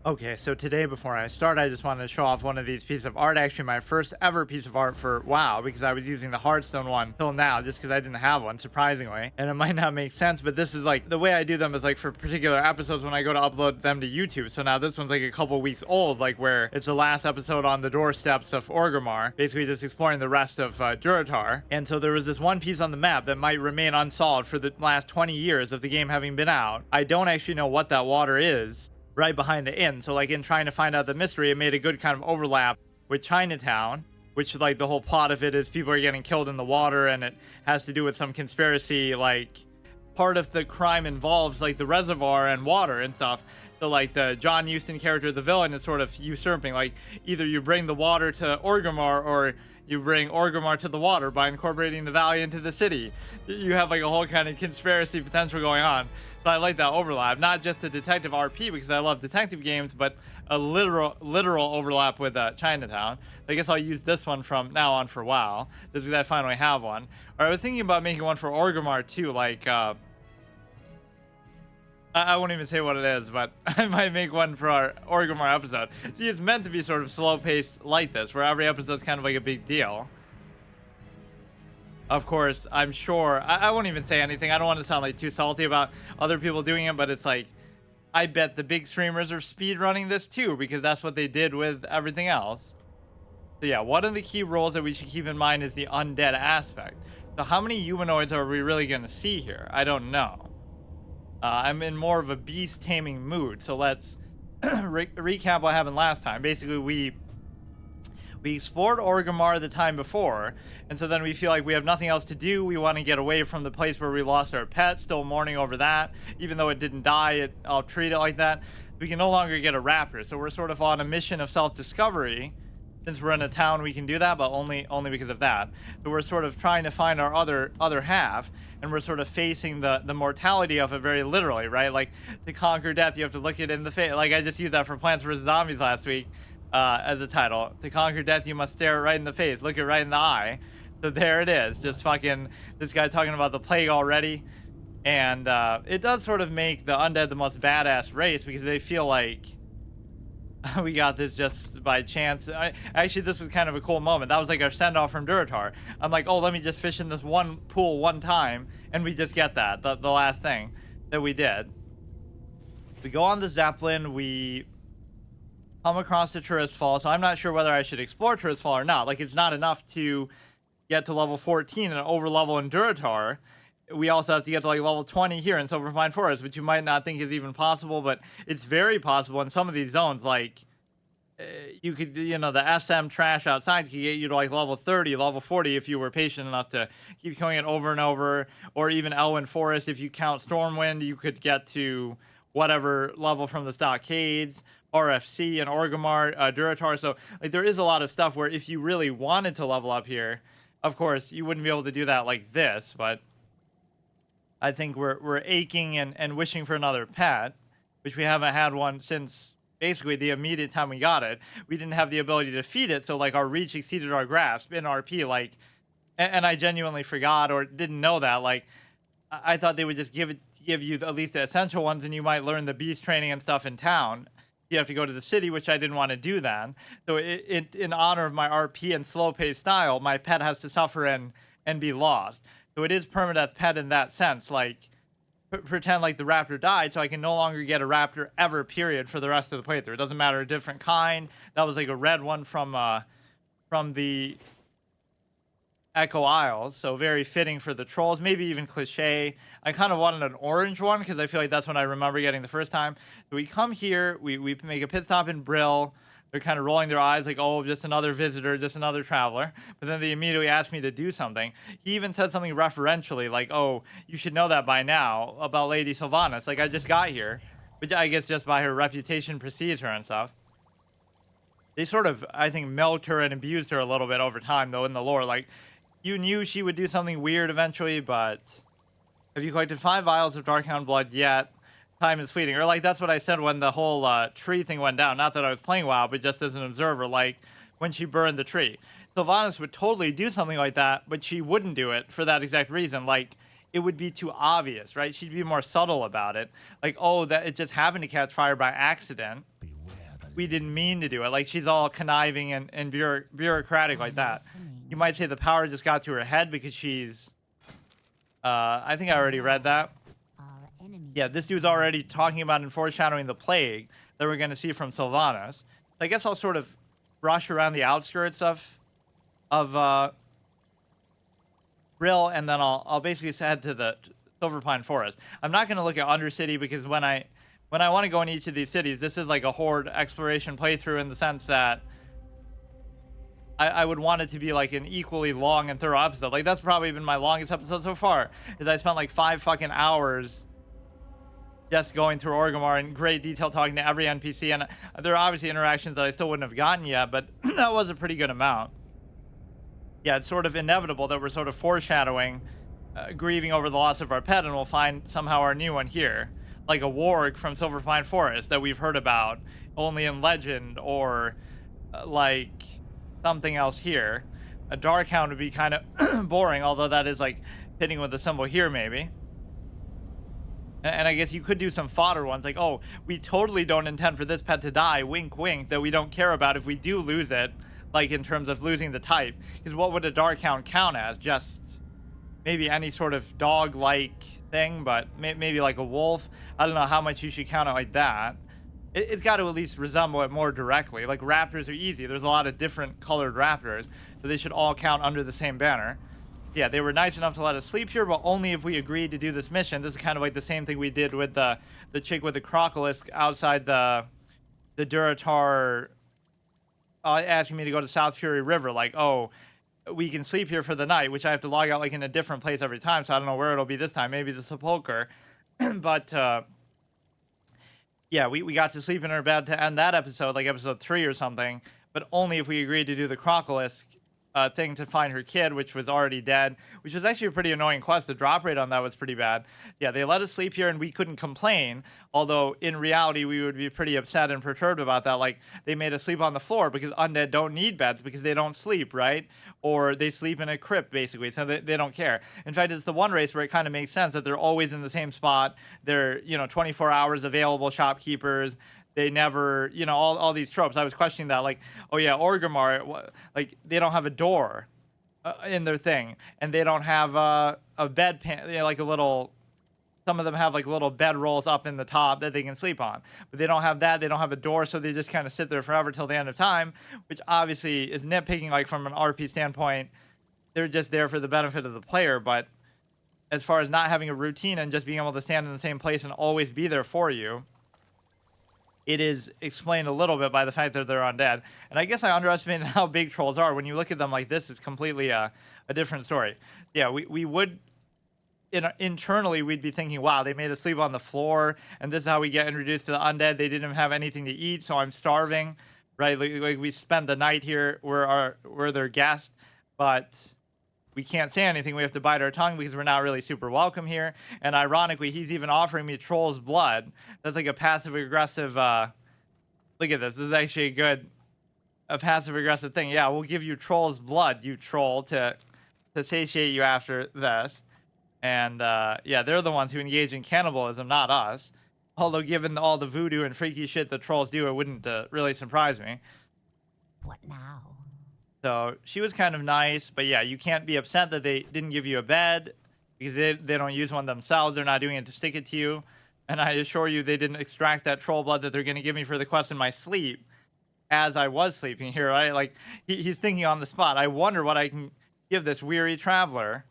Okay, so today before I start, I just wanted to show off one of these pieces of art. Actually, my first ever piece of art for WoW, because I was using the Hearthstone one till now, just because I didn't have one, surprisingly. And it might not make sense, but this is like the way I do them is like for particular episodes when I go to upload them to YouTube. So now this one's like a couple weeks old, like where it's the last episode on the doorsteps of Orgrimmar, basically just exploring the rest of Durotar. And so there was this one piece on the map that might remain unsolved for the last 20 years of the game having been out. I don't actually know what that water is right behind the inn. So like in trying to find out the mystery, it made a good kind of overlap with Chinatown, which like the whole plot of it is people are getting killed in the water, and it has to do with some conspiracy. Like part of the crime involves like the reservoir and water and stuff. So like the John Huston character, the villain, is sort of usurping, like either you bring the water to Orgrimmar or you bring Orgrimmar to the water by incorporating the valley into the city. You have like a whole kind of conspiracy potential going on. So I like that overlap, not just a detective RP because I love detective games, but a literal overlap with Chinatown. I guess I'll use this one from now on for WoW, just because I finally have one. Or I was thinking about making one for Orgrimmar too, like I won't even say what it is, but I might make one for our Orgrimmar episode. See, it's meant to be sort of slow-paced like this, where every episode's kind of like a big deal. Of course, I'm sure, I won't even say anything. I don't want to sound like too salty about other people doing it, but it's like, I bet the big streamers are speed running this too, because that's what they did with everything else. So yeah, one of the key roles that we should keep in mind is the undead aspect. So how many humanoids are we really going to see here? I don't know. I'm in more of a beast taming mood, so let's recap what happened last time. Basically, we explored Orgrimmar the time before, and so then we feel like we have nothing else to do. We want to get away from the place where we lost our pet, still mourning over that. Even though it didn't die, I'll treat it like that. We can no longer get a raptor, so we're sort of on a mission of self-discovery. Since we're in a town, we can do that, but only because of that. So we're sort of trying to find our other half, and we're sort of facing the mortality of it very literally, right? Like, to conquer death, you have to look it in the face. Like, I just used that for Plants vs. Zombies last week as a title. To conquer death, you must stare it right in the face, look it right in the eye. So there it is, just fucking this guy talking about the plague already. And it does sort of make the undead the most badass race, because they feel like we got this just by chance. Actually, this was kind of a cool moment. That was like our send-off from Durotar. I'm like, oh, let me just fish in this one pool one time, and we just get that, the last thing that we did. We go on the Zeppelin, we come across the Tourist Fall, so I'm not sure whether I should explore Tourist Fall or not. Like, it's not enough to get to level 14 and over-level in Durotar. We also have to get to like level 20 here in Silverpine Forest, which you might not think is even possible, but it's very possible in some of these zones. Like you could, the SM trash outside could get you to like level 30, level 40 if you were patient enough to keep killing it over and over. Or even Elwyn Forest, if you count Stormwind, you could get to whatever level from the stockades, RFC and Orgrimmar, Durotar. So like there is a lot of stuff where if you really wanted to level up here, of course you wouldn't be able to do that like this, but I think we're aching and wishing for another pet, which we haven't had one since basically the immediate time we got it. We didn't have the ability to feed it, so like our reach exceeded our grasp in RP. Like, and I genuinely forgot or didn't know that. Like, I thought they would just give you at least the essential ones, and you might learn the beast training and stuff in town. You have to go to the city, which I didn't want to do then. So it in honor of my RP and slow paced style, my pet has to suffer and be lost. So it is permadeath pet in that sense. Like, pretend like the raptor died, so I can no longer get a raptor ever, period, for the rest of the playthrough. It doesn't matter, a different kind. That was like a red one from the Echo Isles, so very fitting for the trolls, maybe even cliche. I kind of wanted an orange one because I feel like that's what I remember getting the first time. So we come here, we make a pit stop in Brill. They're kind of rolling their eyes like, oh, just another visitor, just another traveler. But then they immediately asked me to do something. He even said something referentially like, oh, you should know that by now about Lady Sylvanas. Like, I just got here, which I guess just by her reputation precedes her and stuff. They sort of, I think, milked her and abused her a little bit over time, though, in the lore. Like, you knew she would do something weird eventually, but have you collected 5 vials of Darkhound blood yet? Time is fleeting. Or like that's what I said when the whole tree thing went down. Not that I was playing WoW, but just as an observer, like when she burned the tree. Sylvanas would totally do something like that, but she wouldn't do it for that exact reason. Like, it would be too obvious, right? She'd be more subtle about it. Like, oh, that it just happened to catch fire by accident. we didn't mean to do it. Like she's all conniving and bureaucratic like I'm that. You listening. might say the power just got to her head because she's. I think I already read that. Our enemy Yeah, is this dude's around. already talking about and foreshadowing the plague that we're going to see from Sylvanas. So I guess I'll sort of brush around the outskirts of Rill, and then I'll basically head to the Silverpine Forest. I'm not going to look at Undercity because when I want to go in each of these cities, this is like a horde exploration playthrough in the sense that I would want it to be like an equally long and thorough episode. Like that's probably been my longest episode so far, is I spent like 5 fucking hours just going through Orgrimmar in great detail, talking to every NPC, and there are obviously interactions that I still wouldn't have gotten yet, but that was a pretty good amount. Yeah, it's sort of inevitable that we're sort of foreshadowing, grieving over the loss of our pet, and we'll find somehow our new one here, like a warg from Silverpine Forest that we've heard about only in legend, or like something else here. A Darkhound would be kind of boring, although that is like hitting with a symbol here, maybe. And I guess you could do some fodder ones, like, oh, we totally don't intend for this pet to die, wink, wink, that we don't care about if we do lose it, like in terms of losing the type. Because what would a Darkhound count as? Just maybe any sort of dog-like thing, but maybe like a wolf. I don't know how much you should count it like that. It's got to at least resemble it more directly. Like raptors are easy. There's a lot of different colored raptors, so they should all count under the same banner. Yeah, they were nice enough to let us sleep here, but only if we agreed to do this mission. This is kind of like the same thing we did with the chick with the crocolisk outside the Duratar, asking me to go to South Fury River. Like, oh, we can sleep here for the night, which I have to log out like in a different place every time, so I don't know where it'll be this time. Maybe the Sepulcher. But yeah, we got to sleep in her bed to end that episode, like episode 3 or something, but only if we agreed to do the crocolisk thing to find her kid, which was already dead, which was actually a pretty annoying quest. The drop rate on that was pretty bad. Yeah, they let us sleep here and we couldn't complain, although in reality we would be pretty upset and perturbed about that. Like, they made us sleep on the floor because undead don't need beds because they don't sleep, right? Or they sleep in a crypt, basically, so they don't care. In fact, it's the one race where it kind of makes sense that they're always in the same spot. They're, 24 hours available shopkeepers. They never, all these tropes. I was questioning that, like, oh yeah, Orgrimmar, like, they don't have a door in their thing, and they don't have a bedpan, like a little. Some of them have like little bed rolls up in the top that they can sleep on, but they don't have that. They don't have a door, so they just kind of sit there forever till the end of time, which obviously is nitpicking. Like from an RP standpoint, they're just there for the benefit of the player, but as far as not having a routine and just being able to stand in the same place and always be there for you, it is explained a little bit by the fact that they're undead. And I guess I underestimated how big trolls are. When you look at them like this, it's completely a different story. Yeah, we would, internally, we'd be thinking, wow, they made us sleep on the floor, and this is how we get introduced to the undead. They didn't have anything to eat, so I'm starving, right? Like we spend the night here, we're their guest, but we can't say anything. We have to bite our tongue because we're not really super welcome here. And ironically, he's even offering me troll's blood. That's like a passive aggressive. Look at this. This is actually a passive aggressive thing. Yeah, we'll give you troll's blood, you troll, to satiate you after this. And yeah, they're the ones who engage in cannibalism, not us. Although, given all the voodoo and freaky shit that trolls do, it wouldn't really surprise me. What now? So she was kind of nice, but yeah, you can't be upset that they didn't give you a bed because they don't use one themselves. They're not doing it to stick it to you. And I assure you they didn't extract that troll blood that they're going to give me for the quest in my sleep as I was sleeping here, right? Like, he's thinking on the spot, I wonder what I can give this weary traveler.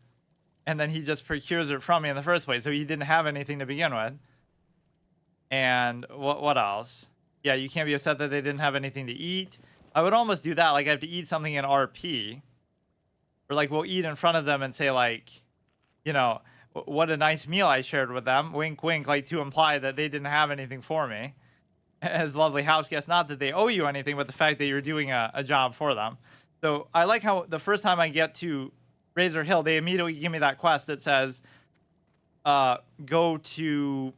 And then he just procures it from me in the first place. So he didn't have anything to begin with. And what else? Yeah, you can't be upset that they didn't have anything to eat. I would almost do that, like I have to eat something in RP. Or like we'll eat in front of them and say like, what a nice meal I shared with them. Wink, wink, like to imply that they didn't have anything for me. As lovely house guests, not that they owe you anything, but the fact that you're doing a job for them. So I like how the first time I get to Razor Hill, they immediately give me that quest that says, go to,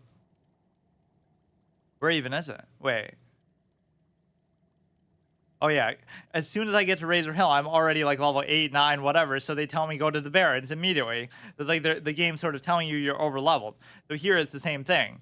where even is it? Wait. Oh yeah, as soon as I get to Razor Hill, I'm already like level 8, 9, whatever, so they tell me go to the Barrens immediately. It's like the game's sort of telling you you're over leveled. So here it's the same thing.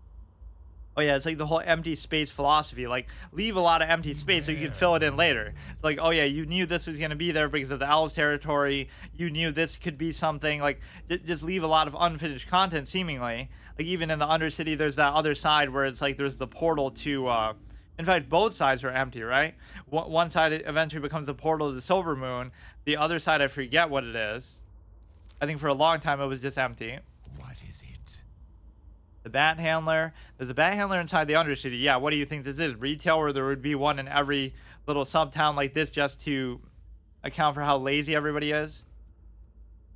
Oh yeah, it's like the whole empty space philosophy. Like, leave a lot of empty space so you can fill it in later. It's like, oh yeah, you knew this was gonna be there because of the Owl's territory. You knew this could be something. Like, just leave a lot of unfinished content, seemingly. Like, even in the Undercity, there's that other side where it's like there's the portal to. In fact, both sides are empty, right? One side eventually becomes a portal to Silver Moon. The other side, I forget what it is. I think for a long time it was just empty. What is it? The Bat Handler. There's a Bat Handler inside the Undercity. Yeah, what do you think this is? Retail, where there would be one in every little sub-town like this just to account for how lazy everybody is?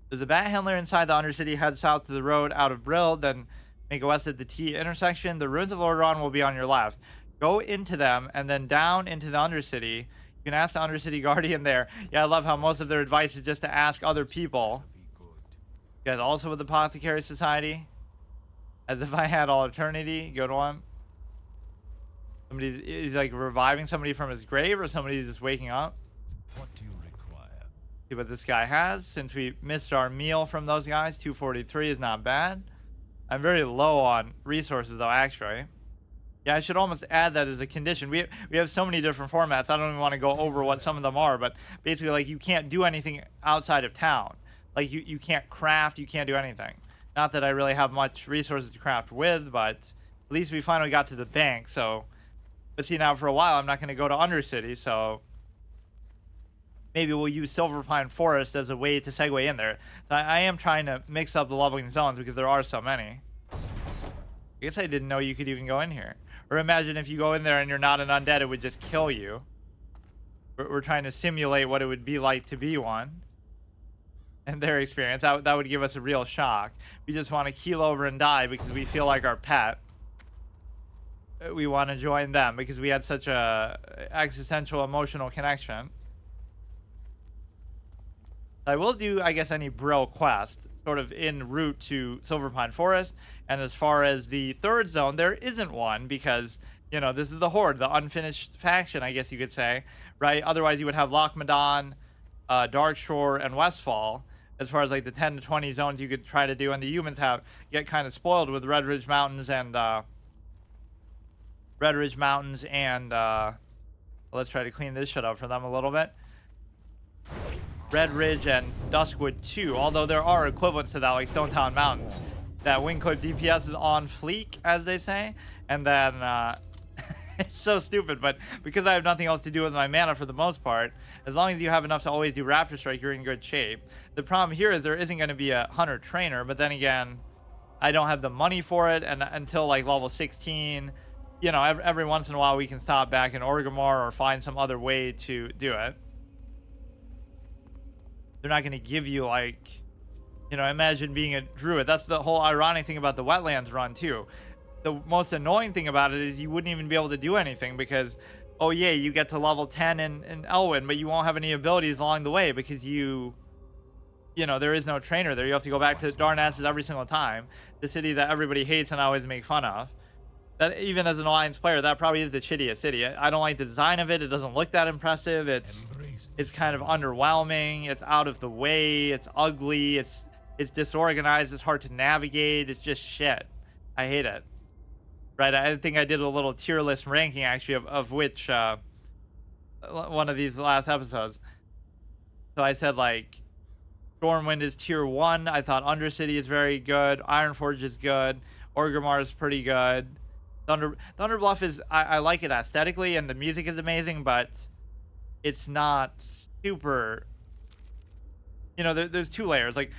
There's a Bat Handler inside the Undercity. Head south to the road out of Brill, then make a west at the T intersection. The ruins of Lordaeron will be on your left. Go into them and then down into the Undercity. You can ask the Undercity Guardian there. Yeah, I love how most of their advice is just to ask other people. You guys also with the Apothecary Society. As if I had all eternity. Good one. He's like reviving somebody from his grave, or somebody's just waking up. What do you require? See what this guy has. Since we missed our meal from those guys, 243 is not bad. I'm very low on resources though, actually. Yeah, I should almost add that as a condition. We have so many different formats. I don't even want to go over what some of them are, but basically, like, you can't do anything outside of town. Like, you can't craft, you can't do anything. Not that I really have much resources to craft with, but at least we finally got to the bank, so. But see, now for a while, I'm not going to go to Undercity, so maybe we'll use Silverpine Forest as a way to segue in there. So I am trying to mix up the leveling zones because there are so many. I guess I didn't know you could even go in here. Or imagine if you go in there and you're not an undead, it would just kill you. We're trying to simulate what it would be like to be one. And their experience, that would give us a real shock. We just want to keel over and die because we feel like our pet. We want to join them because we had such a existential emotional connection. I will do, I guess, any Brill quest sort of en route to Silverpine Forest. And as far as the third zone, there isn't one because, you know, this is the Horde, the unfinished faction, I guess you could say, right? Otherwise, you would have Lochmadon, Darkshore, and Westfall. As far as like the 10 to 20 zones you could try to do, and the humans get kind of spoiled with Red Ridge Mountains and let's try to clean this shit up for them a little bit. Red Ridge and Duskwood 2, although there are equivalents to that, like Stonetown Mountains. That Wingcliff DPS is on fleek, as they say, and then it's so stupid, but because I have nothing else to do with my mana for the most part, as long as you have enough to always do Raptor Strike, you're in good shape. The problem here is there isn't going to be a hunter trainer, but then again, I don't have the money for it, and until like level 16, you know, every once in a while we can stop back in Orgrimmar or find some other way to do it. They're not going to give you, like, you know, imagine being a druid. That's the whole ironic thing about the wetlands run too. The most annoying thing about it is you wouldn't even be able to do anything because, oh yeah, you get to level 10 in Elwyn, but you won't have any abilities along the way because you know, there is no trainer there. You have to go back to Darnassus every single time. The city that everybody hates and always make fun of. That, even as an Alliance player, that probably is the shittiest city. I don't like the design of it. It doesn't look that impressive. It's kind of underwhelming. It's out of the way. It's ugly. It's disorganized. It's hard to navigate. It's just shit. I hate it. Right, I think I did a little tier list ranking actually of which one of these last episodes. So I said like Stormwind is tier 1. I thought Undercity is very good. Ironforge is good. Orgrimmar is pretty good. Thunderbluff is I like it aesthetically and the music is amazing, but it's not super. You know, there's two layers. Like,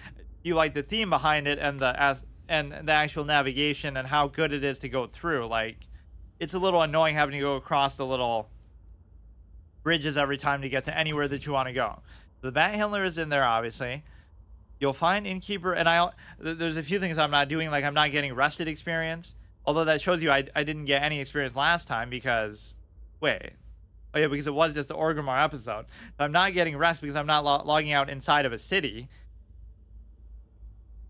you like the theme behind it and the actual navigation and how good it is to go through. Like, it's a little annoying having to go across the little bridges every time to get to anywhere that you want to go. The Bat Handler is in there, obviously. You'll find Innkeeper, and there's a few things I'm not doing, like I'm not getting rested experience. Although that shows you I didn't get any experience last time because, wait. Oh yeah, because it was just the Orgrimmar episode. So I'm not getting rest because I'm not logging out inside of a city.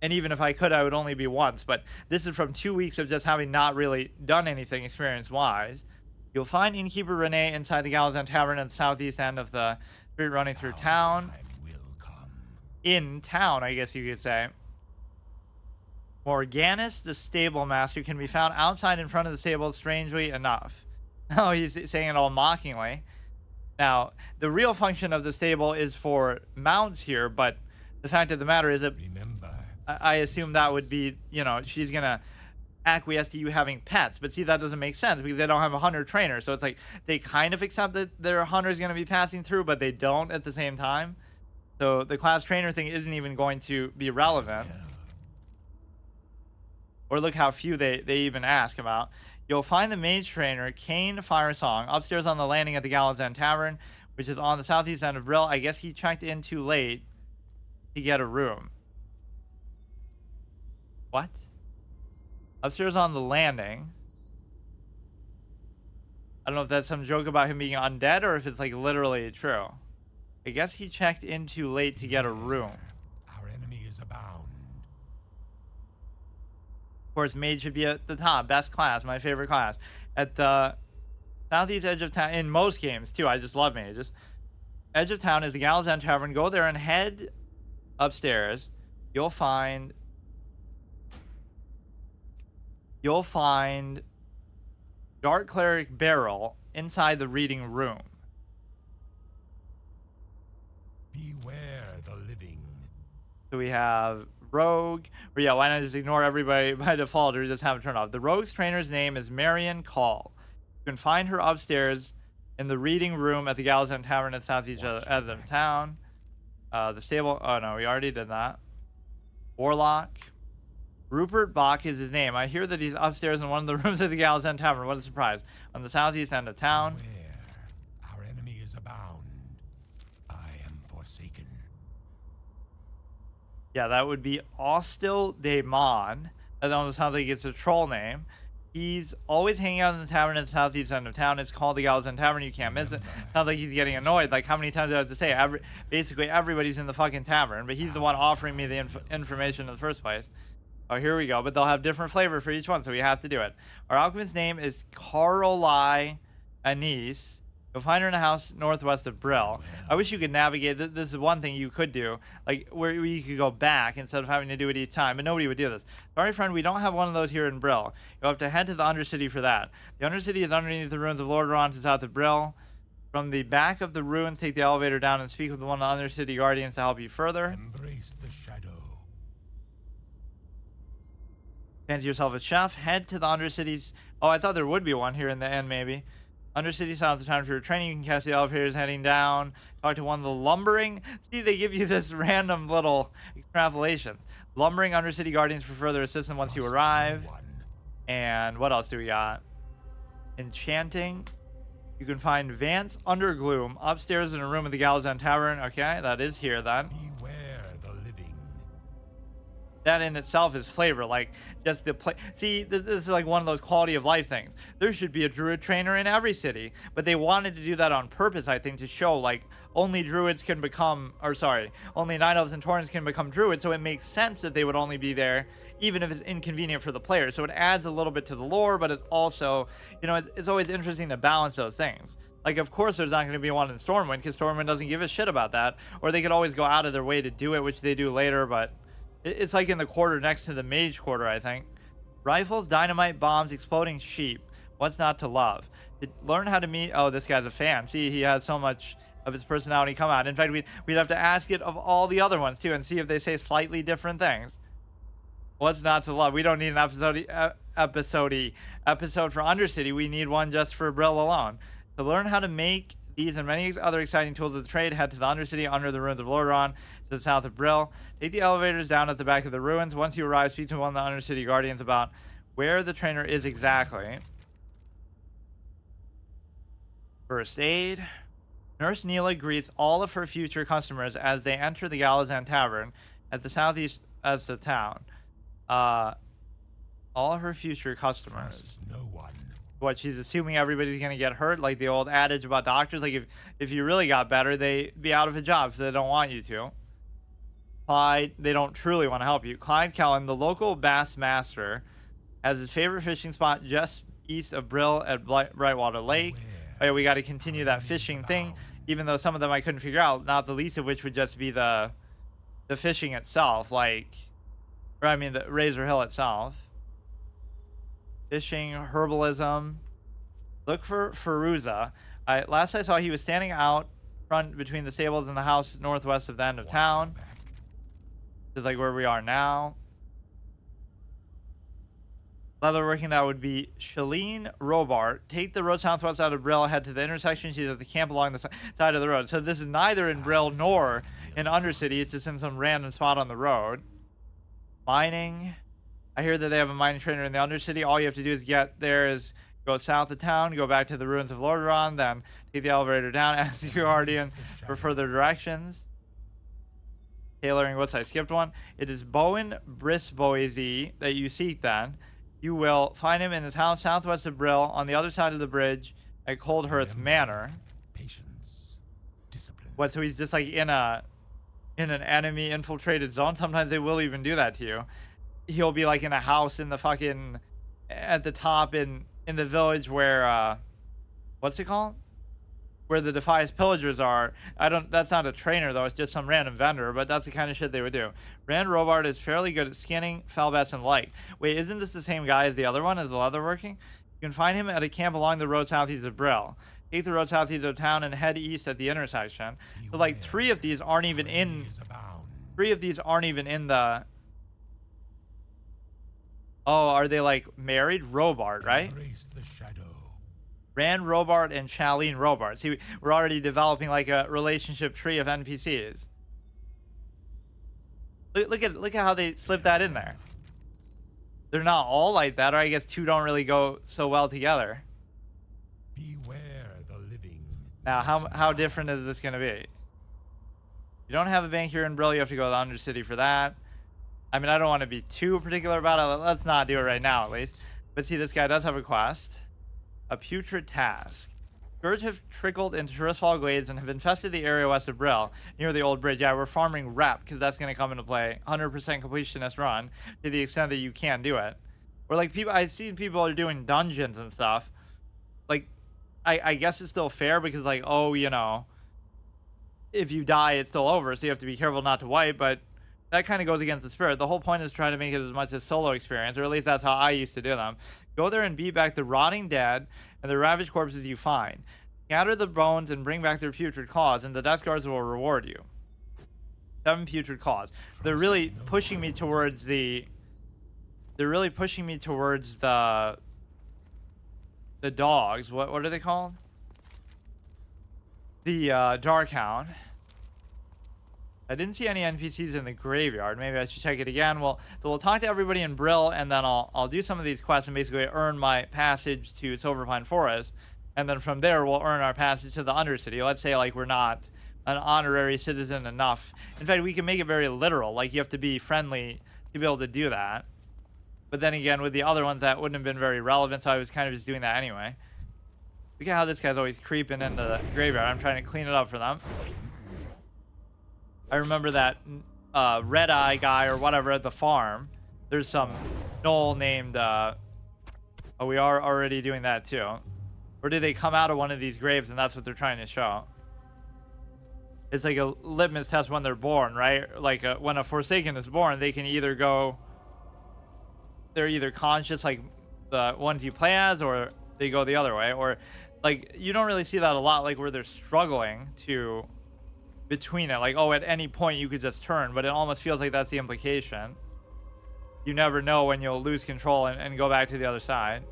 And even if I could, I would only be once. But this is from 2 weeks of just having not really done anything experience-wise. You'll find Innkeeper Renee inside the Galazan Tavern at the southeast end of the street running through town. In town, I guess you could say. Morganus, the stable master, can be found outside in front of the stable, strangely enough. Oh, he's saying it all mockingly. Now, the real function of the stable is for mounts here, but the fact of the matter is that Remember, I assume that would be, you know, she's going to acquiesce to you having pets. But see, that doesn't make sense because they don't have a hunter trainer. So it's like they kind of accept that their hunter is going to be passing through, but they don't at the same time. So the class trainer thing isn't even going to be relevant. Or look how few they even ask about. You'll find the mage trainer, Kane Firesong, upstairs on the landing at the Gallows End Tavern, which is on the southeast end of Brill. I guess he checked in too late to get a room. What? Upstairs on the landing. I don't know if that's some joke about him being undead or if it's like literally true. I guess he checked in too late to get a room. our enemy is abound. Of course, mage should be at the top. Best class, my favorite class. At the southeast edge of town, in most games too, I just love mages. Edge of town is the Gallows End Tavern. Go there and head upstairs. You'll find Dark Cleric Barrel inside the reading room. Beware the living. So we have Rogue. Or yeah, why not just ignore everybody by default or just have it turned off? The Rogue's trainer's name is Marion Call. You can find her upstairs in the reading room at the Gallows End Tavern at southeast end of town. The stable. Oh no, we already did that. Warlock. Rupert Bach is his name. I hear that he's upstairs in one of the rooms at the Gallows End Tavern. What a surprise. On the southeast end of town. Beware, our enemy is abound. I am forsaken. Yeah, that would be Austil Daemon. That almost sounds like it's a troll name. He's always hanging out in the tavern at the southeast end of town. It's called the Gallows End Tavern. You can't miss it. Sounds like he's getting annoyed. Like, how many times do I have to say? Basically, everybody's in the fucking tavern, but he's the one offering me the information in the first place. Oh, here we go. But they'll have different flavor for each one, so we have to do it. Our alchemist's name is Carolai Anise. You'll find her in a house northwest of Brill. I wish you could navigate. This is one thing you could do, like where you could go back instead of having to do it each time, but nobody would do this. Sorry, friend, we don't have one of those here in Brill. You'll have to head to the Undercity for that. The Undercity is underneath the ruins of Lordaeron to south of Brill. From the back of the ruins, take the elevator down and speak with one of the Undercity Guardians to help you further. Embrace the shadow. Fancy yourself a chef. Head to the Undercity's. Oh, I thought there would be one here in the end, maybe. Undercity south of town for your training. You can catch the elevators heading down. Talk to one of the lumbering. See, they give you this random little extrapolation. Lumbering Undercity Guardians for further assistance once you arrive. And what else do we got? Enchanting. You can find Vance Undergloom upstairs in a room at the Gallows End Tavern. Okay, that is here then. Beware the living. That in itself is flavor, like just the play. See, this is like one of those quality of life things. There should be a druid trainer in every city, but they wanted to do that on purpose, I think, to show like only druids can become, or sorry, only night elves and taurens can become druids. So it makes sense that they would only be there, even if it's inconvenient for the player. So it adds a little bit to the lore, but it also, you know, it's always interesting to balance those things. Like, of course, there's not going to be one in Stormwind because Stormwind doesn't give a shit about that, or they could always go out of their way to do it, which they do later, but. It's like in the quarter next to the mage quarter, I think. Rifles, dynamite, bombs, exploding sheep. What's not to love? To learn how to meet. Oh, this guy's a fan. See, he has so much of his personality come out. In fact, we'd have to ask it of all the other ones too, and see if they say slightly different things. What's not to love? We don't need an episode for Undercity. We need one just for Brill alone. To learn how to make these and many other exciting tools of the trade, head to the Undercity under the ruins of Lordaeron to the south of Brill. Take the elevators down at the back of the ruins. Once you arrive, speak to one of the Undercity Guardians about where the trainer is exactly. First aid. Nurse Neela greets all of her future customers as they enter the Gallows End Tavern at the southeast as the town. All her future customers. Trust no one. What, she's assuming everybody's gonna get hurt, like the old adage about doctors, like if you really got better, they'd be out of a job, so they don't want you to. Clyde, they don't truly want to help you. Clyde Kellen, the local bass master, has his favorite fishing spot just east of Brill at Brightwater Lake. Oh yeah, we got to continue that fishing thing, even though some of them I couldn't figure out, not the least of which would just be the fishing itself. Like, Or I mean, the Razor Hill itself. Fishing, herbalism. Look for Feruza. Last I saw, he was standing out front between the stables and the house northwest of the end of town. This is like where we are now. Leatherworking, that would be Shalene Robart. Take the road southwest out of Brill, head to the intersection. She's at the camp along the side of the road. So this is neither in Brill nor in Undercity. It's just in some random spot on the road. Mining. I hear that they have a mining trainer in the Undercity. All you have to do is get there is go south of town, go back to the ruins of Lordaeron, then take the elevator down, ask your guardian for further directions. Tailoring, whoops, I skipped one. It is Bowen Brisboise that you seek then. You will find him in his house southwest of Brill on the other side of the bridge at Coldhearth Manor. Patience, discipline. What, so he's just like in an enemy infiltrated zone? Sometimes they will even do that to you. He'll be like in a house in the fucking at the top in the village where what's it called? Where the Defias pillagers are. That's not a trainer though, it's just some random vendor, but that's the kind of shit they would do. Rand Robart is fairly good at skinning, Felbats, and like. Wait, isn't this the same guy as the other one, as the leatherworking? You can find him at a camp along the road southeast of Brill. Take the road southeast of town and head east at the intersection. So like three of these aren't even in the Oh, are they like married? Robart, right? Embrace the shadow. Rand Robart and Shalene Robart. See, we're already developing like a relationship tree of NPCs. Look at how they slip that in there. They're not all like that, or I guess two don't really go so well together. Beware the living. Now, how different is this gonna be? You don't have a bank here in Brill. You have to go to the Undercity for that. I mean, I don't want to be too particular about it. Let's not do it right now, at least. But see, this guy does have a quest. A putrid task. Scourge have trickled into Terrisfall Glades and have infested the area west of Brill, near the old bridge. Yeah, we're farming rep, because that's going to come into play. 100% completionist run, to the extent that you can do it. Or like people, I see people are doing dungeons and stuff. Like, I guess it's still fair, because like, oh, you know, if you die, it's still over, so you have to be careful not to wipe, but that kind of goes against the spirit. The whole point is trying to make it as much as solo experience, or at least that's how I used to do them. Go there and beat back the rotting dead and the ravaged corpses you find. Scatter the bones and bring back their putrid claws, and the Death Guards will reward you. 7 putrid claws. They're really pushing me towards the dogs. What are they called? The Darkhound. I didn't see any NPCs in the graveyard. Maybe I should check it again. So we'll talk to everybody in Brill, and then I'll do some of these quests and basically earn my passage to Silverpine Forest, and then from there we'll earn our passage to the Undercity. Let's say like we're not an honorary citizen enough. In fact, we can make it very literal. Like you have to be friendly to be able to do that. But then again, with the other ones, that wouldn't have been very relevant, so I was kind of just doing that anyway. Look at how this guy's always creeping into the graveyard. I'm trying to clean it up for them. I remember that Red Eye guy or whatever at the farm. There's some gnoll named... oh, we are already doing that too. Or did they come out of one of these graves and that's what they're trying to show? It's like a litmus test when they're born, right? Like when a Forsaken is born, they can either go... They're either conscious like the ones you play as, or they go the other way. Or like, you don't really see that a lot, like where they're struggling to... between it, like, oh, at any point you could just turn, but it almost feels like that's the implication. You never know when you'll lose control and go back to the other side.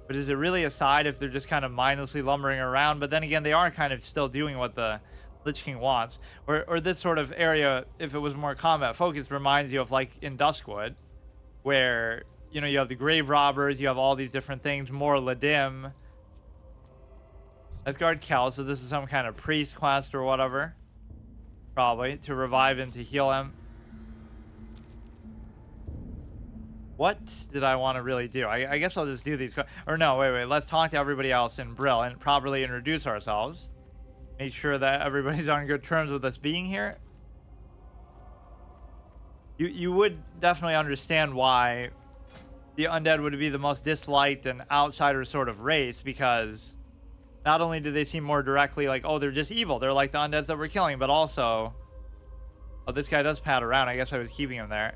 But is it really a side if they're just kind of mindlessly lumbering around? But then again, they are kind of still doing what the Lich King wants. Or this sort of area, if it was more combat focused, reminds you of like in Duskwood, where, you know, you have the grave robbers, you have all these different things, more Ladim. Let's guard Kel, so this is some kind of priest quest or whatever. Probably, to revive him, to heal him. What did I want to really do? I guess I'll just do these. Or no, wait. Let's talk to everybody else in Brill and properly introduce ourselves. Make sure that everybody's on good terms with us being here. You would definitely understand why the undead would be the most disliked and outsider sort of race, because... not only do they seem more directly like, oh, they're just evil, they're like the undeads that we're killing, but also Oh, this guy does pat around. I guess I was keeping him there.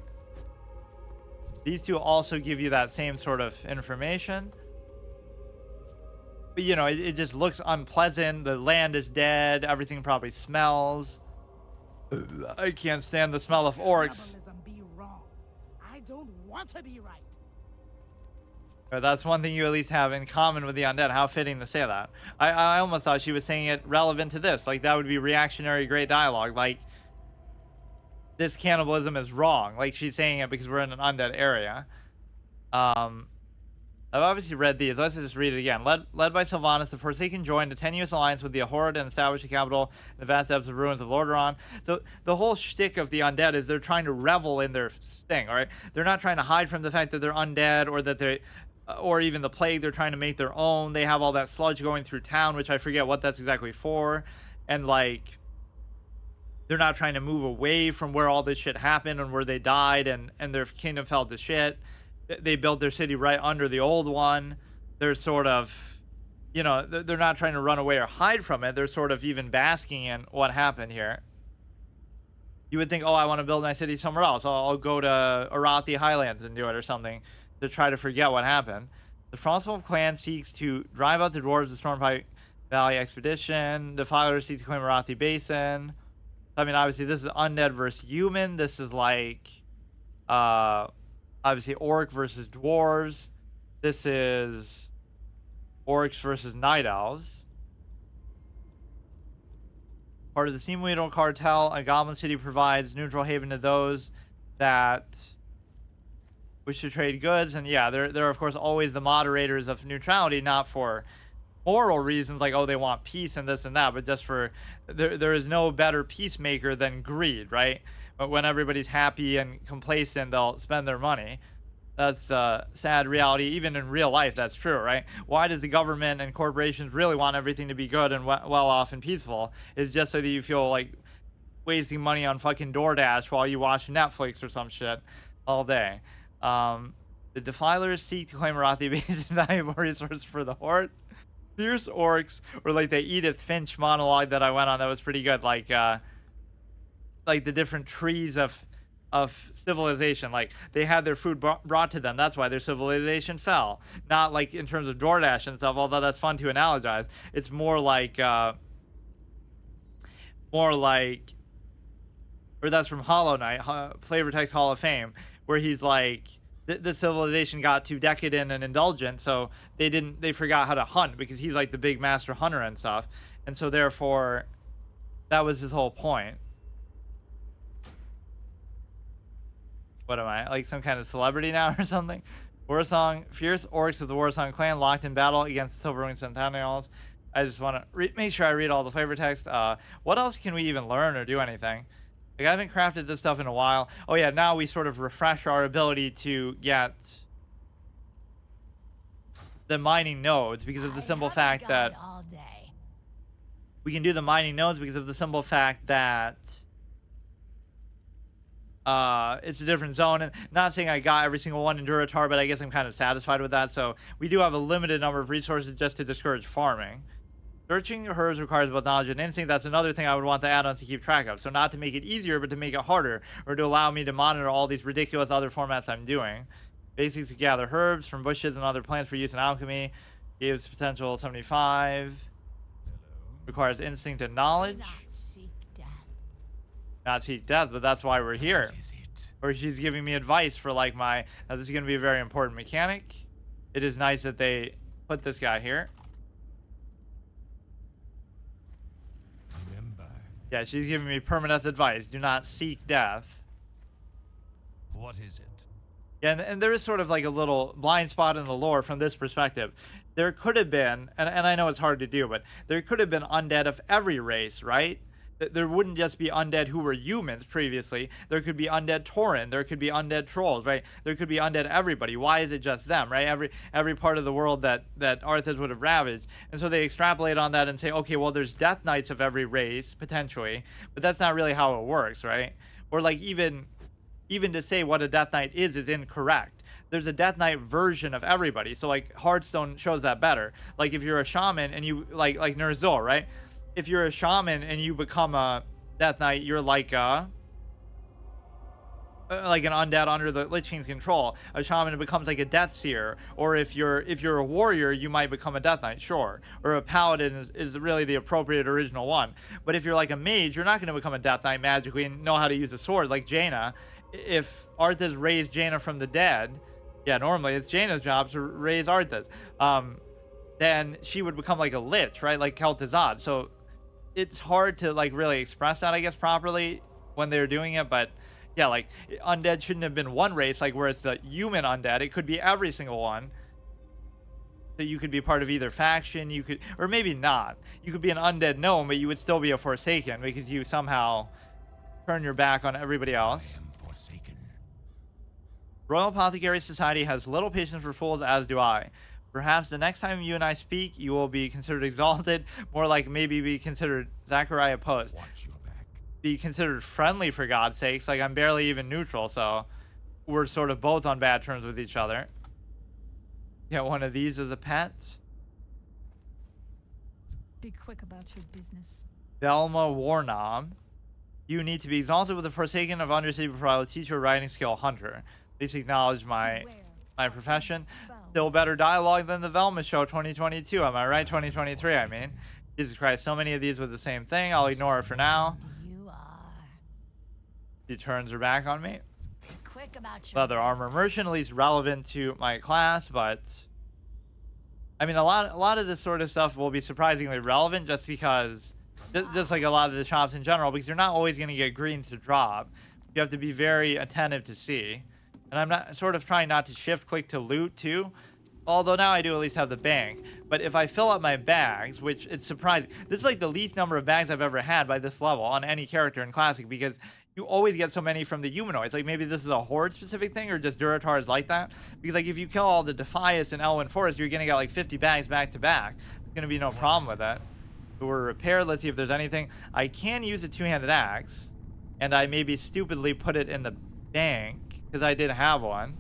These two also give you that same sort of information. But, you know, it just looks unpleasant. The land is dead. Everything probably smells. I can't stand the smell of orcs. Be wrong. I don't want to be right. But that's one thing you at least have in common with the undead. How fitting to say that. I almost thought she was saying it relevant to this. Like, that would be reactionary great dialogue. Like, this cannibalism is wrong. Like, she's saying it because we're in an undead area. I've obviously read these. Let's just read it again. Led by Sylvanas, the Forsaken joined a tenuous alliance with the Ahorrid and established a capital in the vast depths of ruins of Lordaeron. So the whole shtick of the undead is they're trying to revel in their thing, all right? They're not trying to hide from the fact that they're undead or that they, or even the plague. They're trying to make their own. They have all that sludge going through town, which I forget what that's exactly for. And like, they're not trying to move away from where all this shit happened and where they died and their kingdom fell to shit. They built their city right under the old one. They're sort of, you know, they're not trying to run away or hide from it. They're sort of even basking in what happened here. You would think, oh, I want to build my city somewhere else. I'll go to Arathi Highlands and do it or something to try to forget what happened. The Frostwolf clan seeks to drive out the dwarves of the Stormpipe Valley expedition. The Defilers seek to claim Arathi Basin. I mean, obviously, this is undead versus human. This is like, obviously, orc versus dwarves. This is orcs versus night owls. Part of the Steamweedle cartel, a goblin city provides neutral haven to those that wish to trade goods. And yeah, they're of course always the moderators of neutrality, not for moral reasons like, oh, they want peace and this and that, but just for there is no better peacemaker than greed, right? But when everybody's happy and complacent, they'll spend their money. That's the sad reality. Even in real life, that's true, right? Why does the government and corporations really want everything to be good and well off and peaceful? Is just so that you feel like wasting money on fucking DoorDash while you watch Netflix or some shit all day. The Defilers seek to claim Arathi Basin, valuable resource for the Horde. Fierce orcs, or like the Edith Finch monologue that I went on that was pretty good. Like the different trees of civilization. Like, they had their food brought to them. That's why their civilization fell. Not like in terms of DoorDash and stuff, although that's fun to analogize. It's more like, or that's from Hollow Knight, Flavor Text Hall of Fame, where he's like, the civilization got too decadent and indulgent, so they forgot how to hunt, because he's like the big master hunter and stuff. And so therefore, that was his whole point. What am I, like some kind of celebrity now or something? Warsong, fierce orcs of the Warsong clan locked in battle against the Silverwing Centennials. I just want to make sure I read all the flavor text. What else can we even learn or do anything? Like, I haven't crafted this stuff in a while. Oh yeah, now we sort of refresh our ability to get the mining nodes because of the simple fact that we can do the mining nodes because of the simple fact that it's a different zone. And not saying I got every single one in Duratar, but I guess I'm kind of satisfied with that. So we do have a limited number of resources just to discourage farming. Searching herds requires both knowledge and instinct. That's another thing I would want the add-ons to keep track of. So not to make it easier, but to make it harder, or to allow me to monitor all these ridiculous other formats I'm doing. Basics to gather herbs from bushes and other plants for use in alchemy. Gives potential 75. Requires instinct and knowledge. Not seek death, but that's why we're here. Or she's giving me advice for like my, now this is going to be a very important mechanic. It is nice that they put this guy here. Remember. Yeah, she's giving me permanent advice. Do not seek death. What is it? Yeah, and there is sort of like a little blind spot in the lore from this perspective. There could have been, and I know it's hard to do, but there could have been undead of every race, right? There wouldn't just be undead who were humans previously. There could be undead Tauren. There could be undead trolls, right? There could be undead everybody. Why is it just them, right? Every part of the world that Arthas would have ravaged. And so they extrapolate on that and say, okay, well, there's death knights of every race, potentially. But that's not really how it works, right? Or like even to say what a death knight is incorrect. There's a death knight version of everybody. So like Hearthstone shows that better. Like if you're a shaman and you like Ner'zhul, right? If you're a shaman and you become a death knight, you're like a like an undead under the Lich King's control. A shaman becomes like a Death Seer, or if you're a warrior, you might become a Death Knight, sure. Or a paladin is really the appropriate original one. But if you're like a mage, you're not going to become a Death Knight magically and know how to use a sword like Jaina. If Arthas raised Jaina from the dead, yeah, normally it's Jaina's job to raise Arthas. Then she would become like a lich, right? Like Kel'Thuzad. So it's hard to like really express that, I guess, properly when they're doing it, but yeah, like undead shouldn't have been one race, like where it's the human undead. It could be every single one. So you could be part of either faction, you could, or maybe not. You could be an undead gnome, but you would still be a Forsaken because you somehow turn your back on everybody else. I am forsaken. Royal Apothecary Society has little patience for fools, as do I. Perhaps the next time you and I speak, you will be considered exalted, more like maybe be considered Zachariah Post. Watch your back. Be considered friendly, for God's sakes. Like, I'm barely even neutral, so we're sort of both on bad terms with each other. Get one of these as a pet. Be quick about your business. Velma Warnom. You need to be exalted with the Forsaken of Undercity before I will teach you a writing skill, Hunter. Please acknowledge my profession. Still better dialogue than the Velma Show 2022. Am I right? 2023, I mean. Jesus Christ, so many of these with the same thing. I'll ignore it for now. You are. He turns her back on me. Be quick about your Leather armor merchant, at least relevant to my class, but I mean, a lot of this sort of stuff will be surprisingly relevant just because, just like a lot of the shops in general, because you're not always going to get greens to drop. You have to be very attentive to see. And I'm not sort of trying not to shift click to loot too, although now I do at least have the bank. But if I fill up my bags, which it's surprising, this is like the least number of bags I've ever had by this level on any character in Classic, because you always get so many from the humanoids. Like maybe this is a horde specific thing, or just Duratars like that. Because like if you kill all the Defias and Elwyn Forest, you're gonna get like 50 bags back to back. There's gonna be no problem with that. So we're repaired. Let's see if there's anything. I can use a two-handed axe, and I maybe stupidly put it in the bank because I did have one.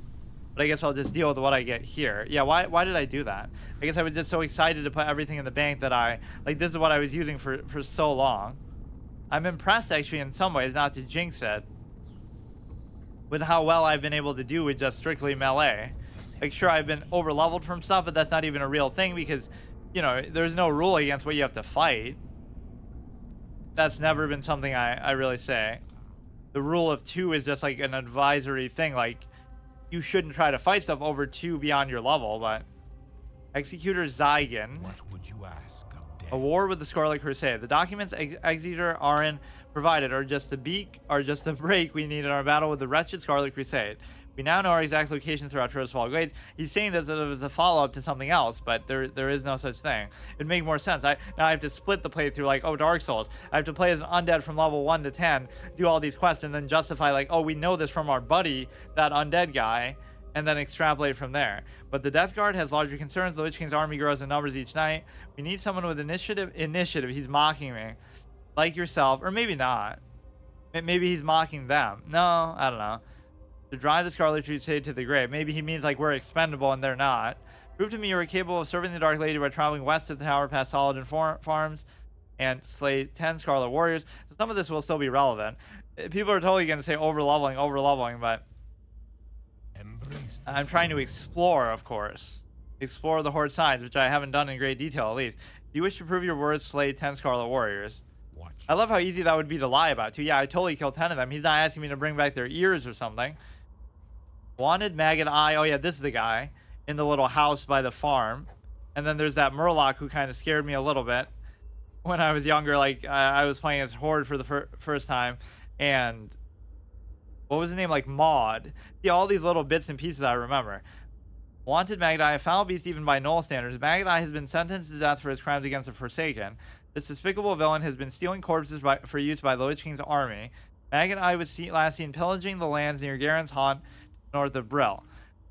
But I guess I'll just deal with what I get here. Yeah, why did I do that? I guess I was just so excited to put everything in the bank that this is what I was using for so long. I'm impressed, actually, in some ways, not to jinx it, with how well I've been able to do with just strictly melee. Like, sure, I've been over-leveled from stuff, but that's not even a real thing because, you know, there's no rule against what you have to fight. That's never been something I really say. The rule of 2 is just, like, an advisory thing. Like, you shouldn't try to fight stuff over 2 beyond your level, but... Executor Zygon. What would you ask of death? A war with the Scarlet Crusade. The documents Executor Arin provided are just the break we need in our battle with the wretched Scarlet Crusade. We now know our exact location throughout Trostfall Glades. He's saying this as a follow-up to something else, but there is no such thing. It'd make more sense. Now I have to split the playthrough like, oh, Dark Souls. I have to play as an undead from level 1 to 10, do all these quests, and then justify like, oh, we know this from our buddy, that undead guy, and then extrapolate from there. But the Death Guard has larger concerns. The Lich King's army grows in numbers each night. We need someone with initiative. He's mocking me. Like yourself, or maybe not. Maybe he's mocking them. No, I don't know. To drive the Scarlet Crusade to the grave. Maybe he means like we're expendable and they're not. Prove to me you are capable of serving the Dark Lady by traveling west of the tower past Saladin Farms and slay 10 Scarlet Warriors. So some of this will still be relevant. People are totally going to say over-leveling, but I'm trying to explore, of course. Explore the Horde signs, which I haven't done in great detail, at least. Do you wish to prove your words, slay 10 Scarlet Warriors? I love how easy that would be to lie about, too. Yeah, I totally killed 10 of them. He's not asking me to bring back their ears or something. Wanted Maggot Eye. Oh, yeah, this is the guy in the little house by the farm. And then there's that Murloc who kind of scared me a little bit when I was younger. Like, I was playing as Horde for the first time. And what was the name? Like, Maud. Yeah, all these little bits and pieces I remember. Wanted Maggot Eye, a foul beast even by Null standards. Maggot Eye has been sentenced to death for his crimes against the Forsaken. This despicable villain has been stealing corpses for use by the Lich King's army. Maggot Eye was last seen pillaging the lands near Garen's Haunt, north of Brill.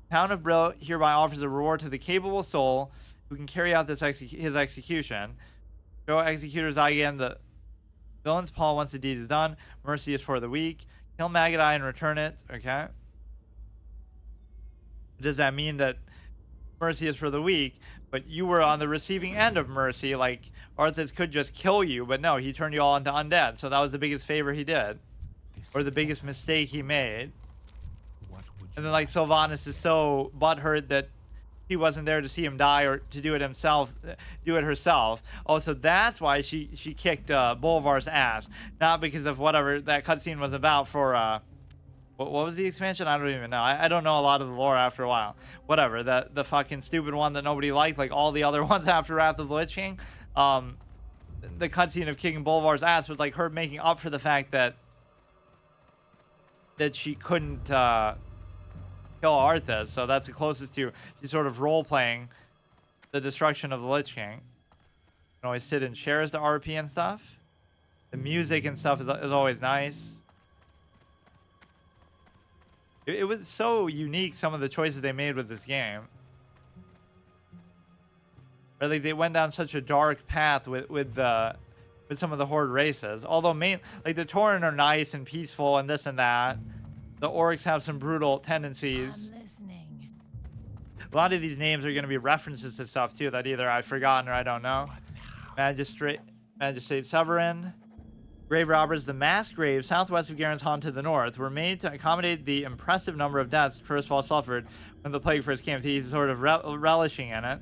The town of Brill hereby offers a reward to the capable soul who can carry out his execution. Show Executor's Eye again. The villain's paw once the deed is done. Mercy is for the weak. Kill Maggot Eye and return it. Okay. Does that mean that mercy is for the weak, but you were on the receiving end of mercy? Like, Arthas could just kill you, but no, he turned you all into undead. So that was the biggest favor he did. Or the biggest mistake he made. And then like Sylvanas is so butthurt that he wasn't there to see him die or to do it himself, do it herself. Oh, so that's why she kicked Bolivar's ass, not because of whatever that cutscene was about for what was the expansion? I don't even know. I don't know a lot of the lore after a while. Whatever, the fucking stupid one that nobody liked, like all the other ones after Wrath of the Lich King. The cutscene of kicking Bolivar's ass was like her making up for the fact that she couldn't kill Arthas, so that's the closest to she's sort of role-playing the destruction of the Lich King. You can always sit in chairs to RP and stuff. The music and stuff is always nice. It was so unique, some of the choices they made with this game. Or like they went down such a dark path with some of the Horde races. Although like the Tauren are nice and peaceful and this and that. The Orcs have some brutal tendencies. I'm listening. A lot of these names are going to be references to stuff too that either I've forgotten or I don't know. Magistrate Severin. Grave robbers, the mass graves southwest of Garen's Haunt to the north, were made to accommodate the impressive number of deaths Kurzweil suffered when the plague first came. He's sort of relishing in it.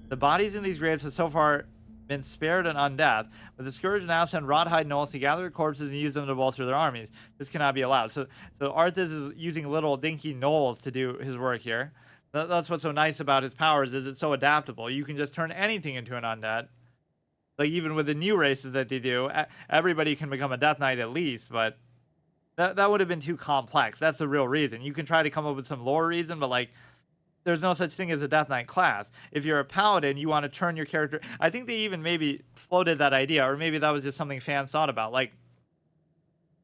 The bodies in these graves have so far been spared an undeath, but the Scourge now send Rawhide gnolls to gather corpses and use them to bolster their armies. This cannot be allowed. So Arthas is using little dinky gnolls to do his work here. That's what's so nice about his powers, is it's so adaptable. You can just turn anything into an undead. Like even with the new races that they do, everybody can become a Death Knight at least, but that would have been too complex. That's the real reason. You can try to come up with some lore reason, but like there's no such thing as a Death Knight class. If you're a paladin, you want to turn your character. I think they even maybe floated that idea, or maybe that was just something fans thought about. Like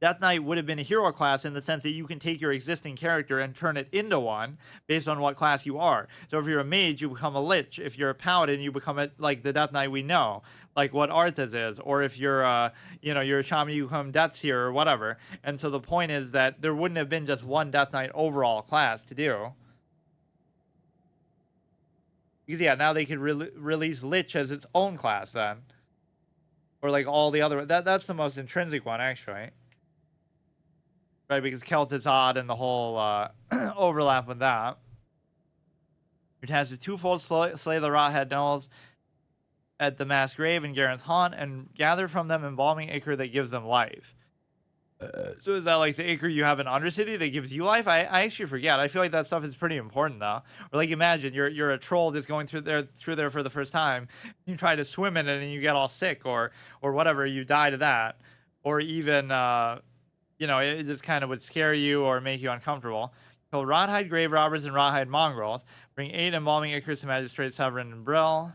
Death Knight would have been a hero class in the sense that you can take your existing character and turn it into one based on what class you are. So if you're a mage, you become a lich. If you're a paladin, you become like the Death Knight we know, like what Arthas is. Or if you're you're a shaman, you become Deathseer or whatever. And so the point is that there wouldn't have been just one Death Knight overall class to do. Because yeah, now they could release Lich as its own class then, or like all the other. That's the most intrinsic one actually, right? Because Kel'Thuzad and the whole overlap with that. Your task is twofold: slay the Rawhide gnolls at the mass grave in Garen's Haunt, and gather from them embalming ichor that gives them life. So is that like the ichor you have in Undercity that gives you life? I actually forget. I feel like that stuff is pretty important though. Or like imagine you're a troll just going through there for the first time. You try to swim in it and you get all sick or whatever. You die to that, or even it just kind of would scare you or make you uncomfortable. Kill Rawhide grave robbers and Rawhide mongrels. Bring 8 embalming ichors to Magistrate Severin and Brill.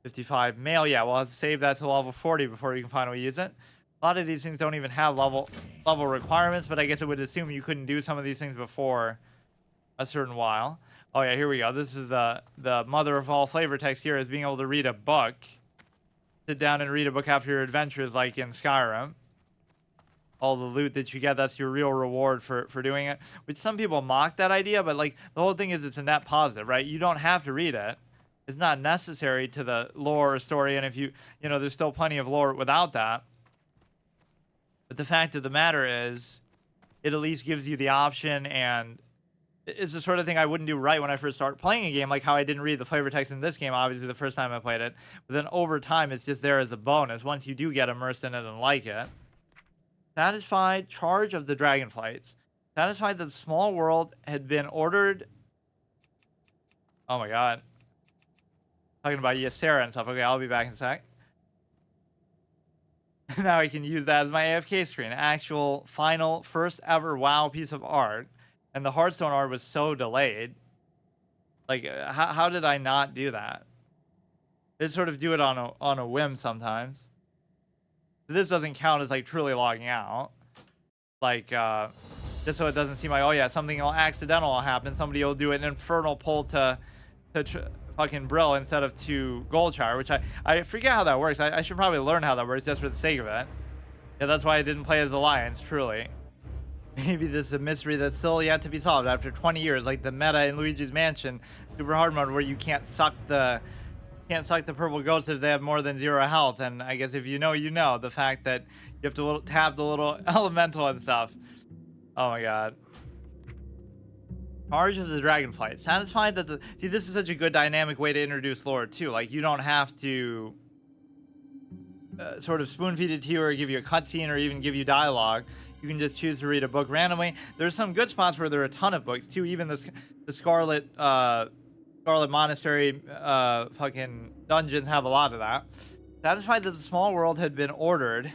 55 male. Yeah, we'll have to save that to level 40 before you can finally use it. A lot of these things don't even have level requirements, but I guess it would assume you couldn't do some of these things before a certain while. Oh yeah, here we go. This is the mother of all flavor text here, is being able to read a book. Sit down and read a book after your adventures, like in Skyrim. All the loot that you get, that's your real reward for doing it. Which some people mock that idea, but like the whole thing is it's a net positive, right? You don't have to read it. It's not necessary to the lore or story, and if there's still plenty of lore without that. But the fact of the matter is, it at least gives you the option, and it's the sort of thing I wouldn't do right when I first start playing a game, like how I didn't read the flavor text in this game, obviously, the first time I played it. But then over time, it's just there as a bonus once you do get immersed in it and like it. Satisfied charge of the Dragonflights. Satisfied that the small world had been ordered. Oh my god. Talking about Ysera and stuff. Okay, I'll be back in a sec. Now I can use that as my AFK screen. Actual, final, first ever WoW piece of art. And the Hearthstone art was so delayed. Like, how did I not do that? They sort of do it on a whim sometimes. This doesn't count as like truly logging out. Like, just so it doesn't seem like, oh yeah, something accidental will happen. Somebody will do an infernal pull to fucking Brill instead of to Goldshire, which I forget how that works. I should probably learn how that works just for the sake of it. Yeah, that's why I didn't play as Alliance, truly. Maybe this is a mystery that's still yet to be solved after 20 years, like the meta in Luigi's Mansion Super Hard Mode, where you can't suck the purple ghosts if they have more than 0 health. And I guess if you know, the fact that you have to tap the little elemental and stuff. Oh my god. Charge of the Dragonflight. Satisfied that the... See, this is such a good dynamic way to introduce lore, too. Like, you don't have to sort of spoon-feed it to you or give you a cutscene or even give you dialogue. You can just choose to read a book randomly. There's some good spots where there are a ton of books, too. Even the Scarlet Monastery fucking dungeons have a lot of that. Satisfied that the small world had been ordered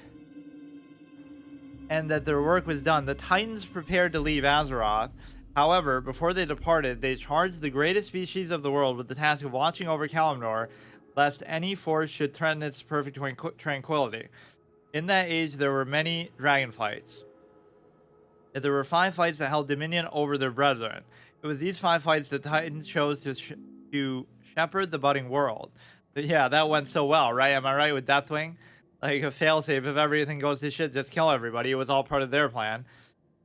and that their work was done, the Titans prepared to leave Azeroth. However, before they departed, they charged the greatest species of the world with the task of watching over Kalimdor, lest any force should threaten its perfect tranquility. In that age, there were many dragon fights. There were 5 fights that held dominion over their brethren. It was these 5 fights the Titans chose to shepherd the budding world. But yeah, that went so well, right? Am I right with Deathwing? Like a failsafe, if everything goes to shit, just kill everybody. It was all part of their plan.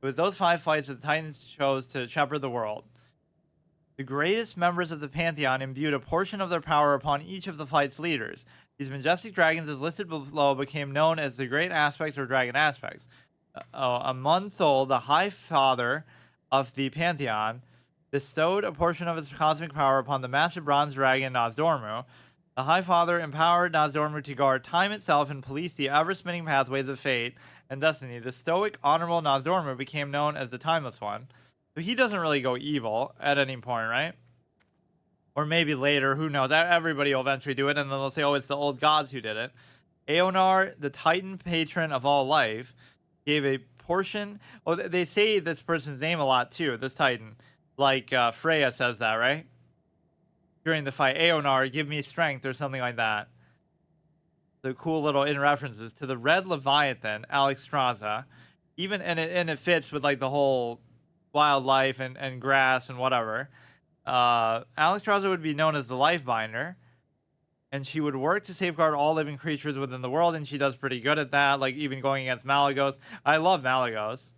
It was those 5 fights that the Titans chose to shepherd the world. The greatest members of the Pantheon imbued a portion of their power upon each of the fight's leaders. These majestic dragons, as listed below, became known as the Great Aspects or Dragon Aspects. Amunthul, the High Father of the Pantheon, bestowed a portion of his cosmic power upon the massive bronze dragon Nozdormu. The High Father empowered Nozdormu to guard time itself and police the ever-spinning pathways of fate and destiny. The stoic, honorable Nozdormu became known as the Timeless One. So he doesn't really go evil at any point, right? Or maybe later, who knows? Everybody will eventually do it, and then they'll say, oh, it's the old gods who did it. Aonar, the Titan patron of all life, gave a portion... Oh, they say this person's name a lot, too, this Titan. Like Freya says that, right? During the fight, Aonar, give me strength, or something like that. The cool little in references to the Red Leviathan, Alexstrasza. Even, and it fits with, like, the whole wildlife and grass and whatever. Alexstrasza would be known as the Lifebinder, and she would work to safeguard all living creatures within the world, and she does pretty good at that, like even going against Malygos. I love Malygos.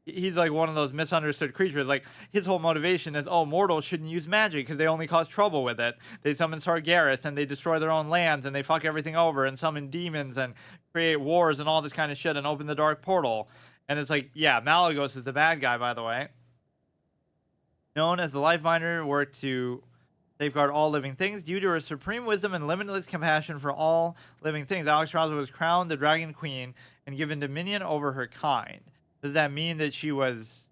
He's like one of those misunderstood creatures. Like, his whole motivation is, oh, mortals shouldn't use magic because they only cause trouble with it. They summon Sargeras and they destroy their own lands and they fuck everything over and summon demons and create wars and all this kind of shit and open the dark portal. And it's like, yeah, Malygos is the bad guy, by the way. Known as the Lifebinder, worked to safeguard all living things. Due to her supreme wisdom and limitless compassion for all living things, Alexstrasza was crowned the Dragon Queen and given dominion over her kind. Does that mean that she was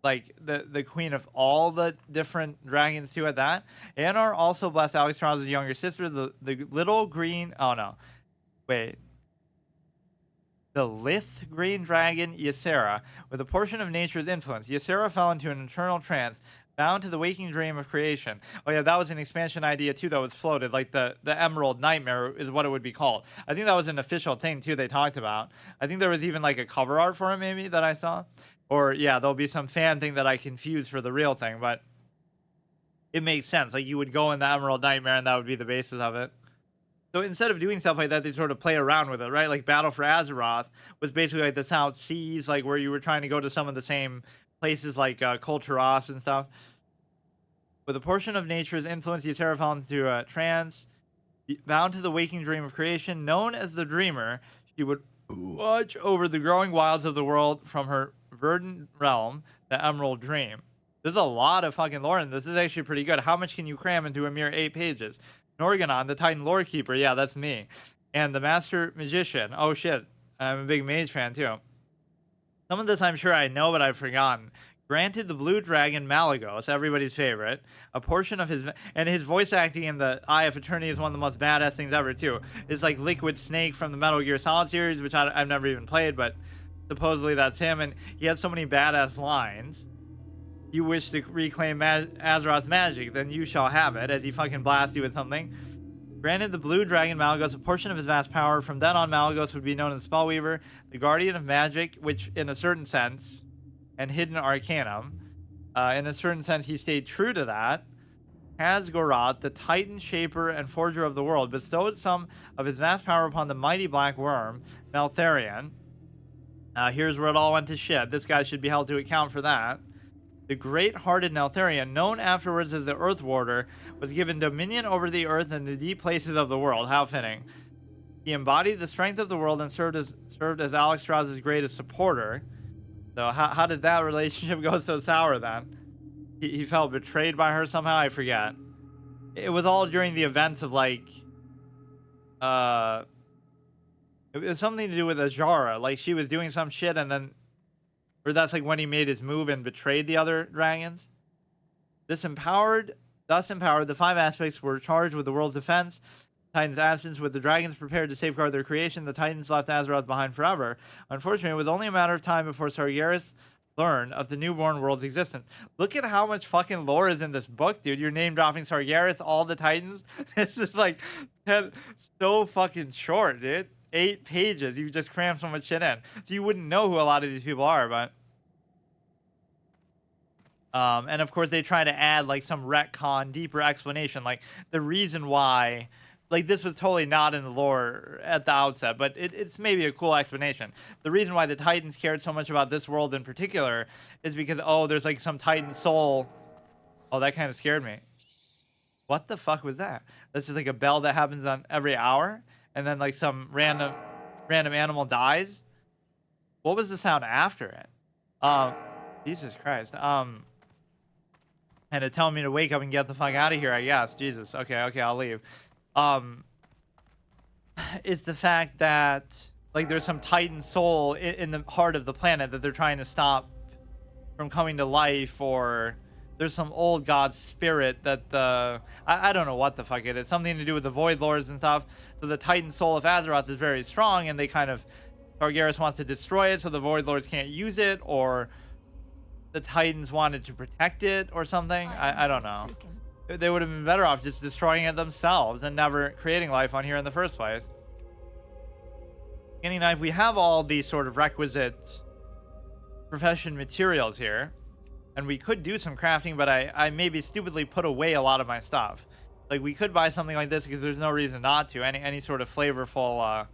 like the queen of all the different dragons too at that? Anar also blessed Alexstrasza's younger sister, the little green... Oh, no. Wait. The lithe green dragon Ysera, with a portion of nature's influence. Ysera fell into an eternal trance, bound to the waking dream of creation. Oh yeah, that was an expansion idea too that was floated. Like the Emerald Nightmare is what it would be called. I think that was an official thing too they talked about. I think there was even like a cover art for it maybe that I saw. Or yeah, there'll be some fan thing that I confused for the real thing, but it makes sense. Like you would go in the Emerald Nightmare and that would be the basis of it. So instead of doing stuff like that, they sort of play around with it, right? Like Battle for Azeroth was basically like the South Seas, like where you were trying to go to some of the same places like Kulturas and stuff. With a portion of nature's influence, Ysera fell into a trance. Bound to the waking dream of creation, known as the Dreamer, she would watch over the growing wilds of the world from her verdant realm, the Emerald Dream. There's a lot of fucking lore in this. This is actually pretty good. How much can you cram into a mere 8 pages? Norganon, the Titan Lore Keeper, yeah, that's me. And the Master Magician. Oh shit, I'm a big mage fan too. Some of this I'm sure I know, but I've forgotten. Granted the blue dragon Malygos, everybody's favorite, a portion of his... And his voice acting in the Eye of Eternity is one of the most badass things ever too. It's like Liquid Snake from the Metal Gear Solid series, which I've never even played, but supposedly that's him. And he has so many badass lines. You wish to reclaim Azeroth's magic, then you shall have it, as he fucking blasts you with something. Granted the blue dragon Malygos a portion of his vast power. From then on, Malygos would be known as Spellweaver, the guardian of magic, which in a certain sense, and hidden arcanum. In a certain sense, he stayed true to that. Hasgorat, the Titan shaper and forger of the world, bestowed some of his vast power upon the mighty black worm, Maltharion. Here's where it all went to shit. This guy should be held to account for that. The great-hearted Neltharion, known afterwards as the Earth Warder, was given dominion over the earth and the deep places of the world. How fitting. He embodied the strength of the world and served as Alexstrasza's greatest supporter. So how did that relationship go so sour then? He felt betrayed by her somehow. I forget. It was all during the events of like, uh, it was something to do with Ajara. Like she was doing some shit, and then, or that's like when he made his move and betrayed the other dragons. Thus empowered, the five aspects were charged with the world's defense. Titans' absence, with the dragons prepared to safeguard their creation, the Titans left Azeroth behind forever. Unfortunately, it was only a matter of time before Sargeras learned of the newborn world's existence. Look at how much fucking lore is in this book, dude. You're name dropping Sargeras, all the Titans. It's just like so fucking short, dude. 8 pages. You just cram so much shit in. So you wouldn't know who a lot of these people are, but. And of course, they try to add like some retcon, deeper explanation, like the reason why. Like, this was totally not in the lore at the outset, but it's maybe a cool explanation. The reason why the Titans cared so much about this world in particular is because, oh, there's like some Titan soul. Oh, that kind of scared me. What the fuck was that? That's just like a bell that happens on every hour, and then like some random animal dies. What was the sound after it? Jesus Christ. And it's telling me to wake up and get the fuck out of here, I guess. Jesus. Okay, I'll leave. Is the fact that like there's some Titan soul in the heart of the planet that they're trying to stop from coming to life, or there's some old god spirit that I don't know what the fuck it is, something to do with the Void Lords and stuff. So the Titan soul of Azeroth is very strong, and they kind of, Targaryen wants to destroy it so the Void Lords can't use it, or the Titans wanted to protect it or something. I don't know. They would have been better off just destroying it themselves and never creating life on here in the first place. Any knife, we have all these sort of requisite profession materials here, and we could do some crafting, but I maybe stupidly put away a lot of my stuff. Like, we could buy something like this because there's no reason not to. Any sort of flavorful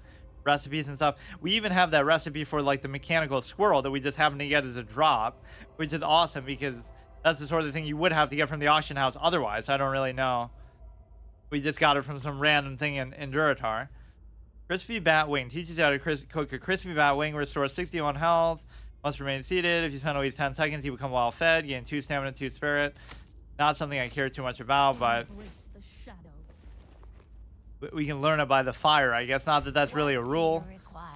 recipes and stuff. We even have that recipe for like the mechanical squirrel that we just happen to get as a drop, which is awesome because that's the sort of thing you would have to get from the auction house otherwise. I don't really know. We just got it from some random thing in Duratar. Crispy bat wing. Teaches you how to cook a crispy bat wing. Restores 61 health. Must remain seated. If you spend at least 10 seconds, you become well fed. Gain 2 stamina, 2 spirit. Not something I care too much about, but we can learn it by the fire, I guess. Not that that's really a rule.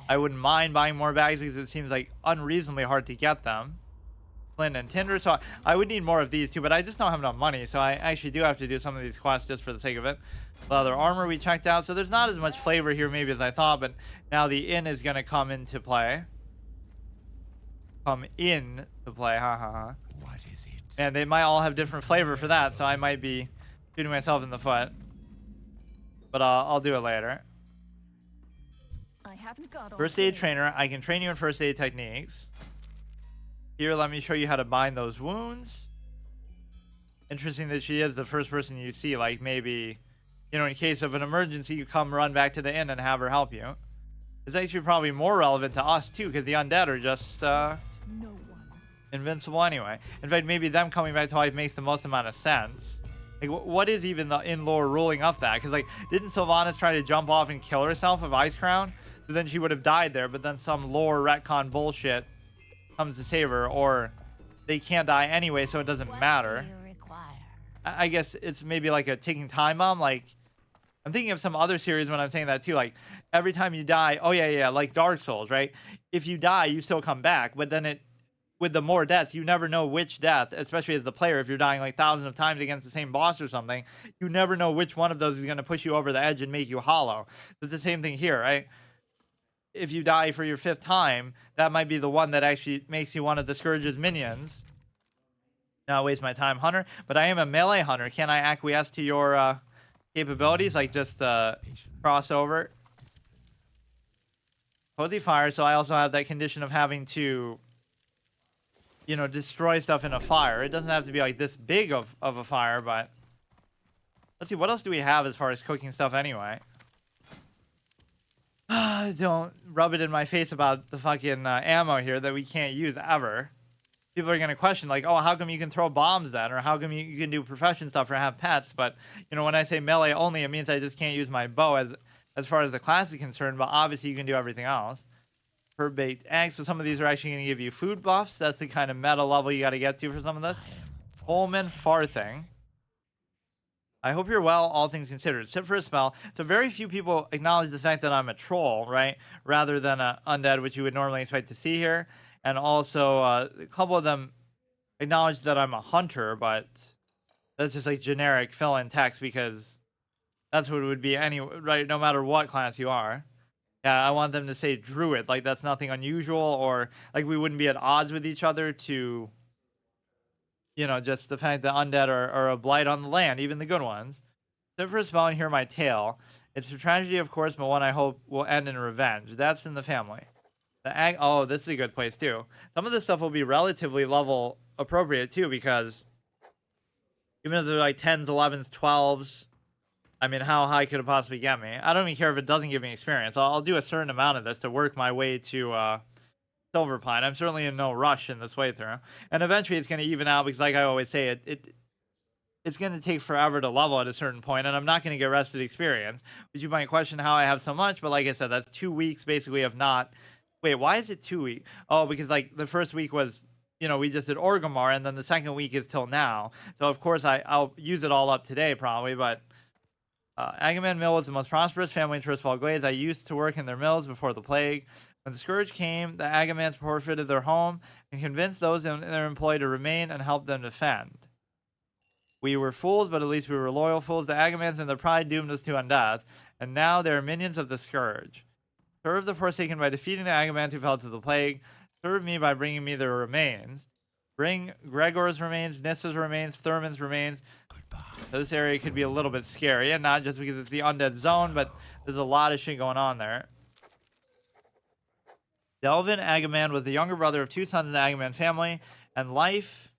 I wouldn't mind buying more bags because it seems like unreasonably hard to get them. Flint and tinder, so I would need more of these too, but I just don't have enough money, so I actually do have to do some of these quests just for the sake of it. Leather armor we checked out, so there's not as much flavor here maybe as I thought, but now the inn is going to come into play. What is it? And they might all have different flavor for that, so I might be shooting myself in the foot. But I'll do it later. I haven't got all First aid day. trainer, I can train you in first aid techniques. Here, let me show you how to bind those wounds. Interesting that she is the first person you see. Like, maybe, you know, in case of an emergency, you come run back to the inn and have her help you. It's actually probably more relevant to us, too, because the undead are just No one. invincible anyway. In fact, maybe them coming back to life makes the most amount of sense. Like, what is even the in-lore ruling of that? Because, like, didn't Sylvanas try to jump off and kill herself of Ice Crown? So then she would have died there, but then some lore retcon bullshit comes to save her, or they can't die anyway, so it doesn't matter. I guess it's maybe like a ticking time bomb. Like, I'm thinking of some other series when I'm saying that too. Like, every time you die, oh yeah, like Dark Souls, right? If you die, you still come back, but then with the more deaths, you never know which death, especially as the player, if you're dying like thousands of times against the same boss or something, you never know which one of those is going to push you over the edge and make you hollow. It's the same thing here, right? If you die for your 5th time, that might be the one that actually makes you one of the Scourge's minions. Not waste my time, hunter. But I am a melee hunter. Can I acquiesce to your capabilities? Like just cross over. Cozy fire. So I also have that condition of having to, you know, destroy stuff in a fire. It doesn't have to be like this big of a fire, but let's see. What else do we have as far as cooking stuff anyway? Don't rub it in my face about the fucking ammo here that we can't use ever. People are going to question, like, oh, how come you can throw bombs then? Or how come you can do profession stuff or have pets? But, you know, when I say melee only, it means I just can't use my bow as far as the class is concerned. But obviously you can do everything else. per baked eggs. So some of these are actually going to give you food buffs. That's the kind of meta level you got to get to for some of this. Coleman Farthing. I hope you're well, all things considered. Except for a smell. So very few people acknowledge the fact that I'm a troll, right? Rather than a undead, which you would normally expect to see here. And also, a couple of them acknowledge that I'm a hunter, but that's just like generic fill-in text because that's what it would be anyway, right? No matter what class you are. Yeah, I want them to say druid, like that's nothing unusual, or like we wouldn't be at odds with each other to, you know, just the fact that undead are a blight on the land, even the good ones. So for a spell and hear my tale. It's a tragedy, of course, but one I hope will end in revenge. That's in the family. Oh, this is a good place too. Some of this stuff will be relatively level appropriate too, because even if they're like 10s, 11s, 12s, I mean, how high could it possibly get me? I don't even care if it doesn't give me experience. I'll do a certain amount of this to work my way to Silver Pine. I'm certainly in no rush in this way through. And eventually it's going to even out because, like I always say, it's going to take forever to level at a certain point, and I'm not going to get rested experience. But you might question how I have so much, but like I said, that's 2 weeks basically of not... Wait, why is it 2 weeks? Oh, because like the first week was, you know, we just did Orgrimmar, and then the second week is till now. So of course I'll use it all up today probably, but Agaman Mill was the most prosperous family in Tristfall Glades. I used to work in their mills before the plague. When the Scourge came, the Agamans forfeited their home and convinced those in their employ to remain and help them defend. We were fools, but at least we were loyal fools. The Agamans and their pride doomed us to undeath, and now they are minions of the Scourge. Serve the Forsaken by defeating the Agamans who fell to the plague. Serve me by bringing me their remains. Bring Gregor's remains, Nissa's remains, Thurman's remains. So this area could be a little bit scary, and not just because it's the undead zone, but there's a lot of shit going on there. Delvin Agaman was the younger brother of 2 sons in the Agaman family, and in life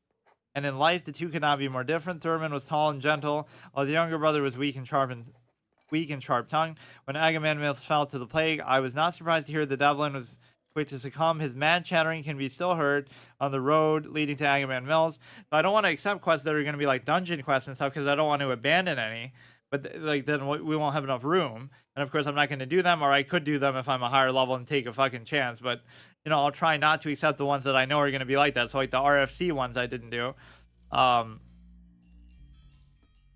the two could not be more different. Thurman was tall and gentle, while his younger brother was weak and sharp-tongued. When Agamemnon fell to the plague, I was not surprised to hear the Devlin was quick to succumb. His mad chattering can be still heard on the road leading to Agamemnon Mills. So I don't want to accept quests that are going to be like dungeon quests and stuff because I don't want to abandon any. But like then we won't have enough room. And of course I'm not going to do them, or I could do them if I'm a higher level and take a fucking chance. But you know, I'll try not to accept the ones that I know are going to be like that. So like the RFC ones I didn't do.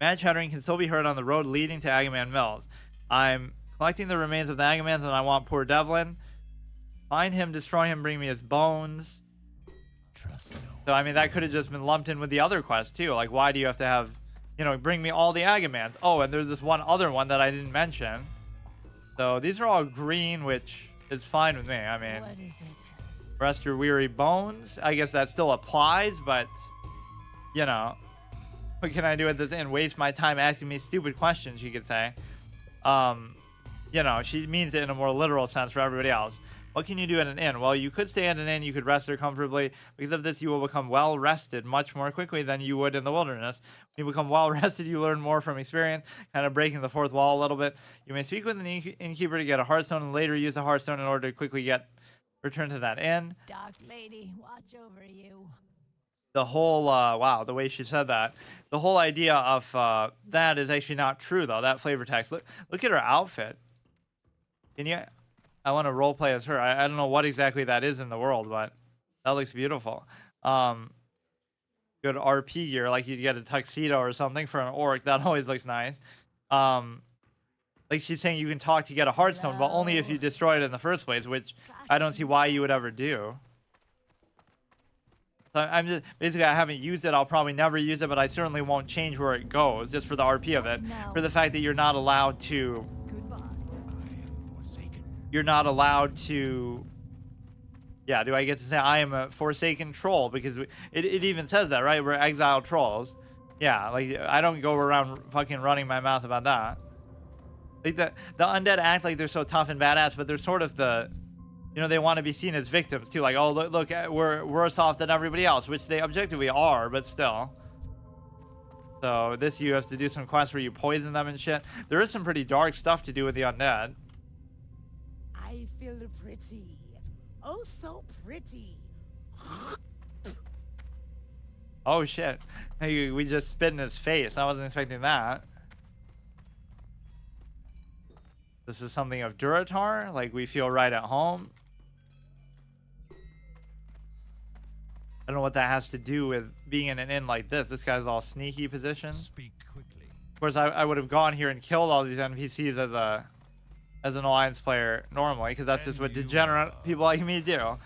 Mad chattering can still be heard on the road leading to Agaman Mills. I'm collecting the remains of the Agamans, and I want poor Devlin. Find him, destroy him, bring me his bones. Trust no. So, I mean, that could have just been lumped in with the other quest, too. Like, why do you have to have, you know, bring me all the Agamans? Oh, and there's this one other one that I didn't mention. So, these are all green, which is fine with me. I mean, What is it? rest your weary bones. I guess that still applies, but, you know, what can I do at this inn? Waste my time asking me stupid questions, you could say. You know, she means it in a more literal sense for everybody else. What can you do at an inn? Well, you could stay at an inn, you could rest there comfortably. Because of this, you will become well rested much more quickly than you would in the wilderness. When you become well rested, you learn more from experience, kind of breaking the fourth wall a little bit. You may speak with an innkeeper to get a hearthstone and later use a hearthstone in order to quickly return to that inn. Dark lady, watch over you. The whole, wow, the way she said that. The whole idea of that is actually not true, though, that flavor text. Look at her outfit. Can you... I want to roleplay as her. I don't know what exactly that is in the world, but that looks beautiful. Good RP gear, like you'd get a tuxedo or something for an orc. That always looks nice. Like she's saying you can talk to get a hearthstone, but only if you destroy it in the first place, which I don't see why you would ever do. So I'm just basically I haven't used it. I'll probably never use it, but I certainly won't change where it goes just for the RP of it. No. For the fact that you're not allowed to. Goodbye. I am forsaken. You're not allowed to. Yeah, do I get to say I am a forsaken troll? Because it even says that, right? We're exiled trolls. Yeah, like I don't go around fucking running my mouth about that. Like the undead act like they're so tough and badass, but they're sort of the. You know, they want to be seen as victims too. Like, oh, look, we're worse off than everybody else, which they objectively are, but still. So this, you have to do some quests where you poison them and shit. There is some pretty dark stuff to do with the undead. I feel pretty. Oh, so pretty. Oh shit! Hey, we just spit in his face. I wasn't expecting that. This is something of Duratar. Like we feel right at home. I don't know what that has to do with being in an inn like this. This guy's all sneaky position. Speak quickly. Of course, I would have gone here and killed all these NPCs as an alliance player normally, because that's just what degenerate people like me do.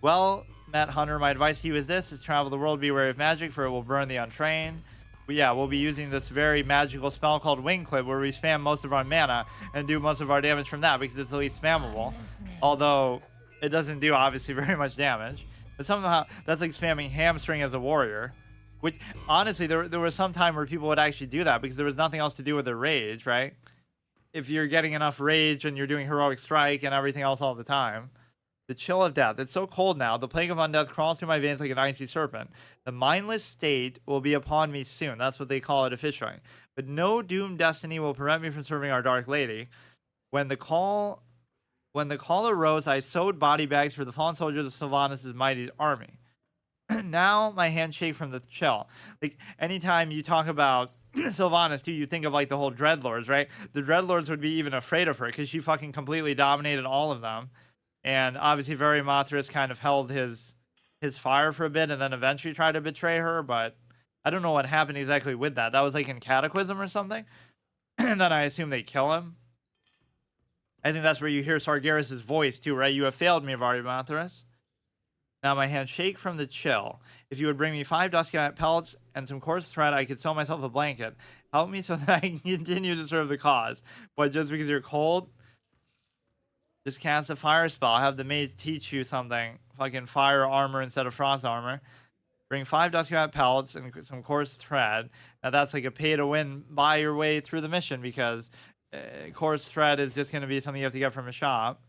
Well met, Hunter, my advice to you is this: is travel the world, be wary of magic, for it will burn the untrained. But yeah, we'll be using this very magical spell called Wing Clip, where we spam most of our mana and do most of our damage from that, because it's the least spammable. Although it doesn't do obviously very much damage. But somehow that's like spamming Hamstring as a warrior. Which honestly, there was some time where people would actually do that because there was nothing else to do with their rage, right? If you're getting enough rage and you're doing Heroic Strike and everything else all the time. The chill of death. It's so cold now. The plague of undeath crawls through my veins like an icy serpent. The mindless state will be upon me soon. That's what they call it officially. But no doomed destiny will prevent me from serving our Dark Lady. When the call arose, I sewed body bags for the fallen soldiers of Sylvanas' mighty army. Now my hands shake from the chill. Like anytime you talk about Sylvanas too, you think of like the whole Dreadlords, right? The Dreadlords would be even afraid of her because she fucking completely dominated all of them. And obviously, Very Mothras kind of held his fire for a bit, and then eventually tried to betray her. But I don't know what happened exactly with that. That was like in Cataclysm or something. And then I assume they kill him. I think that's where you hear Sargeras' voice too, right? You have failed me, Very Mothras. Now my hands shake from the chill. If you would bring me 5 dusky pellets and some coarse thread, I could sew myself a blanket. Help me so that I can continue to serve the cause. But just because you're cold. Just cast a fire spell. Have the mage teach you something. Fucking fire armor instead of frost armor. Bring 5 dusky pellets and some coarse thread. Now that's like a pay to win, buy your way through the mission, because coarse thread is just going to be something you have to get from a shop.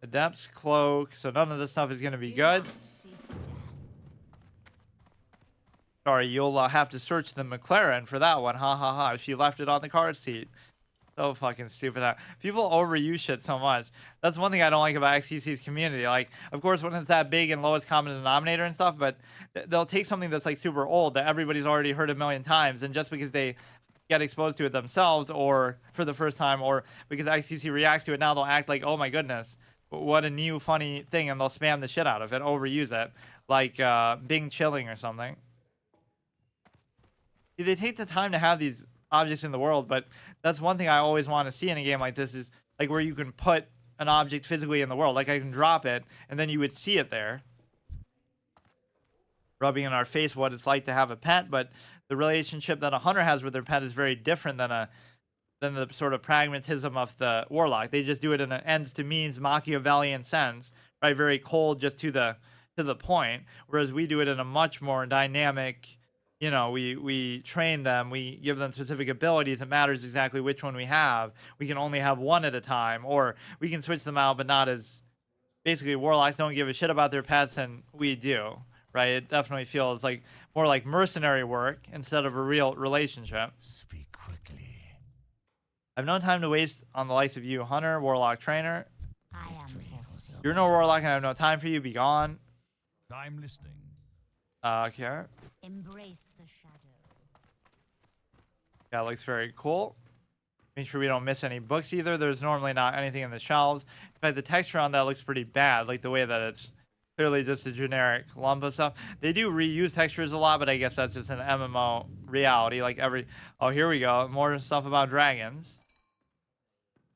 Adept's cloak. So none of this stuff is going to be good. Sorry, you'll have to search the McLaren for that one. Ha ha ha. She left it on the car seat. So fucking stupid. People overuse shit so much. That's one thing I don't like about XQC's community. Like, of course, when it's that big and lowest common denominator and stuff, but they'll take something that's like super old that everybody's already heard a million times, and just because they get exposed to it themselves or for the first time or because XQC reacts to it, now they'll act like, oh my goodness, what a new funny thing, and they'll spam the shit out of it, overuse it, like Bing chilling or something. See, they take the time to have these objects in the world, but that's one thing I always want to see in a game like this, is like where you can put an object physically in the world. Like I can drop it and then you would see it there, rubbing in our face what it's like to have a pet. But the relationship that a hunter has with their pet is very different than the sort of pragmatism of the warlock. They just do it in an ends to means Machiavellian sense, right? Very cold, just to the point, whereas we do it in a much more dynamic, you know, we train them, we give them specific abilities. It matters exactly which one we have. We can only have one at a time, or we can switch them out, but not as, basically warlocks don't give a shit about their pets, and we do, right? It definitely feels like more like mercenary work instead of a real relationship. Speak quickly. I've no time to waste on the likes of you, hunter, warlock, trainer. I am forsaken. You're no warlock, and I have no time for you. Be gone. I'm listening. Okay. Embrace the shadow. That looks very cool. Make sure we don't miss any books either. There's normally not anything in the shelves. In fact, the texture on that looks pretty bad. Like the way that it's clearly just a generic lump of stuff. They do reuse textures a lot, but I guess that's just an MMO reality. Like oh, here we go. More stuff about dragons.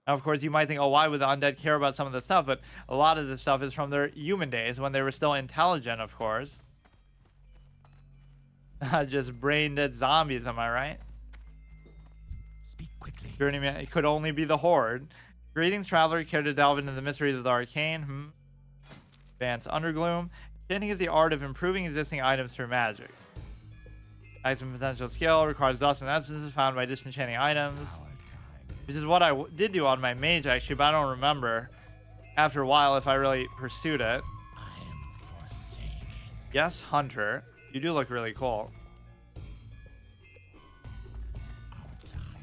Now, of course, you might think, oh, why would the undead care about some of this stuff? But a lot of this stuff is from their human days when they were still intelligent, of course. Just brain dead zombies, am I right? Speak quickly. Journeyman, it could only be the Horde. Greetings, traveler. Care to delve into the mysteries of the arcane? Advanced Undergloom. Enchanting is the art of improving existing items through magic. Item potential skill requires dust and essences found by disenchanting items. Which is what I did do on my mage, actually, but I don't remember after a while if I really pursued it. I am forsaken. Yes, Hunter. You do look really cool.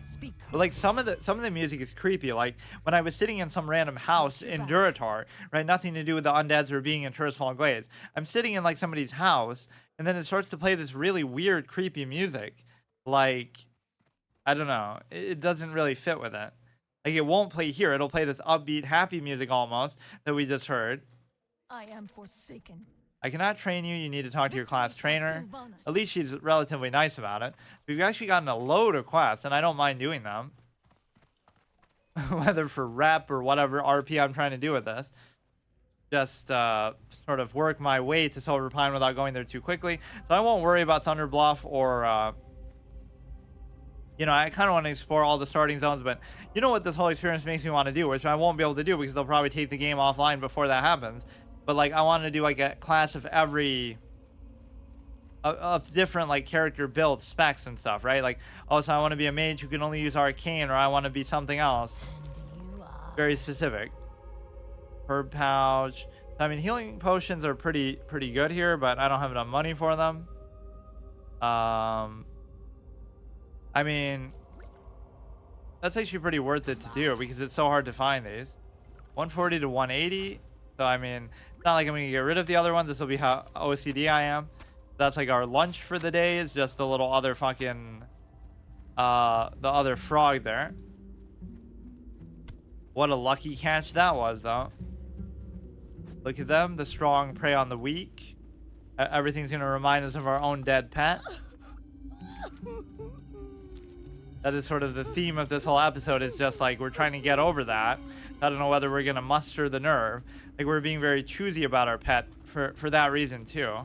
Speak. But like some of the music is creepy. Like when I was sitting in some random house in Duratar, right? Nothing to do with the undeads or being in Turrisfall Glades. I'm sitting in like somebody's house, and then it starts to play this really weird, creepy music. Like, I don't know. It doesn't really fit with it. Like it won't play here. It'll play this upbeat, happy music almost that we just heard. I am forsaken. I cannot train you. You need to talk to your class trainer. Sylvanas. At least she's relatively nice about it. We've actually gotten a load of quests, and I don't mind doing them. Whether for rep or whatever RP I'm trying to do with this. Just sort of work my way to Silver Pine without going there too quickly. So I won't worry about Thunder Bluff or... you know, I kind of want to explore all the starting zones, but you know what this whole experience makes me want to do, which I won't be able to do because they'll probably take the game offline before that happens. But like, I want to do like a class of every of different like character build specs and stuff, right? Like, oh, so I want to be a mage who can only use arcane, or I want to be something else And you are. very specific. Herb pouch. I mean, healing potions are pretty good here, but I don't have enough money for them. I mean, that's actually pretty worth it to do because it's so hard to find these. 140 to 180. So I mean, it's not like I'm gonna get rid of the other one. This will be how OCD I am. That's like our lunch for the day. Is just a little other fucking the other frog there. What a lucky catch that was, though. Look at them. The strong prey on the weak. Everything's gonna remind us of our own dead pet. That is sort of the theme of this whole episode. Is just like we're trying to get over that. I don't know whether we're gonna muster the nerve. Like we're being very choosy about our pet for that reason too.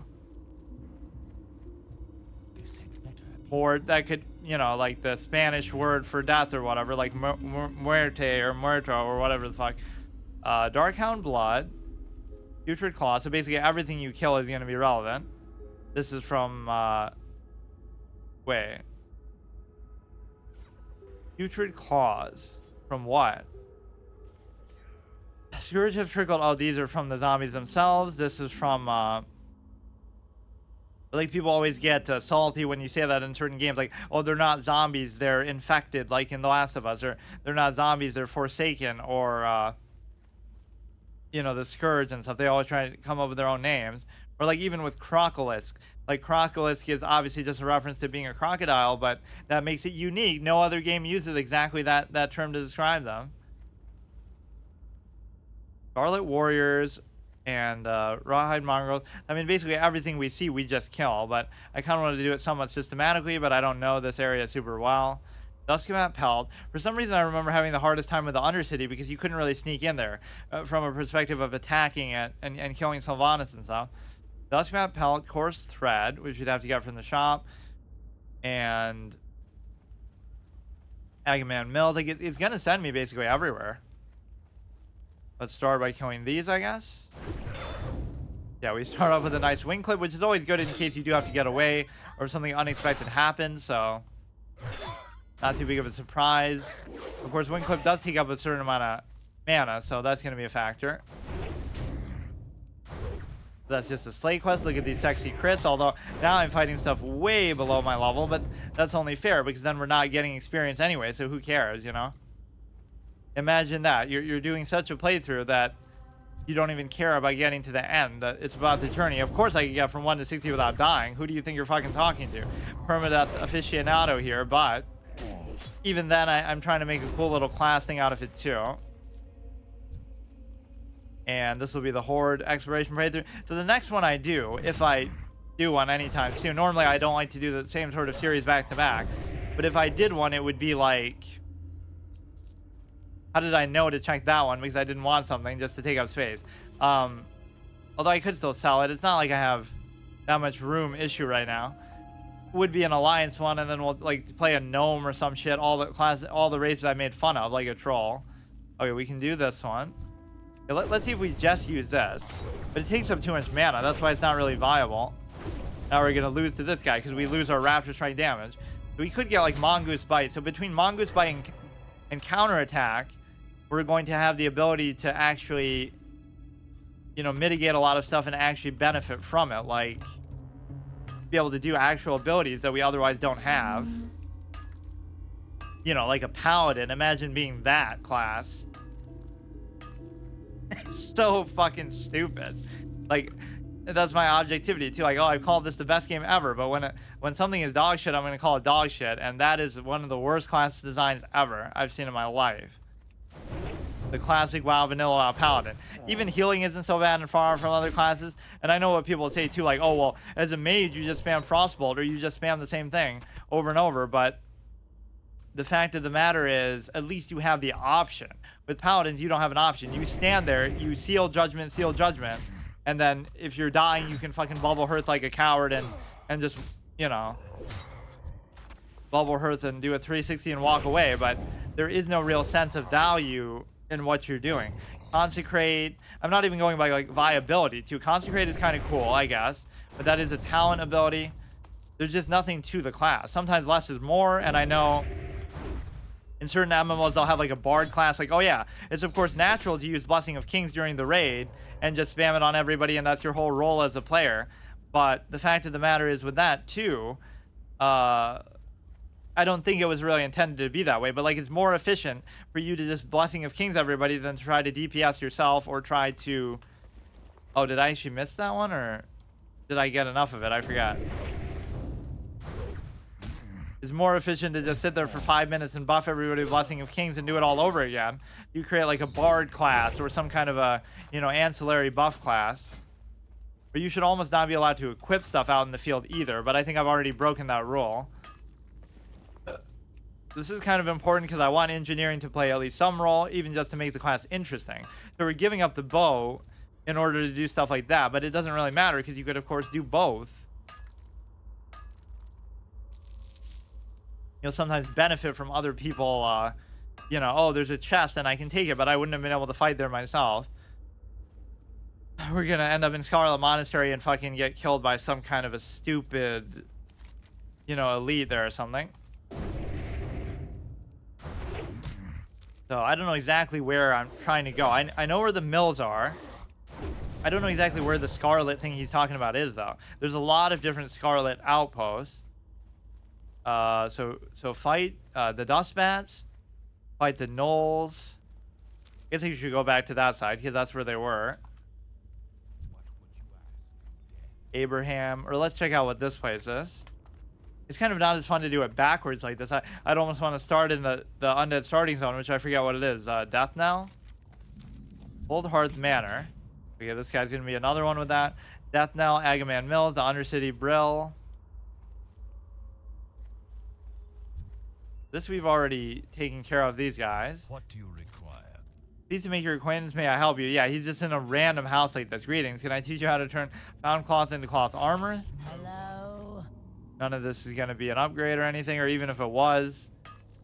This had better be. Or that could, you know, like the Spanish word for death or whatever, like muerte or muerto or whatever the fuck. Darkhound blood, putrid claw. So basically everything you kill is gonna be relevant. This is from wait. Putrid claws. From what? Scourge have trickled. Oh, these are from the zombies themselves. This is from like people always get salty when you say that in certain games, like, oh, they're not zombies, they're infected, like in The Last of Us, or they're not zombies, they're forsaken, or you know, the Scourge and stuff. They always try to come up with their own names. Or like even with Crocolisk, like Crocolisk is obviously just a reference to being a crocodile, but that makes it unique. No other game uses exactly that term to describe them. Scarlet Warriors and Rawhide Mongrels. I mean, basically everything we see we just kill, but I kind of wanted to do it somewhat systematically, but I don't know this area super well. Duskamat Pelt. For some reason, I remember having the hardest time with the Undercity because you couldn't really sneak in there from a perspective of attacking it and killing Sylvanas and stuff. Duskamat Pelt, Coarse Thread, which you'd have to get from the shop, and Agaman Mills. Like it's gonna send me basically everywhere. Let's start by killing these, I guess. Yeah, we start off with a nice wing clip, which is always good in case you do have to get away or something unexpected happens, so not too big of a surprise. Of course, wing clip does take up a certain amount of mana, so that's going to be a factor. That's just a slay quest. Look at these sexy crits, although now I'm fighting stuff way below my level, but that's only fair because then we're not getting experience anyway, so who cares, you know? Imagine that. You're doing such a playthrough that you don't even care about getting to the end. It's about the journey. Of course I can get from 1 to 60 without dying. Who do you think you're fucking talking to? Permadeath aficionado here, but even then I'm trying to make a cool little class thing out of it too. And this will be the Horde exploration playthrough. So the next one I do, if I do one anytime soon, normally I don't like to do the same sort of series back to back, but if I did one, it would be like, how did I know to check that one? Because I didn't want something just to take up space. Although I could still sell it. It's not like I have that much room issue right now. Would be an alliance one, and then we'll like play a gnome or some shit. All the races I made fun of, like a troll. Okay, we can do this one. Okay, let's see if we just use this. But it takes up too much mana. That's why it's not really viable. Now we're gonna lose to this guy because we lose our Raptor Strike damage. So we could get like Mongoose Bite. So between Mongoose Bite and counterattack, we're going to have the ability to actually, you know, mitigate a lot of stuff and actually benefit from it, like be able to do actual abilities that we otherwise don't have. You know, like a paladin. Imagine being that class. So fucking stupid. Like, that's my objectivity too. Like, oh, I've called this the best game ever, but when something is dog shit, I'm gonna call it dog shit, and that is one of the worst class designs ever I've seen in my life. the classic WoW vanilla WoW paladin. Even healing isn't so bad and far from other classes. And I know what people say too, like, oh well, as a mage you just spam Frostbolt or you just spam the same thing over and over. But the fact of the matter is, at least you have the option. With paladins, you don't have an option. You stand there, you seal judgment, and then if you're dying, you can fucking bubble hearth like a coward and just, you know, bubble hearth and do a 360 and walk away. But there is no real sense of value in what you're doing. Consecrate, I'm not even going by like viability too. Consecrate is kind of cool, I guess, but that is a talent ability. There's just nothing to the class. Sometimes less is more, and I know in certain MMOs they'll have like a bard class, like, oh yeah, it's of course natural to use Blessing of Kings during the raid and just spam it on everybody, and that's your whole role as a player. But the fact of the matter is with that too, I don't think it was really intended to be that way, but like it's more efficient for you to just Blessing of Kings everybody than to try to DPS yourself or try to... Oh, did I actually miss that one, or did I get enough of it? I forgot. It's more efficient to just sit there for 5 minutes and buff everybody with Blessing of Kings and do it all over again. You create like a bard class or some kind of a, you know, ancillary buff class. But you should almost not be allowed to equip stuff out in the field either, but I think I've already broken that rule. This is kind of important because I want engineering to play at least some role, even just to make the class interesting. So we're giving up the bow in order to do stuff like that, but it doesn't really matter because you could of course do both. You'll sometimes benefit from other people, you know, oh, there's a chest and I can take it, but I wouldn't have been able to fight there myself. We're gonna end up in Scarlet Monastery and fucking get killed by some kind of a stupid, you know, elite there or something. So I don't know exactly where I'm trying to go. I know where the mills are. I don't know exactly where the Scarlet thing he's talking about is, though. There's a lot of different Scarlet outposts. So fight the Dust Bats, fight the Gnolls. I guess I should go back to that side because that's where they were. Abraham, or let's check out what this place is. It's kind of not as fun to do it backwards like this. I'd almost want to start in the undead starting zone, which I forget what it is. Death Knell? Old Hearth Manor. Okay, this guy's going to be another one with that. Death Knell, Agaman Mills, the Undercity Brill. This we've already taken care of these guys. What do you require? Pleased to make your acquaintance. May I help you? Yeah, he's just in a random house like this. Greetings. Can I teach you how to turn found cloth into cloth armor? Hello. None of this is going to be an upgrade or anything, or even if it was,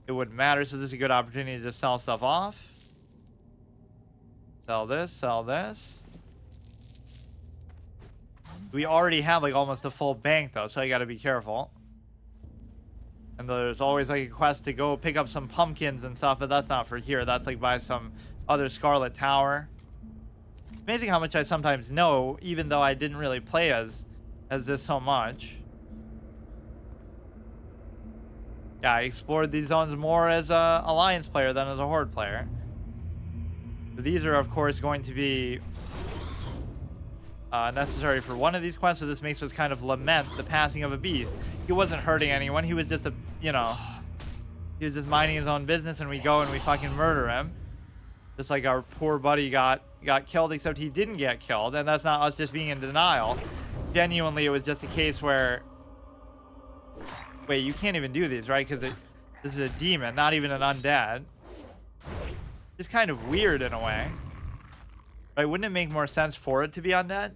it wouldn't matter. So this is a good opportunity to just sell stuff off. Sell this, sell this. We already have like almost a full bank though, so I got to be careful. And there's always like a quest to go pick up some pumpkins and stuff, but that's not for here. That's like by some other Scarlet Tower. Amazing how much I sometimes know, even though I didn't really play as this so much. Yeah, I explored these zones more as a Alliance player than as a Horde player. So these are of course going to be necessary for one of these quests, so this makes us kind of lament the passing of a beast. He wasn't hurting anyone. He was just a, you know, he was just minding his own business, and we go and we fucking murder him. Just like our poor buddy got killed, except he didn't get killed, and that's not us just being in denial. Genuinely, it was just a case where... Wait, you can't even do these, right? Because this is a demon, not even an undead. It's kind of weird in a way. Right? Wouldn't it make more sense for it to be undead?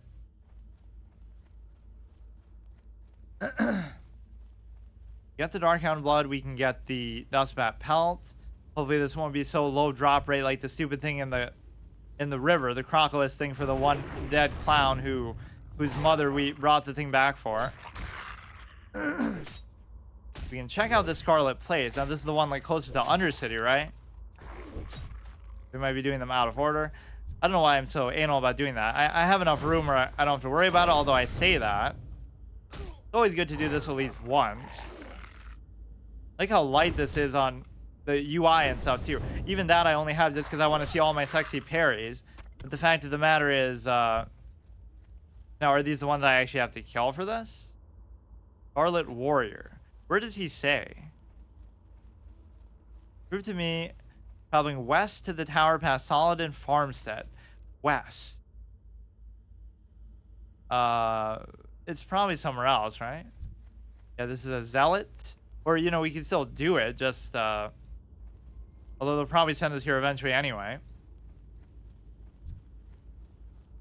Get the Darkhound Blood, we can get the Dustbat Pelt. Hopefully this won't be so low drop rate like the stupid thing in the river, the Crocodile thing for the one dead clown whose mother we brought the thing back for. We can check out the Scarlet Place. Now this is the one like closest to Undercity, right? We might be doing them out of order. I don't know why I'm so anal about doing that. I have enough room where I don't have to worry about it, although I say that. It's always good to do this at least once. Like how light this is on the UI and stuff too. Even that I only have just because I want to see all my sexy parries. But the fact of the matter is, now are these the ones I actually have to kill for this? Scarlet Warrior. Where does he say? Prove to me Traveling west to the tower past Solidon Farmstead. West. It's probably somewhere else, right? Yeah, this is a zealot. Or, you know, we can still do it, just, although they'll probably send us here eventually anyway.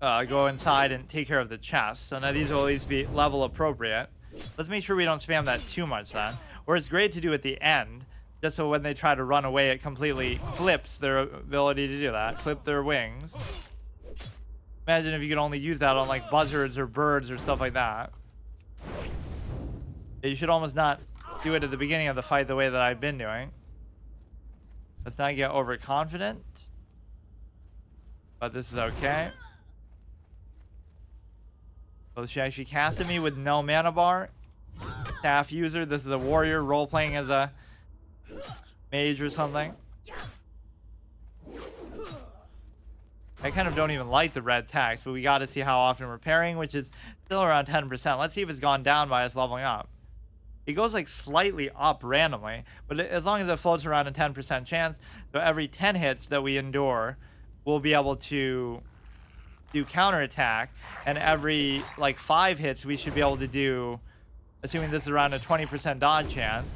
Go inside and take care of the chest. So now these will at least be level appropriate. Let's make sure we don't spam that too much then. Or it's great to do at the end, just so when they try to run away, it completely flips their ability to do that. Clip their wings. Imagine if you could only use that on like buzzards or birds or stuff like that. You should almost not do it at the beginning of the fight the way that I've been doing. Let's not get overconfident. But this is okay. So she actually casted me with no mana bar. Staff user. This is a warrior role-playing as a mage or something. I kind of don't even like the red text, but we got to see how often we're pairing, which is still around 10%. Let's see if it's gone down by us leveling up. It goes like slightly up randomly, but as long as it floats around a 10% chance, so every 10 hits that we endure, we'll be able to do counterattack, and every like 5 hits we should be able to do, assuming this is around a 20% dodge chance,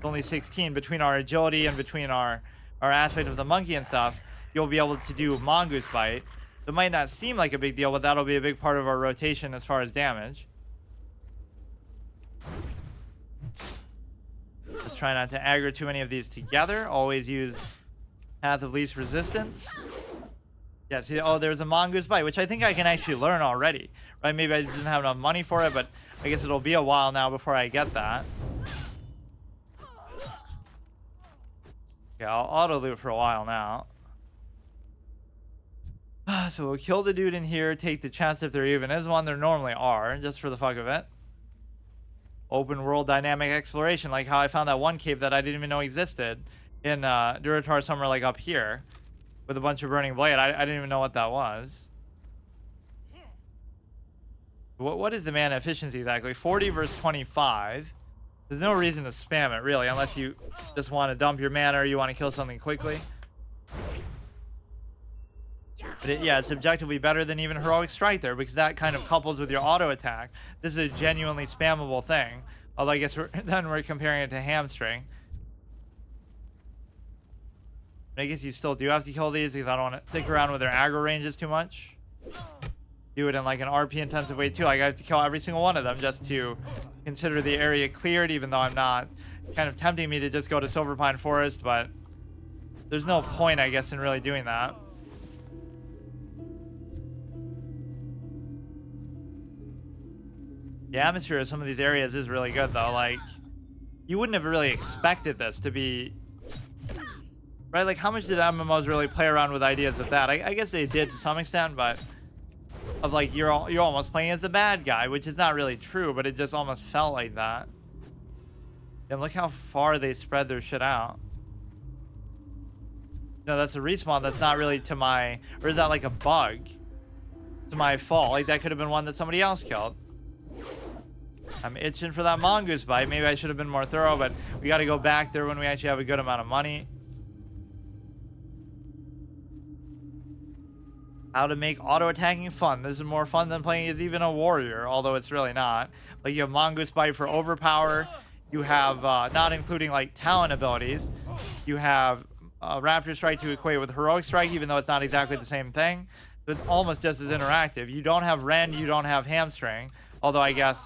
only 16 between our agility and between our aspect of the monkey and stuff, you'll be able to do mongoose bite. It might not seem like a big deal, but that'll be a big part of our rotation as far as damage. Just try not to aggro too many of these together. Always use path of least resistance. Yeah, see, oh, there's a mongoose bite, which I think I can actually learn already, right? Maybe I just didn't have enough money for it, but I guess it'll be a while now before I get that. Yeah, I'll auto loot for a while now. So we'll kill the dude in here, take the chest if there even is one. There normally are, just for the fuck of it. Open world dynamic exploration, like how I found that one cave that I didn't even know existed in Duratar somewhere like up here with a bunch of burning blade. I didn't even know what that was. What is the mana efficiency exactly? 40 versus 25. There's no reason to spam it really, unless you just want to dump your mana or you want to kill something quickly. But yeah, it's objectively better than even Heroic Strike there, because that kind of couples with your auto attack. This is a genuinely spammable thing. Although I guess then we're comparing it to Hamstring. I guess you still do have to kill these because I don't want to stick around with their aggro ranges too much. Do it in like an RP intensive way too. Like I have to kill every single one of them just to consider the area cleared, even though I'm not. Kind of tempting me to just go to Silverpine Forest, but there's no point, I guess, in really doing that. The atmosphere of some of these areas is really good though. Like, you wouldn't have really expected this to be, right? Like, how much did MMOs really play around with ideas of that? I guess they did to some extent, but of like you're almost playing as the bad guy, which is not really true, but it just almost felt like that. And look how far they spread their shit out. No, that's a respawn. That's not really to my, or is that like a bug? To my fault. Like that could have been one that somebody else killed. I'm itching for that mongoose bite. Maybe I should have been more thorough, but we got to go back there when we actually have a good amount of money. How to make auto attacking fun. This is more fun than playing as even a warrior, although it's really not. Like you have mongoose bite for overpower. You have not including like talent abilities. You have raptor strike to equate with heroic strike, even though it's not exactly the same thing. So it's almost just as interactive. You don't have rend, you don't have hamstring, although I guess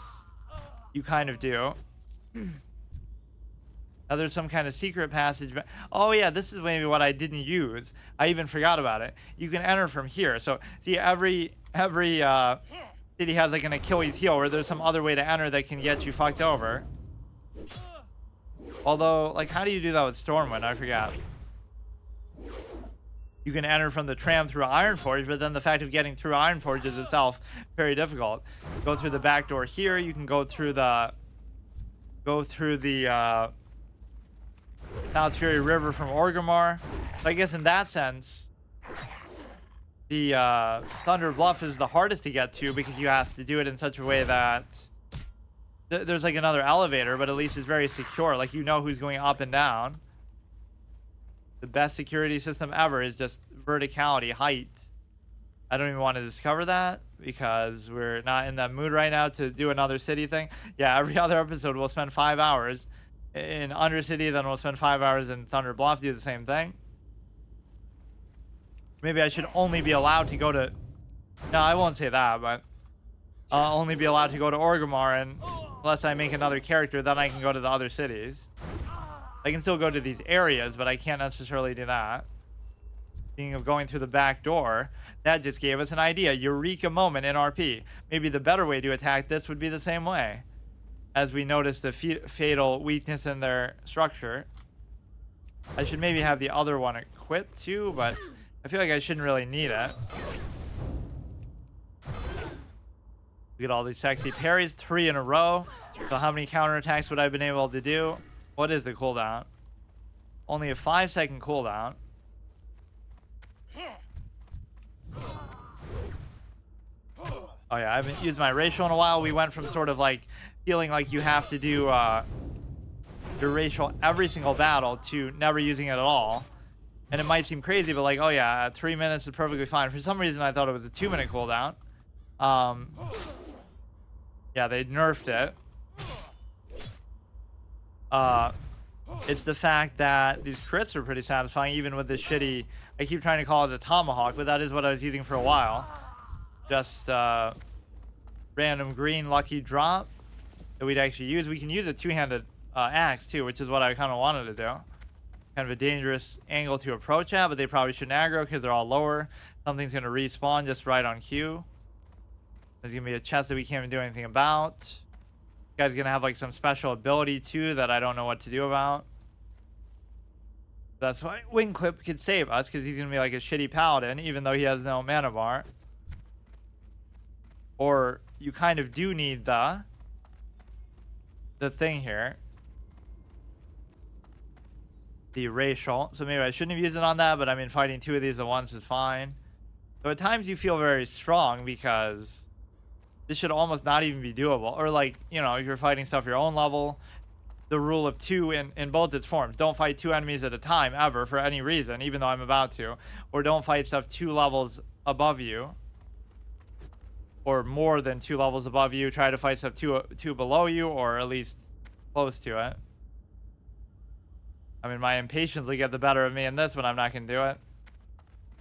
you kind of do. Now there's some kind of secret passage. But oh yeah, this is maybe what I didn't use. I even forgot about it. You can enter from here. So see, every city has like an Achilles heel, where there's some other way to enter that can get you fucked over. Although, like, how do you do that with Stormwind? I forgot. You can enter from the tram through Ironforge, but then the fact of getting through Ironforge is itself very difficult. Go through the back door here. You can go through the South Fury River from Orgrimmar. So I guess in that sense, the Thunder Bluff is the hardest to get to, because you have to do it in such a way that there's like another elevator, but at least it's very secure. Like, you know who's going up and down. The best security system ever is just verticality, height. I don't even want to discover that because we're not in that mood right now to do another city thing. Yeah, every other episode we'll spend 5 hours in Undercity, then we'll spend 5 hours in Thunder Bluff, do the same thing. Maybe I should only be allowed to go to... No, I won't say that, but I'll only be allowed to go to Orgrimmar, and unless I make another character, then I can go to the other cities. I can still go to these areas, but I can't necessarily do that. Speaking of going through the back door, that just gave us an idea. Eureka moment in RP. Maybe the better way to attack this would be the same way. As we notice the fatal weakness in their structure. I should maybe have the other one equipped too, but I feel like I shouldn't really need it. Look at all these sexy parries, 3 in a row. So how many counterattacks would I have been able to do? What is the cooldown? Only a 5-second cooldown. Oh yeah, I haven't used my racial in a while. We went from sort of like feeling like you have to do your racial every single battle to never using it at all. And it might seem crazy, but like, oh yeah, 3 minutes is perfectly fine. For some reason, I thought it was a 2-minute cooldown. Yeah, they nerfed it. It's the fact that these crits are pretty satisfying, even with this shitty... I keep trying to call it a tomahawk, but that is what I was using for a while. Just random green lucky drop that we'd actually use. We can use a two-handed axe too, which is what I kind of wanted to do. Kind of a dangerous angle to approach at, but they probably shouldn't aggro because they're all lower. Something's going to respawn just right on cue. There's going to be a chest that we can't even do anything about. This guy's going to have like some special ability too that I don't know what to do about. That's why Wingclip could save us, because he's going to be like a shitty paladin, even though he has no mana bar. Or you kind of do need the thing here. The racial. So maybe I shouldn't have used it on that, but I mean, fighting 2 of these at once is fine. So at times you feel very strong because this should almost not even be doable. Or like, you know, if you're fighting stuff your own level, the rule of 2 in both its forms. Don't fight 2 enemies at a time ever for any reason, even though I'm about to. Or don't fight stuff 2 levels above you. Or more than 2 levels above you. Try to fight stuff two below you, or at least close to it. I mean, my impatience will get the better of me in this, but I'm not going to do it.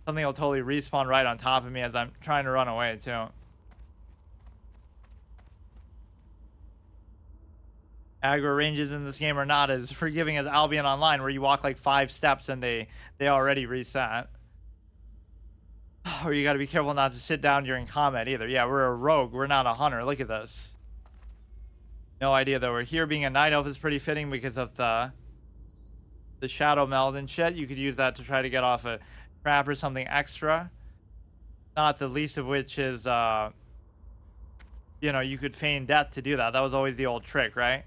Something will totally respawn right on top of me as I'm trying to run away, too. Aggro ranges in this game are not as forgiving as Albion Online, where you walk like 5 steps and they already reset. Or you got to be careful not to sit down during combat either. Yeah, we're a rogue. We're not a hunter. Look at this. No idea that we're here. Being a night elf is pretty fitting because of the shadow meld and shit. You could use that to try to get off a trap or something extra. Not the least of which is, you know, you could feign death to do that. That was always the old trick, right?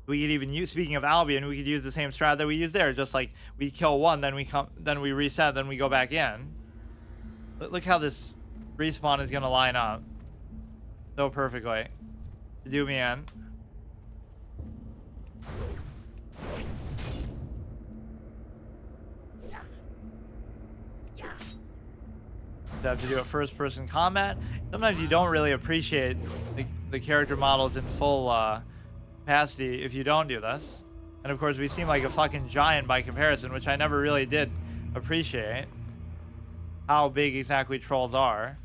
We could even use, speaking of Albion, we could use the same strat that we used there. Just like we kill one, then we reset, then we go back in. Look how this respawn is gonna line up so perfectly to do me in. To have to do a first-person combat. Sometimes you don't really appreciate the character models in full capacity if you don't do this. And of course, we seem like a fucking giant by comparison, which I never really did appreciate how big exactly trolls are.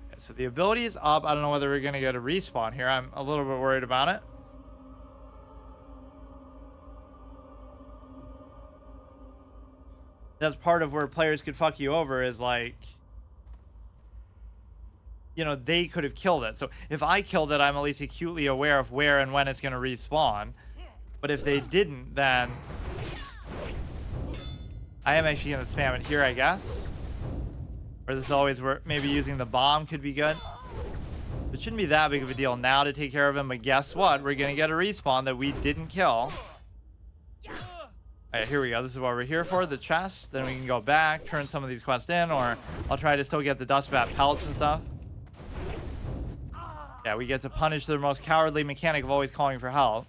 Okay, so the ability is up. I don't know whether we're gonna get a respawn here. I'm a little bit worried about it. That's part of where players could fuck you over, is like, you know, they could have killed it. So if I killed it, I'm at least acutely aware of where and when it's going to respawn. But if they didn't, then I am actually going to spam it here, I guess. Or this is always where maybe using the bomb could be good. It shouldn't be that big of a deal now to take care of him, but guess what? We're going to get a respawn that we didn't kill. Alright, here we go. This is what we're here for, the chest. Then we can go back, turn some of these quests in, or I'll try to still get the dustbat pelts and stuff. Yeah, we get to punish the most cowardly mechanic of always calling for help.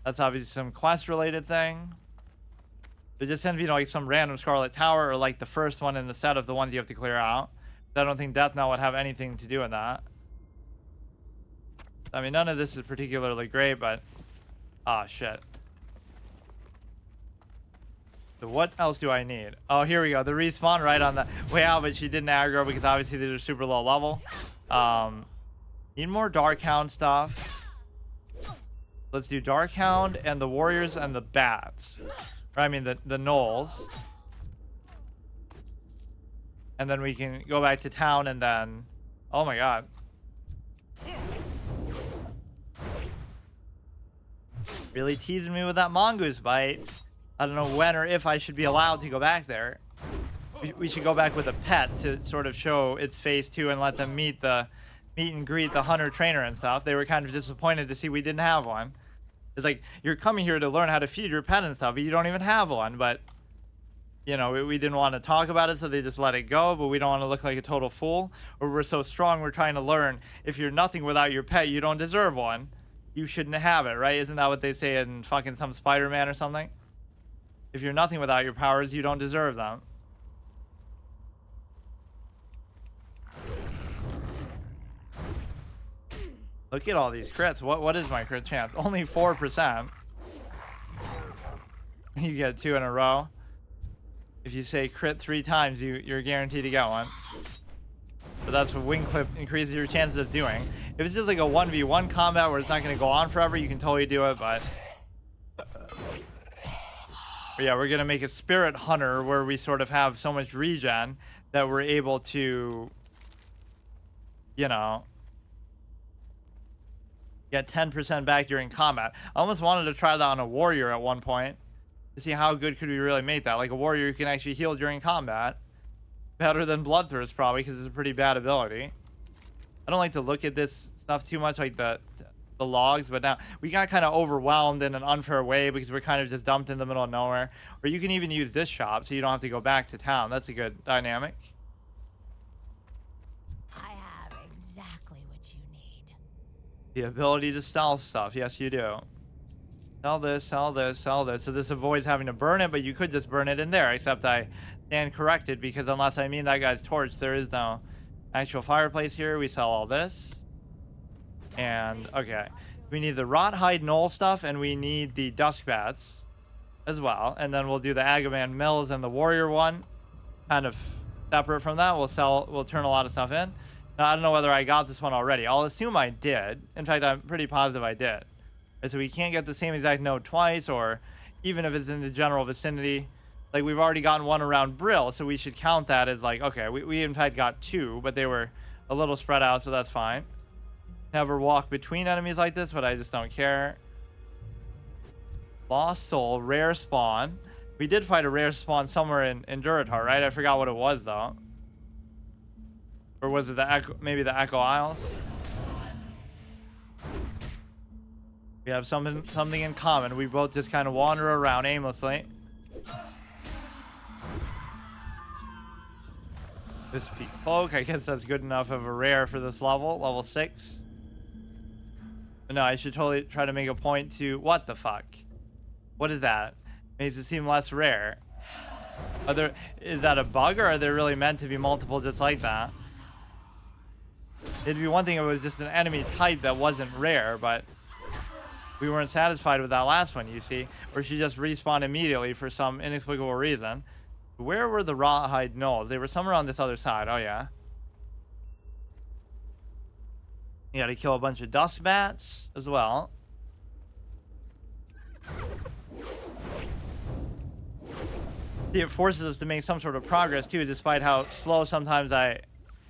That's obviously some quest related thing. There just tend to be like some random Scarlet Tower or like the first one in the set of the ones you have to clear out. I don't think Death Knell would have anything to do with that. I mean, none of this is particularly great, but ah, shit. So what else do I need? Oh, here we go. The respawn right on the way out, but she didn't aggro because obviously these are super low level. Need more Darkhound stuff. Let's do Darkhound and the Warriors and the Bats. Or, I mean, the Gnolls. And then we can go back to town and then... Oh my god. Really teasing me with that mongoose bite. I don't know when or if I should be allowed to go back there. We should go back with a pet to sort of show its face too and let them meet and greet the hunter trainer and stuff. They were kind of disappointed to see we didn't have one. It's like, you're coming here to learn how to feed your pet and stuff, but you don't even have one. But, you know, we didn't want to talk about it, so they just let it go. But we don't want to look like a total fool. Or we're so strong, we're trying to learn. If you're nothing without your pet, you don't deserve one. You shouldn't have it, right? Isn't that what they say in fucking some Spider-Man or something? If you're nothing without your powers, you don't deserve them. Look at all these crits. What is my crit chance? Only 4%. You get 2 in a row. If you say crit 3 times, you're guaranteed to get one. But that's what wing clip increases your chances of doing. If it's just like a 1v1 combat where it's not going to go on forever, you can totally do it, but yeah, we're going to make a spirit hunter where we sort of have so much regen that we're able to, you know, get 10% back during combat. I almost wanted to try that on a warrior at one point to see how good could we really make that. Like a warrior who can actually heal during combat. Better than Bloodthirst probably, because it's a pretty bad ability. I don't like to look at this stuff too much, like the logs, but now we got kind of overwhelmed in an unfair way because we're kind of just dumped in the middle of nowhere. Or you can even use this shop so you don't have to go back to town. That's a good dynamic. I have exactly what you need. The ability to stealth stuff. Yes, you do. Sell this, sell this, sell this. So this avoids having to burn it, but you could just burn it in there, except I stand corrected because unless I mean that guy's torch, there is no actual fireplace here. We sell all this. And, okay. We need the Rothhide Knoll stuff, and we need the Dusk Bats as well. And then we'll do the Agaman Mills and the Warrior one. Kind of separate from that. We'll turn a lot of stuff in. Now, I don't know whether I got this one already. I'll assume I did. In fact, I'm pretty positive I did. So we can't get the same exact node twice, or even if it's in the general vicinity. Like, we've already gotten one around Brill, so we should count that as like, okay, we in fact got 2, but they were a little spread out, so that's fine. Never walk between enemies like this, but I just don't care. Lost Soul, rare spawn. We did fight a rare spawn somewhere in Duratar, right? I forgot what it was, though. Or was it the Echo, maybe the Echo Isles? We have something in common. We both just kind of wander around aimlessly. This peak cloak, I guess that's good enough of a rare for this level 6. But no, I should totally try to make a point to... What the fuck? What is that? Makes it seem less rare. Is that a bug, or are there really meant to be multiple just like that? It'd be one thing if it was just an enemy type that wasn't rare, but we weren't satisfied with that last one, you see. Or she just respawned immediately for some inexplicable reason. Where were the Rawhide Knolls? They were somewhere on this other side. Oh, yeah. You gotta kill a bunch of Dusk Bats as well. See, it forces us to make some sort of progress, too, despite how slow sometimes I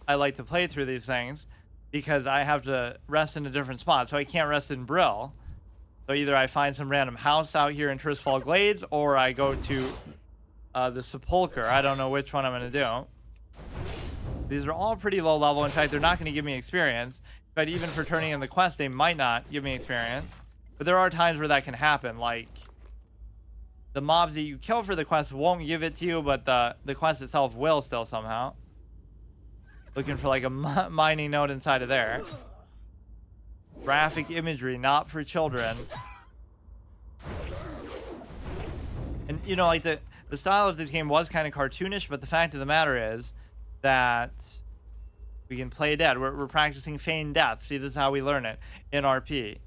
like to play through these things, because I have to rest in a different spot. So I can't rest in Brill. So either I find some random house out here in Tristfall Glades, or I go to the Sepulcher. I don't know which one I'm going to do. These are all pretty low level. In fact, they're not going to give me experience. But even for turning in the quest, they might not give me experience. But there are times where that can happen. Like, the mobs that you kill for the quest won't give it to you, but the quest itself will still somehow. Looking for like a mining node inside of there. Graphic imagery, not for children. And you know, like the style of this game was kind of cartoonish, but the fact of the matter is that we can play dead. We're practicing feigned death. See, this is how we learn it in RP.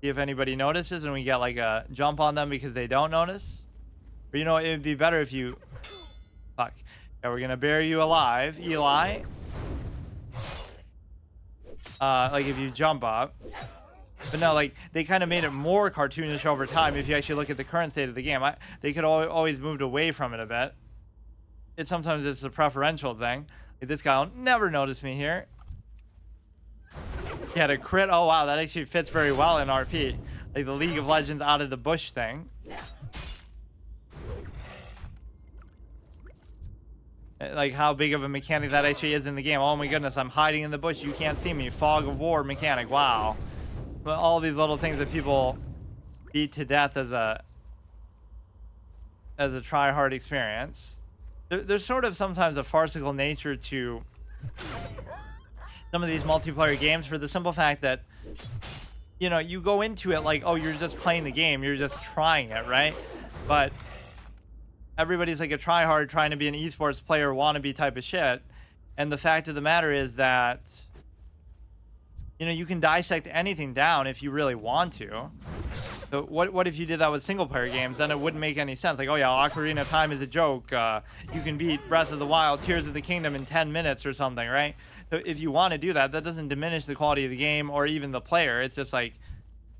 See if anybody notices, and we get like a jump on them because they don't notice. Or you know, it would be better if you. Fuck. Yeah, we're gonna bury you alive, Eli. Like if you jump up. But no, like they kind of made it more cartoonish over time. If you actually look at the current state of the game, they could always moved away from it a bit. Sometimes it's a preferential thing. Like, this guy will never notice me here. He had a crit. Oh wow, that actually fits very well in RP. Like the League of Legends out of the bush thing. Like how big of a mechanic that actually is in the game. Oh my goodness, I'm hiding in the bush. You can't see me. Fog of war mechanic. Wow. But all these little things that people beat to death as a try-hard experience. There's sort of sometimes a farcical nature to some of these multiplayer games for the simple fact that, you know, you go into it like, oh, you're just playing the game. You're just trying it, right? But everybody's like a try-hard trying to be an esports player wannabe type of shit. And the fact of the matter is that, you know, you can dissect anything down if you really want to. So what if you did that with single player games? Then it wouldn't make any sense. Like, oh yeah, Ocarina of Time is a joke. You can beat Breath of the Wild, Tears of the Kingdom in 10 minutes or something, right? So if you want to do that, that doesn't diminish the quality of the game or even the player. It's just like,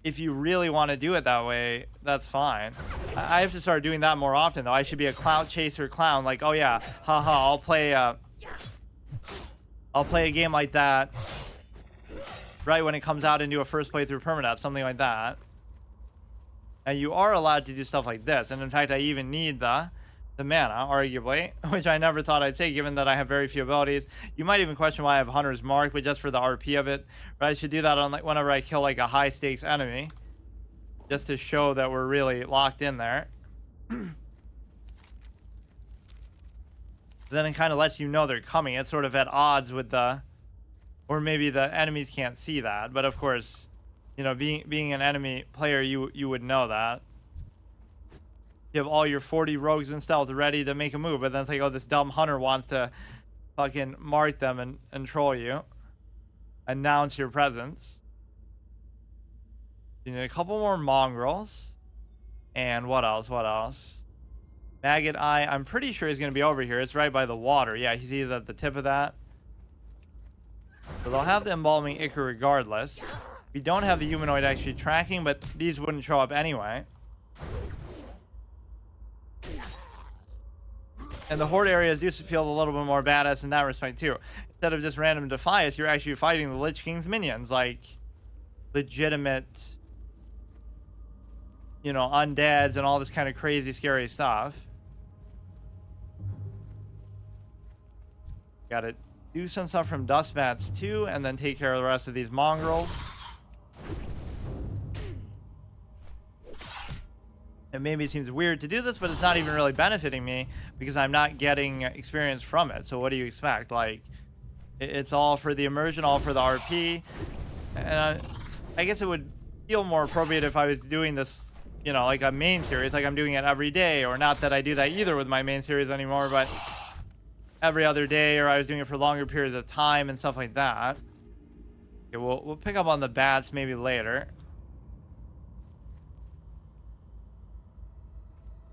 if you really want to do it that way, that's fine. I have to start doing that more often, though. I should be a clout chaser clown. Like, oh yeah, haha, I'll play a game like that right when it comes out and do a first playthrough permadeath, something like that. And you are allowed to do stuff like this. And in fact, I even need the mana, arguably, which I never thought I'd say, given that I have very few abilities. You might even question why I have Hunter's Mark, but just for the RP of it. But I should do that on like whenever I kill like a high stakes enemy, just to show that we're really locked in there. Then it kind of lets you know they're coming. It's sort of at odds with the, or maybe the enemies can't see that. But of course, you know, being an enemy player, you would know that. You have all your 40 rogues and stealth ready to make a move, but then it's like, oh, this dumb hunter wants to fucking mark them and troll you. Announce your presence. You need a couple more mongrels. And what else? What else? Maggot Eye, I'm pretty sure he's going to be over here. It's right by the water. Yeah, he's at the tip of that. So they'll have the embalming Ichor regardless. We don't have the humanoid actually tracking, but these wouldn't show up anyway. And the horde areas do feel a little bit more badass in that respect too. Instead of just random Defias, you're actually fighting the Lich King's minions, like legitimate, you know, undeads and all this kind of crazy, scary stuff. Gotta do some stuff from dust bats too, and then take care of the rest of these mongrels. And maybe it seems weird to do this, but it's not even really benefiting me because I'm not getting experience from it. So what do you expect? Like, it's all for the immersion, all for the RP. And I guess it would feel more appropriate if I was doing this, you know, like a main series, like I'm doing it every day, or not that I do that either with my main series anymore, but every other day, or I was doing it for longer periods of time and stuff like that. Okay, we'll pick up on the bats maybe later.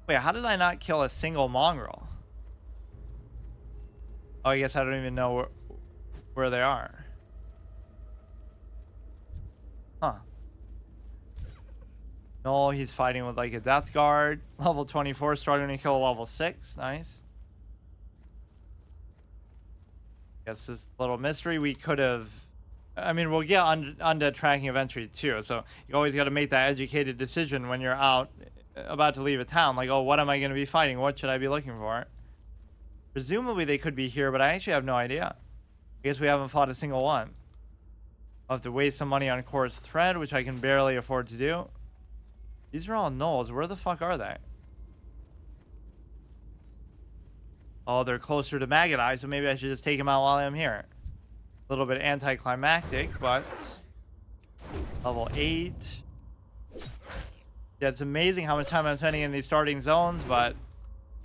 Wait, how did I not kill a single mongrel? Oh, I guess I don't even know where they are. Huh. No, he's fighting with like a death guard. Level 24, struggling to kill a level 6. Nice. Guess this little mystery we could have... I mean, we'll get undead tracking eventually too. So you always got to make that educated decision when you're out about to leave a town. Like, oh, what am I going to be fighting? What should I be looking for? Presumably they could be here, but I actually have no idea. I guess we haven't fought a single one. I'll have to waste some money on Core's Thread, which I can barely afford to do. These are all gnolls. Where the fuck are they? Oh, they're closer to Maggot Eye, so maybe I should just take them out while I'm here. A little bit anticlimactic, but... Level 8. Yeah, it's amazing how much time I'm spending in these starting zones, but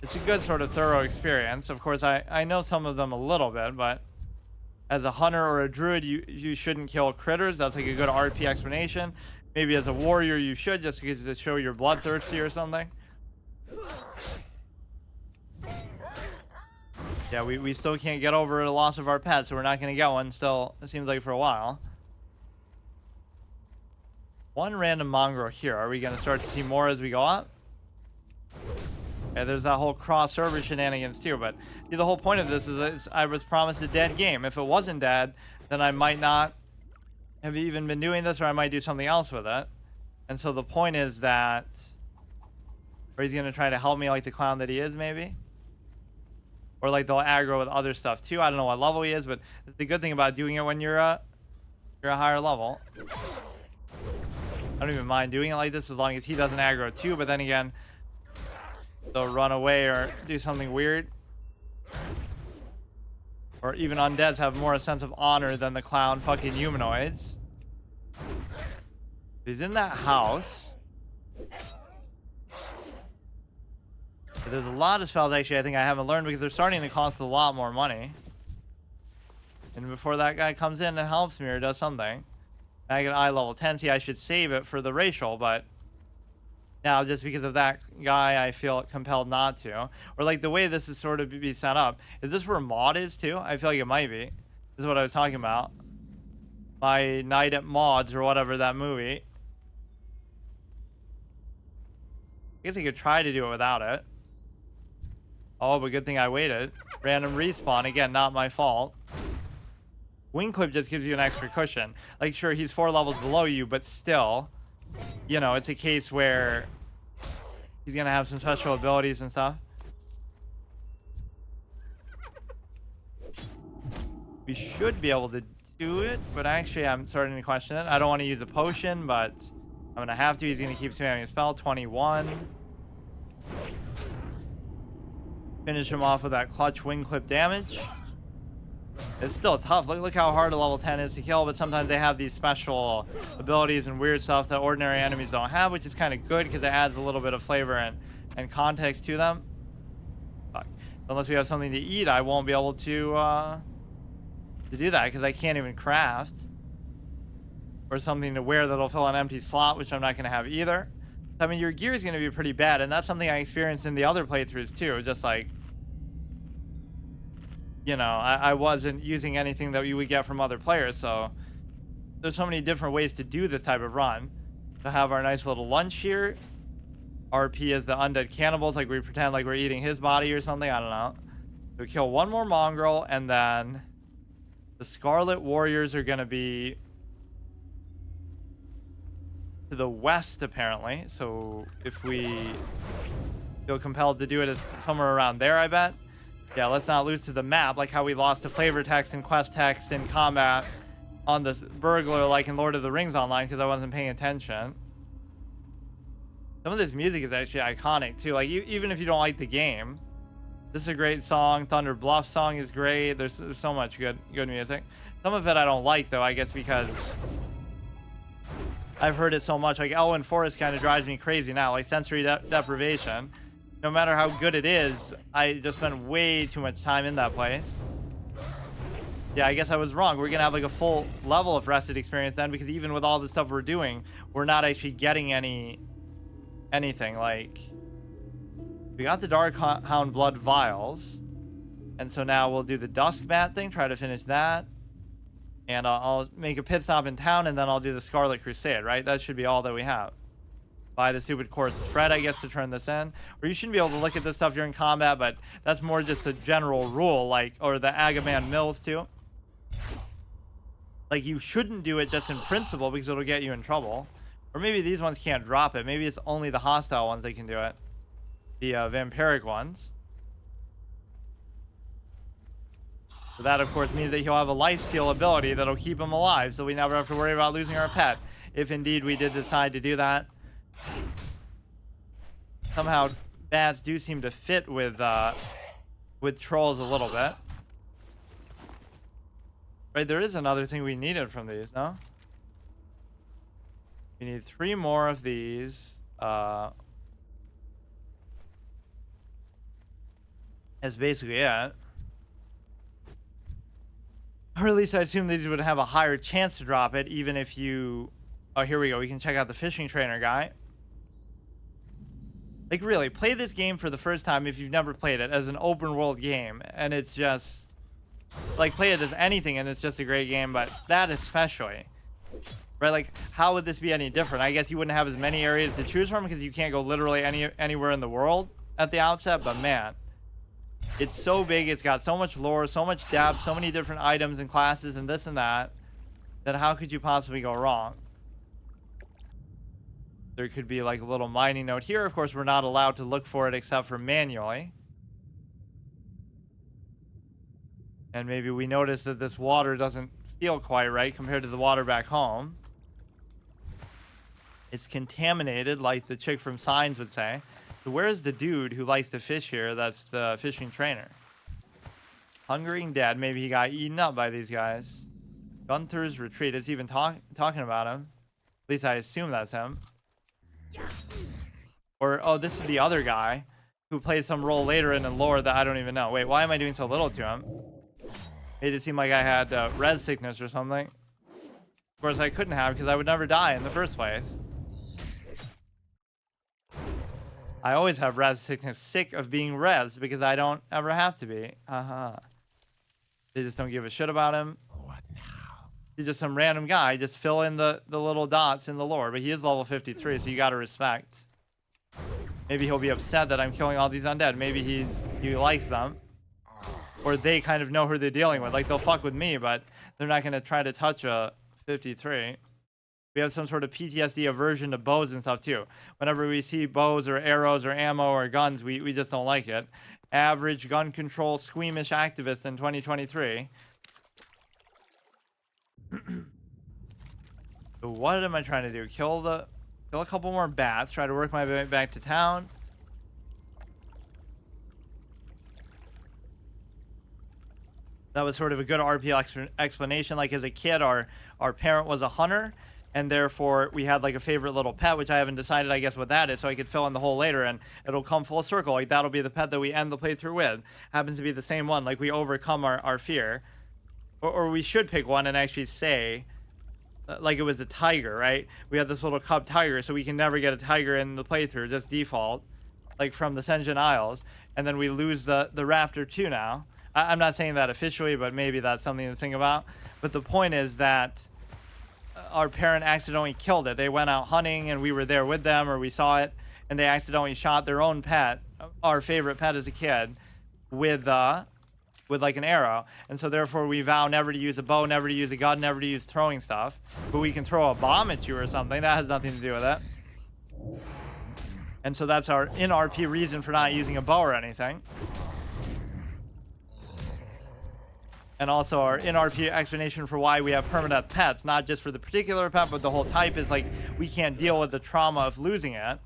it's a good sort of thorough experience. Of course, I know some of them a little bit, but as a hunter or a druid, you shouldn't kill critters. That's like a good RP explanation. Maybe as a warrior, you should, just because to show you're bloodthirsty or something. Yeah, we still can't get over the loss of our pet, so we're not going to get one still, it seems like, for a while. One random mongrel here. Are we going to start to see more as we go up? Yeah, there's that whole cross-server shenanigans too, but see, the whole point of this is I was promised a dead game. If it wasn't dead, then I might not have even been doing this, or I might do something else with it. And so the point is that, or he's going to try to help me like the clown that he is, maybe? Or like they'll aggro with other stuff too. I don't know what level he is, but the good thing about doing it when you're a higher level. I don't even mind doing it like this as long as he doesn't aggro too, but then again, they'll run away or do something weird. Or even undeads have more a sense of honor than the clown fucking humanoids. He's in that house. But there's a lot of spells actually I think I haven't learned because they're starting to cost a lot more money. And before that guy comes in and helps me or does something, I get eye level 10. See, I should save it for the racial, but now just because of that guy, I feel compelled not to. Or like the way this is sort of be set up. Is this where Maud is too? I feel like it might be. This is what I was talking about. My Night at Maud's or whatever, that movie. I guess I could try to do it without it. Oh, but good thing I waited. Random respawn. Again, not my fault. Wing clip just gives you an extra cushion. Like, sure, he's 4 levels below you, but still, you know, it's a case where he's gonna have some special abilities and stuff. We should be able to do it, but actually I'm starting to question it. I don't want to use a potion, but I'm gonna have to. He's gonna keep spamming a spell. 21. Finish him off with that clutch wing clip damage. It's still tough. Look how hard a level 10 is to kill, but sometimes they have these special abilities and weird stuff that ordinary enemies don't have, which is kind of good because it adds a little bit of flavor and context to them. Fuck. Unless we have something to eat, I won't be able to do that because I can't even craft. Or something to wear that'll fill an empty slot, which I'm not going to have either. I mean, your gear is going to be pretty bad, and that's something I experienced in the other playthroughs too. Just like, you know, I wasn't using anything that you would get from other players, so there's so many different ways to do this type of run. To have our nice little lunch here. RP as the undead cannibals, like we pretend like we're eating his body or something, I don't know. So we kill one more mongrel, and then the Scarlet Warriors are going to be to the west, apparently. So if we feel compelled to do it as somewhere around there, I bet. Yeah, let's not lose to the map, like how we lost to flavor text and quest text in combat on this burglar, like in Lord of the Rings Online, because I wasn't paying attention. Some of this music is actually iconic too. Like, even if you don't like the game, this is a great song. Thunder Bluff song is great. There's so much good music. Some of it I don't like though, I guess because I've heard it so much. Like Elwyn Forest kind of drives me crazy now, like sensory deprivation. No matter how good it is, I just spend way too much time in that place. Yeah, I guess I was wrong. We're gonna have like a full level of rested experience then, because even with all the stuff we're doing, we're not actually getting anything. Like, we got the Darkhound Blood Vials, and so now we'll do the Dusk Bat thing, try to finish that. And I'll make a pit stop in town, and then I'll do the Scarlet Crusade, right? That should be all that we have. Buy the stupid course thread, I guess, to turn this in. Or you shouldn't be able to look at this stuff during combat, but that's more just a general rule, like, or the Agaman Mills too. Like, you shouldn't do it just in principle because it'll get you in trouble. Or maybe these ones can't drop it. Maybe it's only the hostile ones that can do it. The vampiric ones. So that, of course, means that he'll have a lifesteal ability that'll keep him alive, so we never have to worry about losing our pet, if indeed we did decide to do that. Somehow, bats do seem to fit with trolls a little bit. Right, there is another thing we needed from these, no? We need 3 more of these. That's basically it. Or at least I assume these would have a higher chance to drop it, even if you... Oh, here we go. We can check out the fishing trainer guy. Like, really, play this game for the first time if you've never played it as an open world game. And it's just... Like, play it as anything and it's just a great game, but that especially. Right? Like, how would this be any different? I guess you wouldn't have as many areas to choose from because you can't go literally anywhere in the world at the outset, but man... It's so big, it's got so much lore, so much depth, so many different items and classes and this and that, that how could you possibly go wrong? There could be like a little mining note here. Of course, we're not allowed to look for it except for manually. And maybe we notice that this water doesn't feel quite right compared to the water back home. It's contaminated, like the chick from Signs would say. So where's the dude who likes to fish here? That's the fishing trainer. Hungry and dead. Maybe he got eaten up by these guys. Gunther's retreat. It's even talking about him. At least I assume that's him. Or, oh, this is the other guy who plays some role later in the lore that I don't even know. Wait, why am I doing so little to him? Made it seem like I had res sickness or something. Of course, I couldn't have because I would never die in the first place. I always have res sickness, sick of being res because I don't ever have to be. They just don't give a shit about him. What now? He's just some random guy. Just fill in the little dots in the lore. But he is level 53, so you gotta respect. Maybe he'll be upset that I'm killing all these undead. Maybe he likes them. Or they kind of know who they're dealing with. Like, they'll fuck with me, but they're not gonna try to touch a 53. We have some sort of PTSD aversion to bows and stuff too. Whenever we see bows or arrows or ammo or guns, we just don't like it. Average gun control squeamish activist in 2023. So what am I trying to do? Kill a couple more bats. Try to work my way back to town. That was sort of a good RP explanation. Like as a kid, our parent was a hunter. And therefore, we had like a favorite little pet, which I haven't decided, I guess, what that is. So I could fill in the hole later, and it'll come full circle. Like that'll be the pet that we end the playthrough with. Happens to be the same one. Like we overcome our fear, or we should pick one and actually say, like it was a tiger, right? We had this little cub tiger, so we can never get a tiger in the playthrough, just default, like from the Senjin Isles. And then we lose the raptor too now. I'm not saying that officially, but maybe that's something to think about. But the point is that our parent accidentally killed it. They went out hunting and we were there with them, or we saw it, and they accidentally shot their own pet, our favorite pet as a kid, with like an arrow. And so therefore we vow never to use a bow, never to use a gun, never to use throwing stuff. But we can throw a bomb at you or something. That has nothing to do with it. And so that's our in-RP reason for not using a bow or anything. And also our in-RP explanation for why we have permanent pets, not just for the particular pet, but the whole type is like we can't deal with the trauma of losing it.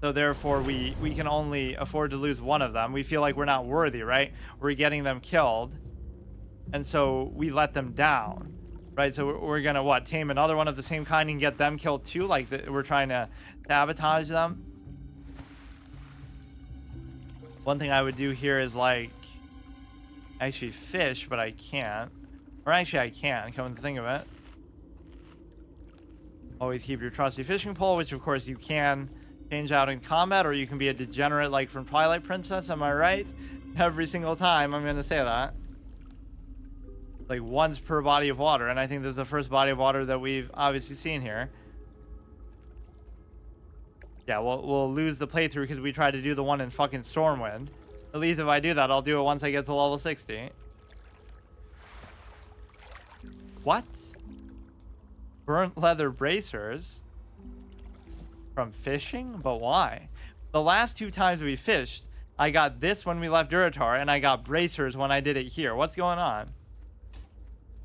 So therefore we can only afford to lose one of them. We feel like we're not worthy, right? We're getting them killed. And so we let them down, right? So we're gonna, what, tame another one of the same kind and get them killed too? Like we're trying to sabotage them? One thing I would do here is like, actually fish, but I can't. Or actually I can, come to think of it. Always keep your trusty fishing pole, which of course you can change out in combat, or you can be a degenerate like from Twilight Princess, am I right? Every single time I'm gonna say that. Like once per body of water, and I think this is the first body of water that we've obviously seen here. Yeah, we'll lose the playthrough because we tried to do the one in fucking Stormwind. At least if I do that, I'll do it once I get to level 60. What? Burnt leather bracers? From fishing? But why? The last 2 times we fished, I got this when we left Duratar, and I got bracers when I did it here. What's going on?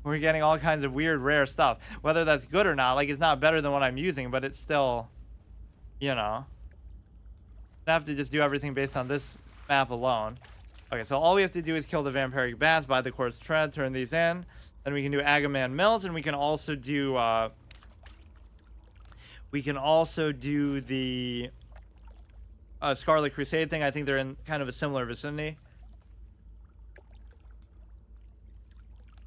We're getting all kinds of weird, rare stuff. Whether that's good or not, like it's not better than what I'm using, but it's still, you know. I have to just do everything based on this map alone. Okay, so all we have to do is kill the vampiric bats, buy the quartz tread, turn these in. Then we can do Agaman Mills, and we can also do We can also do the Scarlet Crusade thing. I think they're in kind of a similar vicinity.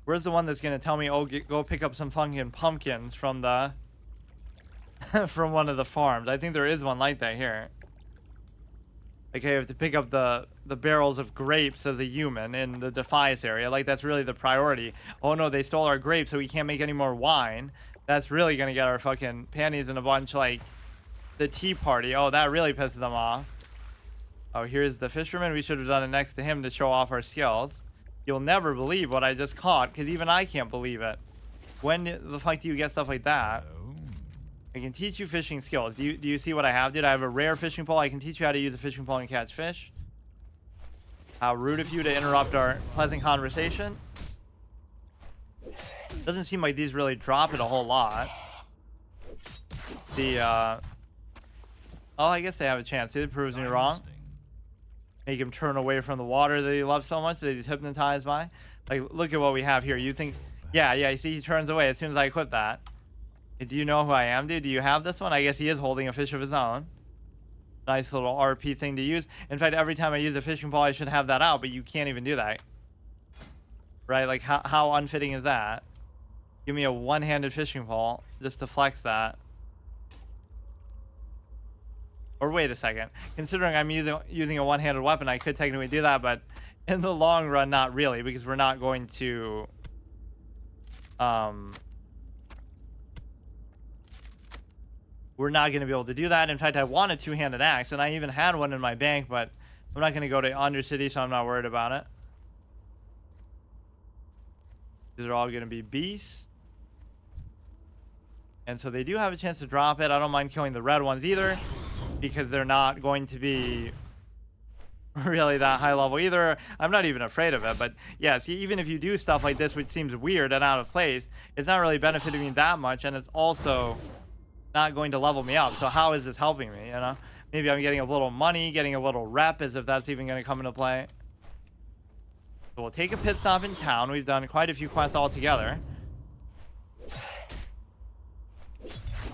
Where's the one that's gonna tell me, oh, go pick up some fucking pumpkins from the from one of the farms? I think there is one like that here. Okay, you have to pick up the barrels of grapes as a human in the Defias area. Like, that's really the priority. Oh no, they stole our grapes, so we can't make any more wine. That's really gonna get our fucking panties in a bunch, like the tea party. Oh, that really pisses them off. Oh, here's the fisherman. We should have done it next to him to show off our skills. You'll never believe what I just caught, because even I can't believe it. When the fuck do you get stuff like that? I can teach you fishing skills. Do you see what I have, dude? I have a rare fishing pole. I can teach you how to use a fishing pole and catch fish. How rude of you to interrupt our pleasant conversation. Doesn't seem like these really drop it a whole lot. The, oh, I guess they have a chance. It proves me wrong. Make him turn away from the water that he loves so much that he's hypnotized by. Like, look at what we have here. You think, yeah, you see he turns away as soon as I equip that. Do you know who I am, dude? Do you have this one? I guess he is holding a fish of his own. Nice little RP thing to use. In fact, every time I use a fishing pole, I should have that out, but you can't even do that. Right? Like, how unfitting is that? Give me a one-handed fishing pole just to flex that. Or wait a second. Considering I'm using a one-handed weapon, I could technically do that, but in the long run, not really, because we're not going to... we're not going to be able to do that. In fact, I want a two-handed axe, and I even had one in my bank, but I'm not going to go to Undercity, so I'm not worried about it. These are all going to be beasts. And so they do have a chance to drop it. I don't mind killing the red ones either, because they're not going to be really that high level either. I'm not even afraid of it, but yeah, see, even if you do stuff like this, which seems weird and out of place, it's not really benefiting me that much, and it's also not going to level me up. So how is this helping me, you know? Maybe I'm getting a little money, getting a little rep, as if that's even going to come into play. So we'll take a pit stop in town. We've done quite a few quests all together.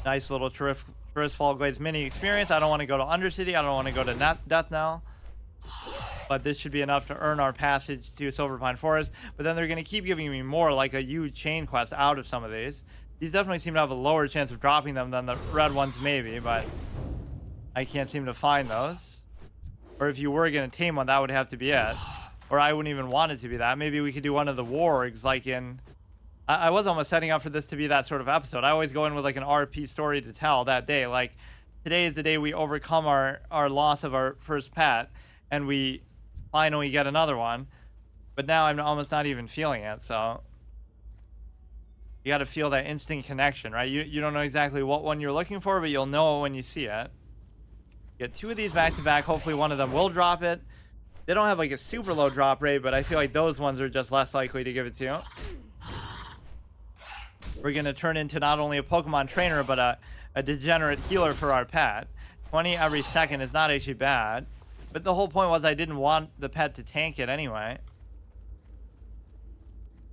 Nice little Tourist Fall Glades mini experience. I don't want to go to Undercity. I don't want to go to Death Knell. But this should be enough to earn our passage to Silverpine Forest. But then they're going to keep giving me more, like a huge chain quest out of some of these. These definitely seem to have a lower chance of dropping them than the red ones maybe, but I can't seem to find those. Or if you were going to tame one, that would have to be it. Or I wouldn't even want it to be that. Maybe we could do one of the wargs, like in... I was almost setting up for this to be that sort of episode. I always go in with like an RP story to tell that day. Like, today is the day we overcome our loss of our first pet, and we finally get another one. But now I'm almost not even feeling it, so... You got to feel that instant connection, right? You don't know exactly what one you're looking for, but you'll know it when you see it. Get two of these back to back. Hopefully one of them will drop it. They don't have like a super low drop rate, but I feel like those ones are just less likely to give it to you. We're going to turn into not only a Pokemon trainer, but a degenerate healer for our pet. 20 every second is not actually bad. But the whole point was I didn't want the pet to tank it anyway.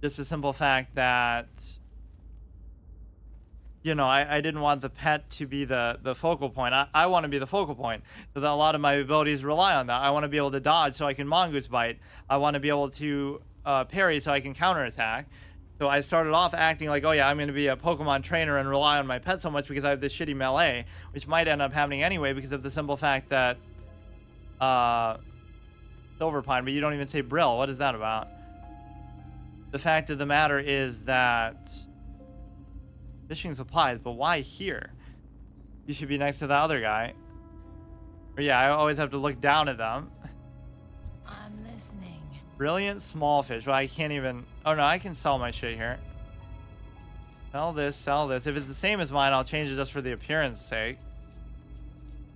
Just a simple fact that... You know, I didn't want the pet to be the focal point. I want to be the focal point. So that a lot of my abilities rely on that. I want to be able to dodge so I can Mongoose Bite. I want to be able to parry so I can counterattack. So I started off acting like, oh yeah, I'm going to be a Pokemon trainer and rely on my pet so much because I have this shitty melee, which might end up happening anyway because of the simple fact that Silverpine, but you don't even say Brill. What is that about? The fact of the matter is that... Fishing supplies, but why here? You should be next to the other guy. Or yeah, I always have to look down at them. I'm listening. Brilliant small fish. Well, I can't even... Oh no, I can sell my shit here. Sell this, sell this. If it's the same as mine, I'll change it just for the appearance sake.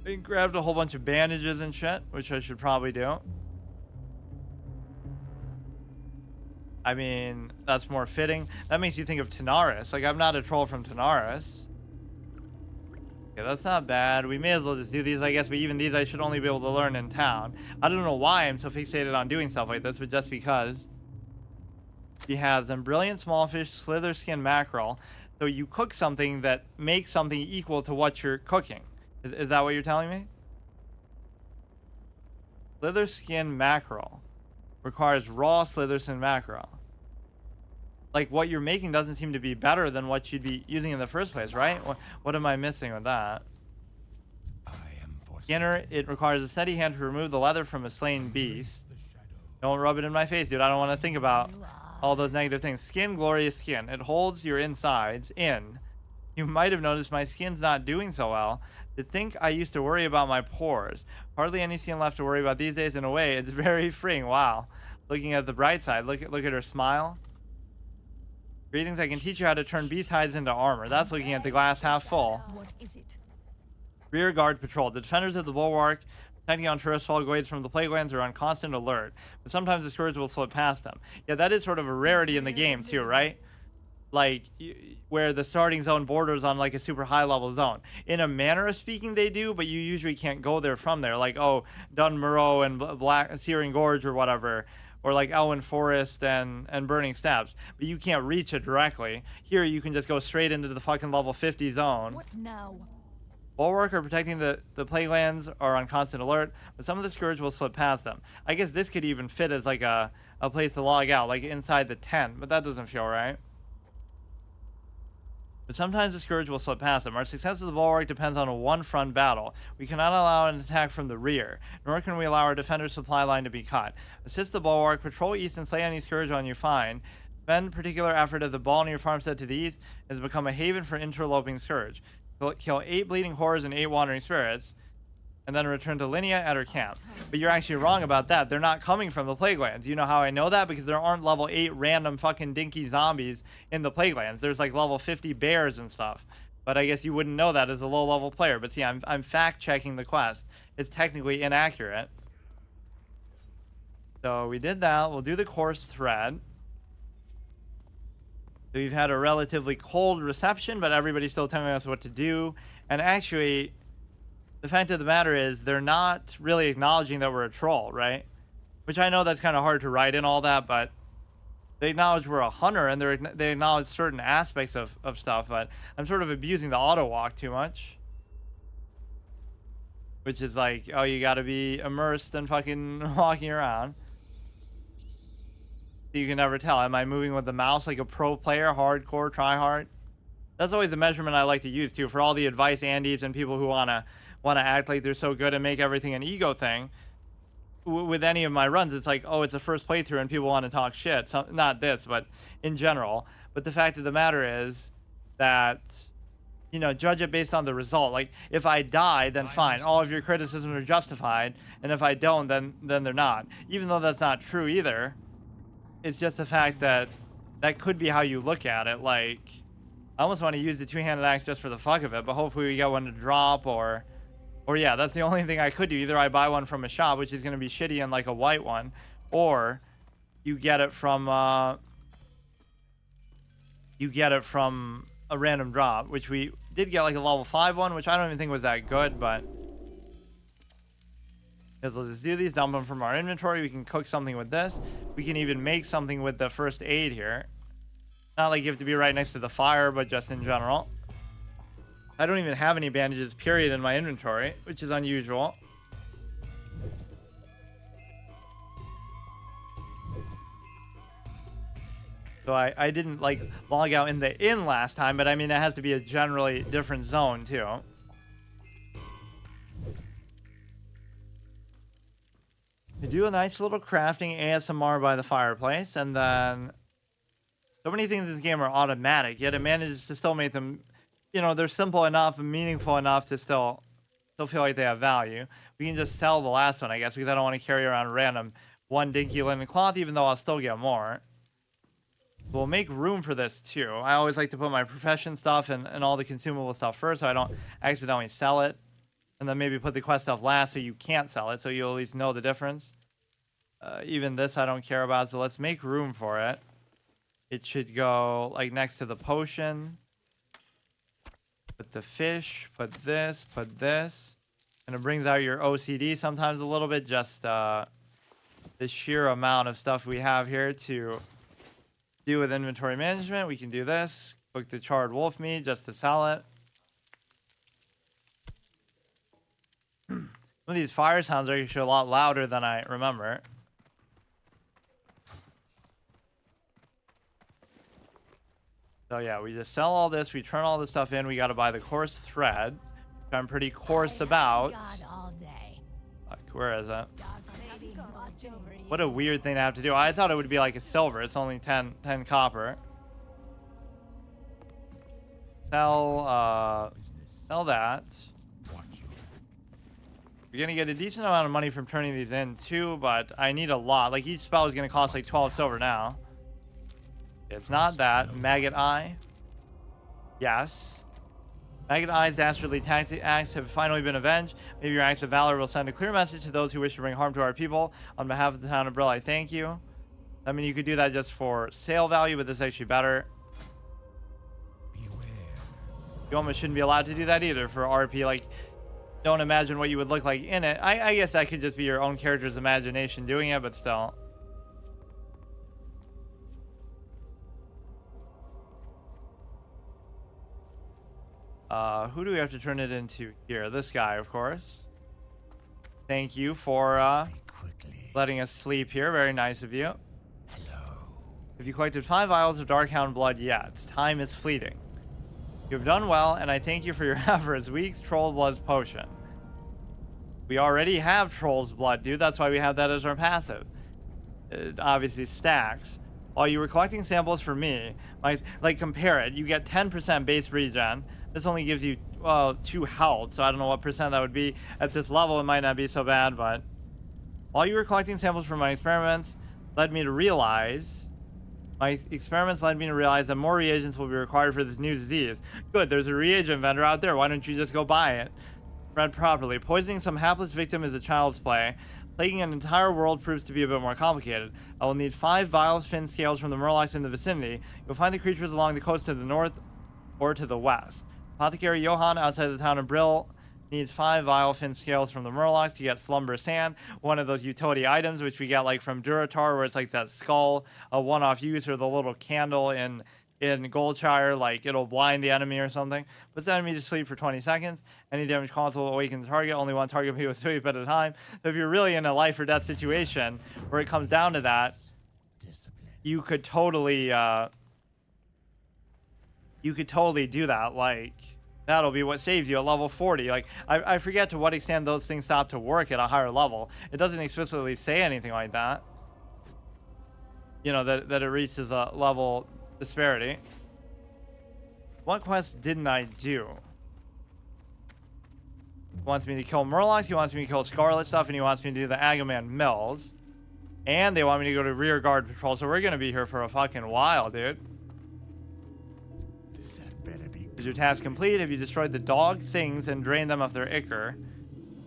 I grabbed a whole bunch of bandages and shit, which I should probably do. I mean, that's more fitting. That makes you think of Tanaris. Like, I'm not a troll from Tanaris. Okay, that's not bad. We may as well just do these, I guess, but even these I should only be able to learn in town. I don't know why I'm so fixated on doing stuff like this, but just because. He has them. Brilliant small fish, slither skin mackerel. So you cook something that makes something equal to what you're cooking. Is that what you're telling me? Slither skin mackerel requires raw slither skin mackerel. Like, what you're making doesn't seem to be better than what you'd be using in the first place, right? What am I missing with that? I am forsaken. Skinner, it requires a steady hand to remove the leather from a slain beast. Don't rub it in my face, dude. I don't want to think about all those negative things. Skin, glorious skin. It holds your insides in. You might have noticed my skin's not doing so well. To think I used to worry about my pores. Hardly any skin left to worry about these days. In a way, it's very freeing. Wow. Looking at the bright side. Look at her smile. Greetings, I can teach you how to turn beast hides into armor. That's looking at the glass half full. What is it? Rear guard patrol. The defenders of the bulwark, protecting on tourist glades from the plague lands, are on constant alert. But sometimes the scourge will slip past them. Yeah, that is sort of a rarity in the game too, right? Like, where the starting zone borders on like a super high level zone. In a manner of speaking, they do, but you usually can't go there from there. Like, oh, Dunmurrow and Black Searing Gorge or whatever. Or like Elwyn Forest and Burning Steps, but you can't reach it directly. Here, you can just go straight into the fucking level 50 zone. What now? Bulwark are protecting the plague lands are on constant alert, but some of the scourge will slip past them. I guess this could even fit as like a place to log out, like inside the tent, but that doesn't feel right. But sometimes the scourge will slip past them. Our success of the bulwark depends on a one-front battle. We cannot allow an attack from the rear, nor can we allow our defender's supply line to be cut. Assist the bulwark, patrol east and slay any scourge on you find. Spend particular effort at the ball in your farmstead to the east has become a haven for interloping scourge. Kill 8 bleeding horrors and 8 wandering spirits, and then return to Linnea at her camp. But you're actually wrong about that. They're not coming from the plague lands. You know how I know that? Because there aren't level 8 random fucking dinky zombies in the plague lands. There's like level 50 bears and stuff. But I guess you wouldn't know that as a low level player. But see, I'm fact checking the quest. It's technically inaccurate. So we did that. We'll do the course thread. So we've had a relatively cold reception, but everybody's still telling us what to do. And actually, the fact of the matter is they're not really acknowledging that we're a troll, right? Which I know that's kind of hard to write in all that, but they acknowledge we're a hunter and they acknowledge certain aspects of stuff, but I'm sort of abusing the auto walk too much. Which is like, oh, you gotta be immersed and fucking walking around. You can never tell. Am I moving with the mouse like a pro player, hardcore, try hard? That's always the measurement I like to use too for all the advice Andes and people who wanna act like they're so good and make everything an ego thing. With any of my runs, it's like, oh, it's a first playthrough and people want to talk shit. So, not this, but in general. But the fact of the matter is that, you know, judge it based on the result. Like, if I die, then fine. All of your criticisms are justified. And if I don't, then they're not. Even though that's not true either. It's just the fact that that could be how you look at it. Like, I almost want to use the two-handed axe just for the fuck of it, but hopefully we get one to drop, or yeah, that's the only thing I could do. Either I buy one from a shop, which is going to be shitty and like a white one, or you get it from a random drop, which we did get like a level 5 one, which I don't even think was that good, but let's just do these, dump them from our inventory. We can cook something with this. We can even make something with the first aid here. Not like you have to be right next to the fire, but just in general. I don't even have any bandages, period, in my inventory, which is unusual. So I didn't like log out in the inn last time, but I mean, it has to be a generally different zone too. We do a nice little crafting ASMR by the fireplace, and then so many things in this game are automatic, yet it manages to still make them, you know, they're simple enough and meaningful enough to still feel like they have value. We can just sell the last one, I guess, because I don't want to carry around random one dinky linen cloth, even though I'll still get more. We'll make room for this too. I always like to put my profession stuff and all the consumable stuff first, so I don't accidentally sell it. And then maybe put the quest stuff last so you can't sell it, so you'll at least know the difference. Even this I don't care about, so let's make room for it. It should go like next to the potion. Put the fish, put this, and it brings out your OCD sometimes a little bit, just the sheer amount of stuff we have here to do with inventory management. We can do this, Cook the charred wolf meat just to sell it. Some of these fire sounds are actually a lot louder than I remember. So yeah, we just sell all this. We turn all this stuff in. We got to buy the coarse thread, which I'm pretty coarse about. God all day. Fuck, where is it? Dog lady, watch over you. What a weird thing to have to do. I thought it would be like a silver. It's only 10 copper. Sell that. You're gonna get a decent amount of money from turning these in too, but I need a lot. Like each spell is gonna cost like 12 silver now. It's not that. Maggot Eye. Yes. Maggot Eye's dastardly acts have finally been avenged. Maybe your acts of valor will send a clear message to those who wish to bring harm to our people. On behalf of the town of Brill, I thank you. I mean, you could do that just for sale value, but this is actually better. You almost shouldn't be allowed to do that either for RP. Like, don't imagine what you would look like in it. I guess that could just be your own character's imagination doing it, but still. Who do we have to turn it into here? This guy, of course. Thank you for letting us sleep here. Very nice of you. Hello. Have you collected 5 vials of Darkhound blood yet? Time is fleeting. You have done well, and I thank you for your efforts. Weeks Troll Blood's potion. We already have Troll's Blood, dude. That's why we have that as our passive. It obviously stacks. While you were collecting samples for me, like compare it. You get 10% base regen. This only gives you 2 health, so I don't know what percent that would be. At this level, it might not be so bad, but while you were collecting samples from my experiments, led me to realize that more reagents will be required for this new disease. Good, there's a reagent vendor out there. Why don't you just go buy it? Read properly. Poisoning some hapless victim is a child's play. Plaguing an entire world proves to be a bit more complicated. I will need 5 vials fin scales from the Murlocs in the vicinity. You'll find the creatures along the coast to the north or to the west. Apothecary Johann outside the town of Brill needs 5 vial fin scales from the Murlocs to get Slumber Sand, one of those utility items which we get like from Duratar, where it's like that skull, a one-off use, or the little candle in Goldshire, like it'll blind the enemy or something. Puts the enemy to sleep for 20 seconds. Any damage caused will awaken the target. Only one target will be asleep at a time. So if you're really in a life or death situation where it comes down to that, you could totally do that. Like, that'll be what saves you at level 40. Like, I forget to what extent those things stop to work at a higher level. It doesn't explicitly say anything like that. You know, that it reaches a level disparity. What quest didn't I do? He wants me to kill Murlocs, he wants me to kill Scarlet stuff, and he wants me to do the Agaman Mills. And they want me to go to rear guard patrol, so we're gonna be here for a fucking while, dude. Is your task complete? Have you destroyed the dog things and drained them of their ichor?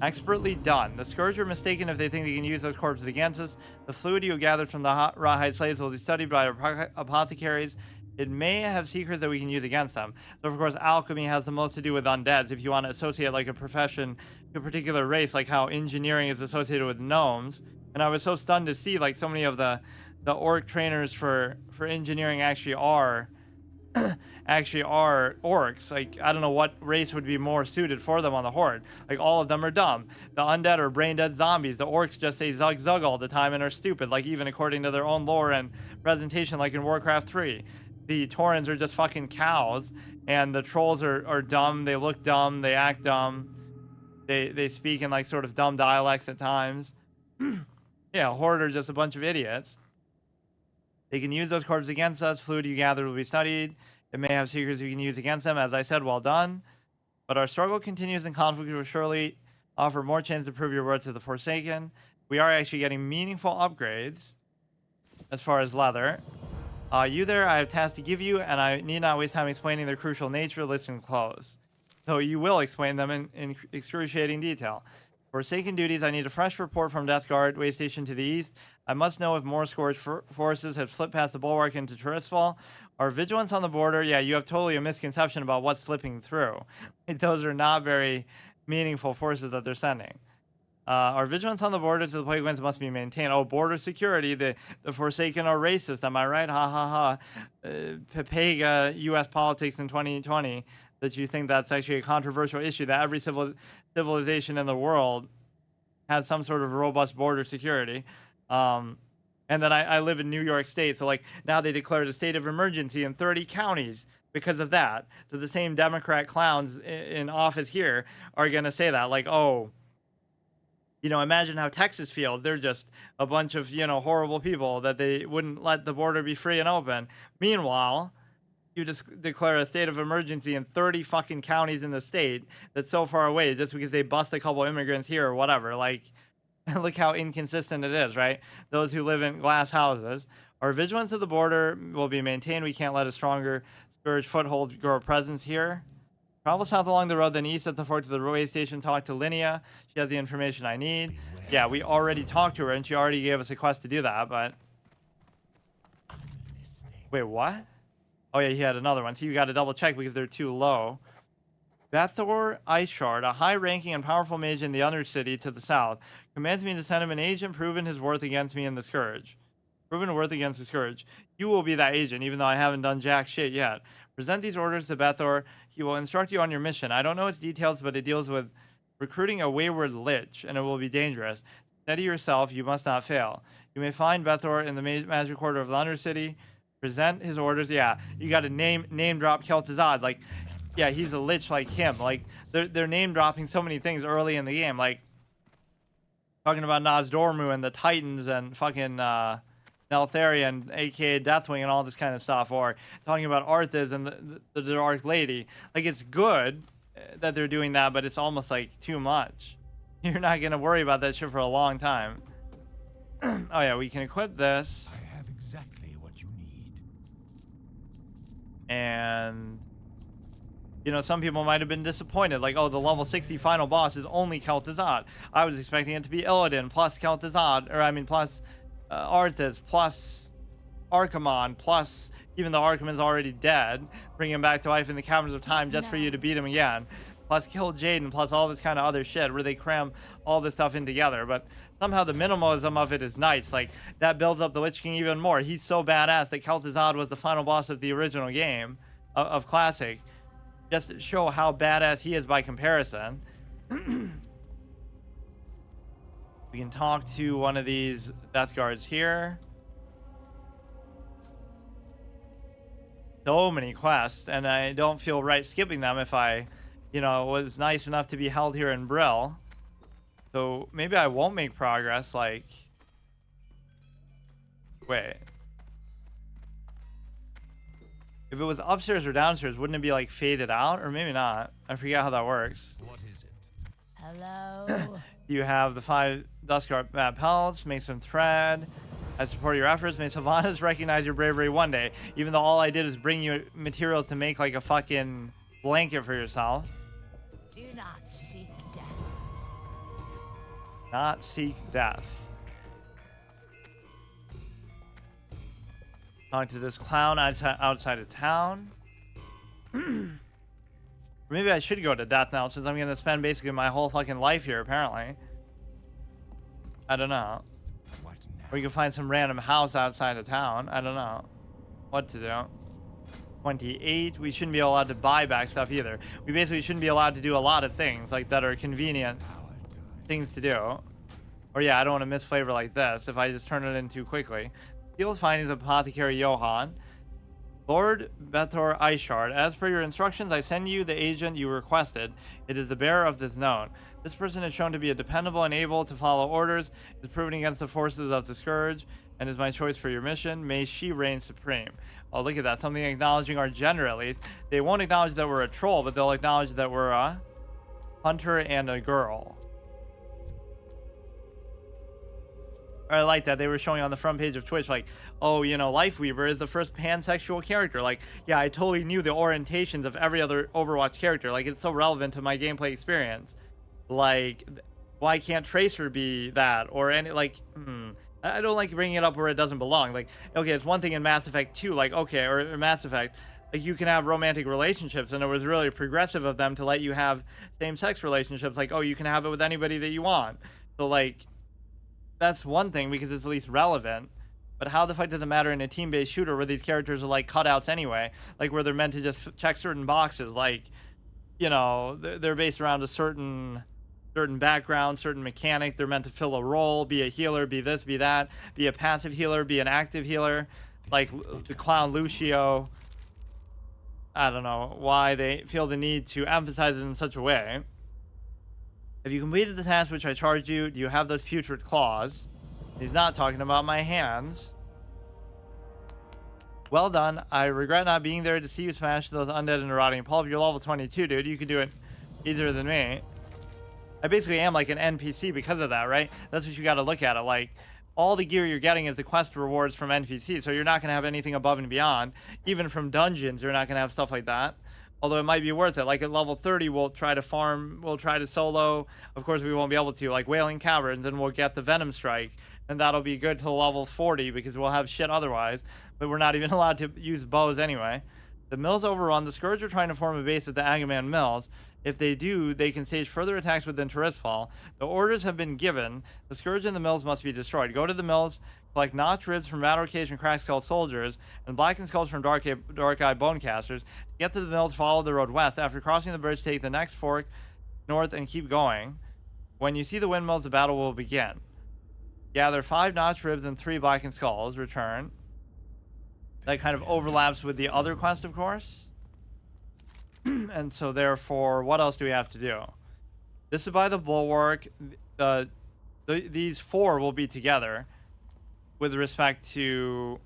Expertly done. The Scourge are mistaken if they think they can use those corpses against us. The fluid you gathered from the rawhide slaves will be studied by our apothecaries. It may have secrets that we can use against them. So, of course, alchemy has the most to do with undeads. If you want to associate like a profession to a particular race, like how engineering is associated with gnomes. And I was so stunned to see like so many of the orc trainers for engineering actually are orcs. Like, I don't know what race would be more suited for them on the Horde. Like, all of them are dumb. The undead are brain dead zombies. The orcs just say zug zug all the time and are stupid, like even according to their own lore and presentation, like in Warcraft 3. The Taurens are just fucking cows, and the trolls are dumb. They look dumb. They act dumb. They speak in like sort of dumb dialects at times. Yeah, Horde are just a bunch of idiots. They can use those corpses against us. Fluid you gather will be studied. It may have secrets we can use against them. As I said, well done. But our struggle continues, and conflict will surely offer more chance to prove your worth to the Forsaken. We are actually getting meaningful upgrades as far as leather. You there, I have tasks to give you, and I need not waste time explaining their crucial nature. Listen close. So you will explain them in excruciating detail. Forsaken duties, I need a fresh report from Death Guard, way station to the east. I must know if more Scourge forces have slipped past the bulwark into Turisfal. Our vigilance on the border, yeah, you have totally a misconception about what's slipping through. Those are not very meaningful forces that they're sending. Our vigilance on the border to the plague winds must be maintained. Oh, border security. The Forsaken are racist. Am I right? Ha ha ha. Pepega U.S. politics in 2020. That you think that's actually a controversial issue. That every civilization in the world has some sort of robust border security. And then I live in New York State, so like now they declared a state of emergency in 30 counties because of that. So the same Democrat clowns in office here are gonna say that, like, oh, you know, imagine how Texas feels. They're just a bunch of, you know, horrible people that they wouldn't let the border be free and open. Meanwhile, you just declare a state of emergency in 30 fucking counties in the state that's so far away just because they bust a couple immigrants here or whatever. Like, look how inconsistent it is, right? Those who live in glass houses. Our vigilance of the border will be maintained. We can't let a stronger scourge foothold grow a presence here. Travel south along the road, then east at the fort to the railway station. Talk to Linnea. She has the information I need. Yeah, we already talked to her, and she already gave us a quest to do that, but... Wait, what? Oh, yeah, he had another one. So you got to double check because they're too low. Bathor Ice Shard, a high-ranking and powerful mage in the Undercity to the south, commands me to send him an agent proven his worth against me in the Scourge. Proven worth against the Scourge. You will be that agent, even though I haven't done jack shit yet. Present these orders to Bathor. He will instruct you on your mission. I don't know its details, but it deals with recruiting a wayward lich, and it will be dangerous. Steady yourself. You must not fail. You may find Bathor in the magic quarter of the Undercity. Present his orders. Yeah, you got to name drop Kel'Thuzad. Like, yeah, he's a lich like him. Like, they're name dropping so many things early in the game. Like, talking about Nozdormu and the Titans and fucking Neltharion, aka Deathwing, and all this kind of stuff. Or talking about Arthas and the Dark Lady. Like, it's good that they're doing that, but it's almost like too much. You're not gonna worry about that shit for a long time. Oh yeah, we can equip this. I have exactly what you need. And you know, some people might have been disappointed, like, oh, the level 60 final boss is only Kel'Thuzad. I was expecting it to be Illidan plus Kel'Thuzad, or I mean plus Arthas plus Archimonde plus, even though Archimonde's already dead, bring him back to life in the Caverns of Time just for you to beat him again. Plus kill Jaden, plus all this kind of other shit where they cram all this stuff in together. But somehow the minimalism of it is nice. Like, that builds up the Lich King even more. He's so badass that Kel'Thuzad was the final boss of the original game of Classic. Just to show how badass he is by comparison. We can talk to one of these Death Guards here. So many quests, and I don't feel right skipping them if I, you know, was nice enough to be held here in Brill. So maybe I won't make progress, like... Wait. If it was upstairs or downstairs, wouldn't it be like faded out? Or maybe not. I forget how that works. What is it? Hello. You have the 5 Duskguard pelts, make some thread. I support your efforts. May Sylvanas recognize your bravery one day. Even though all I did is bring you materials to make like a fucking blanket for yourself. Do not seek death. Not seek death. Talk to this clown outside of town. Maybe I should go to death now since I'm going to spend basically my whole fucking life here, apparently. I don't know. What now? Or you can find some random house outside of town. I don't know what to do. 28. We shouldn't be allowed to buy back stuff either. We basically shouldn't be allowed to do a lot of things like that are convenient things to do. Or yeah, I don't want to miss flavor like this if I just turn it in too quickly. Field findings of Apothecary Johann. Lord Bathor Ishard, as per your instructions, I send you the agent you requested. It is the bearer of this note. This person is shown to be dependable and able to follow orders, is proven against the forces of the Scourge, and is my choice for your mission. May she reign supreme. Oh, look at that. Something acknowledging our gender, at least. They won't acknowledge that we're a troll, but they'll acknowledge that we're a hunter and a girl. I like that they were showing on the front page of Twitch, like, oh, you know, Lifeweaver is the first pansexual character. Like, yeah, I totally knew the orientations of every other Overwatch character. Like, it's so relevant to my gameplay experience. Like, why can't Tracer be that? Or any, like, I don't like bringing it up where it doesn't belong. Like, okay, it's one thing in Mass Effect 2, like, okay, or Mass Effect, like, you can have romantic relationships, and it was really progressive of them to let you have same-sex relationships. Like, oh, you can have it with anybody that you want. So like, that's one thing because it's at least relevant. But how the fuck does it matter in a team-based shooter where these characters are like cutouts anyway? Like where they're meant to just check certain boxes. Like, you know, they're based around a certain background, certain mechanic. They're meant to fill a role, be a healer, be this, be that, be a passive healer, be an active healer. Like the clown Lucio. I don't know why they feel the need to emphasize it in such a way. Have you completed the task which I charged you? Do you have those putrid claws? He's not talking about my hands. Well done. I regret not being there to see you smash those undead and rotting pulp. You're level 22, dude. You can do it easier than me. I basically am like an NPC because of that, right? That's what you got to look at it. Like, all the gear you're getting is the quest rewards from NPCs, so you're not going to have anything above and beyond. Even from dungeons, you're not going to have stuff like that. Although it might be worth it. Like at level 30, we'll try to farm, we'll try to solo. Of course, we won't be able to. Like Wailing Caverns, and we'll get the Venom Strike. And that'll be good till level 40 because we'll have shit otherwise. But we're not even allowed to use bows anyway. The mill's overrun. The Scourge are trying to form a base at the Agaman Mills. If they do, they can stage further attacks within Tirisfal. The orders have been given. The Scourge and the mills must be destroyed. Go to the mills, collect notched ribs from Battle Cage and Cracked Skull soldiers, and blackened skulls from Dark Eye Bonecasters. Get to the mills, follow the road west. After crossing the bridge, take the next fork north and keep going. When you see the windmills, the battle will begin. Gather 5 notched ribs and 3 blackened skulls. Return. That kind of overlaps with the other quest, of course. And so therefore, what else do we have to do? This is by the bulwark. These 4 will be together with respect to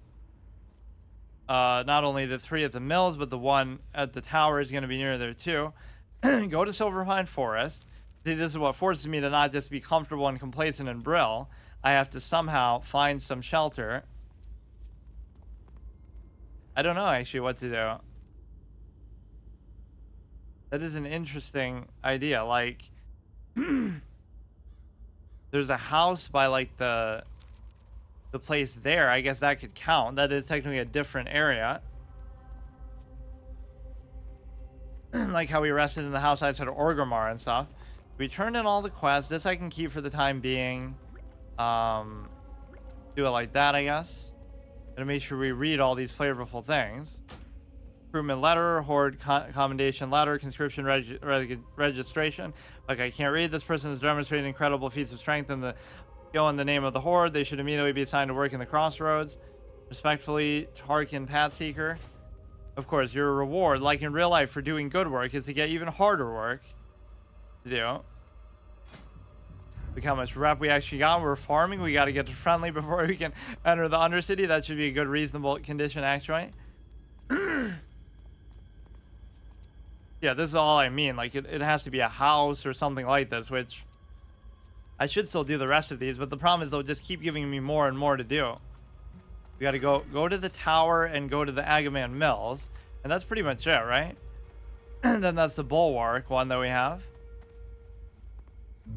not only the 3 at the mills, but the 1 at the tower is going to be near there too. Go to Silverpine Forest. See, this is what forces me to not just be comfortable and complacent in Brill. I have to somehow find some shelter. I don't know actually what to do. That is an interesting idea. Like, there's a house by like the place there. I guess that could count. That is technically a different area. Like how we rested in the house outside of Orgrimmar and stuff. We turned in all the quests. This I can keep for the time being. Do it like that, I guess. And make sure we read all these flavorful things. Recruitment letter, horde commendation letter, conscription registration. Like, I can't read. This person has demonstrated incredible feats of strength in the skill in the name of the horde. They should immediately be assigned to work in the crossroads. Respectfully, Tarkin Pathseeker. Of course, your reward, like in real life for doing good work, is to get even harder work to do. Look how much rep we actually got. We're farming. We got to get to friendly before we can enter the Undercity. That should be a good, reasonable condition, actually. Yeah, this is all I mean. Like, it has to be a house or something like this, which I should still do the rest of these, but the problem is they'll just keep giving me more and more to do. We got to go to the tower and go to the Agaman Mills, and that's pretty much it, right? And then that's the bulwark one that we have.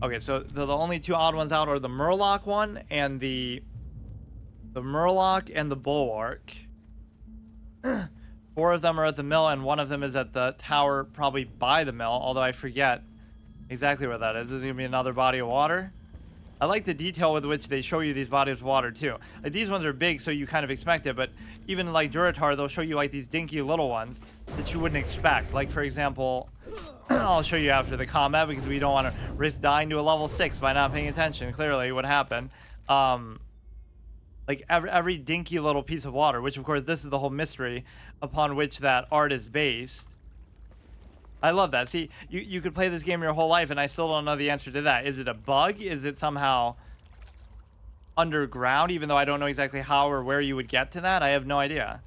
Okay, so the only 2 odd ones out are the Murloc one and the Murloc and the bulwark. 4 of them are at the mill, and 1 of them is at the tower, probably by the mill, although I forget exactly where that is. Is it gonna be another body of water? I like the detail with which they show you these bodies of water too. Like, these ones are big, so you kind of expect it, but even like Duratar, they'll show you like these dinky little ones that you wouldn't expect. Like, for example, I'll show you after the combat because we don't want to risk dying to a level 6 by not paying attention. Clearly what happened. Like every dinky little piece of water, which of course this is the whole mystery upon which that art is based. I love that. See, you could play this game your whole life and I still don't know the answer to that. Is it a bug? Is it somehow underground, even though I don't know exactly how or where you would get to that? I have no idea.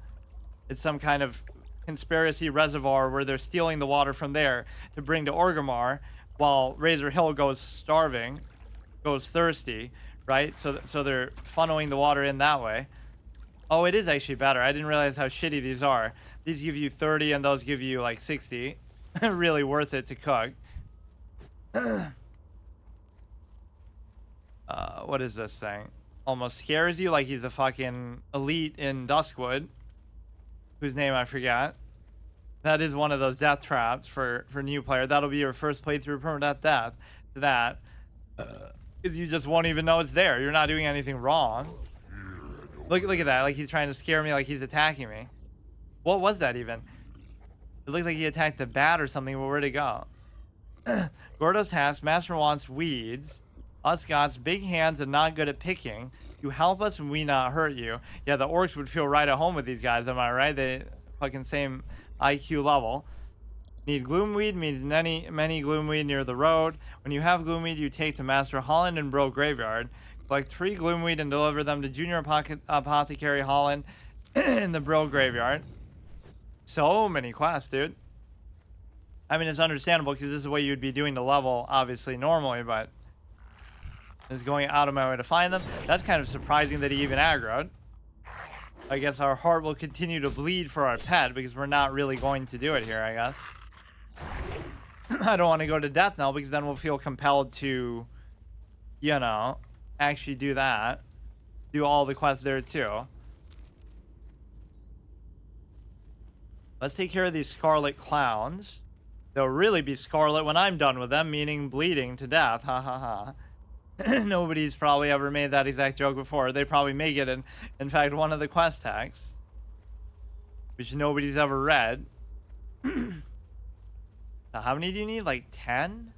It's some kind of conspiracy reservoir where they're stealing the water from there to bring to Orgrimmar while Razor Hill goes starving, goes thirsty, right? So they're funneling the water in that way. Oh, it is actually better. I didn't realize how shitty these are. These give you 30 and those give you like 60. Really worth it to cook. What is this thing? Almost scares you like he's a fucking elite in Duskwood, whose name I forgot. That is one of those death traps for new player. That'll be your first playthrough permadeath death. That Because you just won't even know it's there. You're not doing anything wrong. Look at that. Like he's trying to scare me, like he's attacking me. What was that even? It looked like he attacked the bat or something, but where'd it go? Gordo's task, Master wants weeds. Us gots, big hands and not good at picking. You help us and we not hurt you. Yeah, the orcs would feel right at home with these guys, am I right? They fucking same IQ level. Need gloomweed, means many gloomweed near the road. When you have gloomweed, you take to Master Holland and Bro Graveyard. Collect 3 gloomweed and deliver them to Junior Apothecary Holland in the Bro Graveyard. So many quests, dude. I mean, it's understandable because this is what you'd be doing to level, obviously, normally, but is going out of my way to find them. That's kind of surprising that he even aggroed. I guess our heart will continue to bleed for our pet because we're not really going to do it here, I guess. I don't want to go to death now because then we'll feel compelled to, you know, actually do that. Do all the quests there too. Let's take care of these scarlet clowns. They'll really be scarlet when I'm done with them, meaning bleeding to death. Ha ha ha. Nobody's probably ever made that exact joke before. They probably make it in fact, one of the quest texts, which nobody's ever read. Now, how many do you need? Like 10?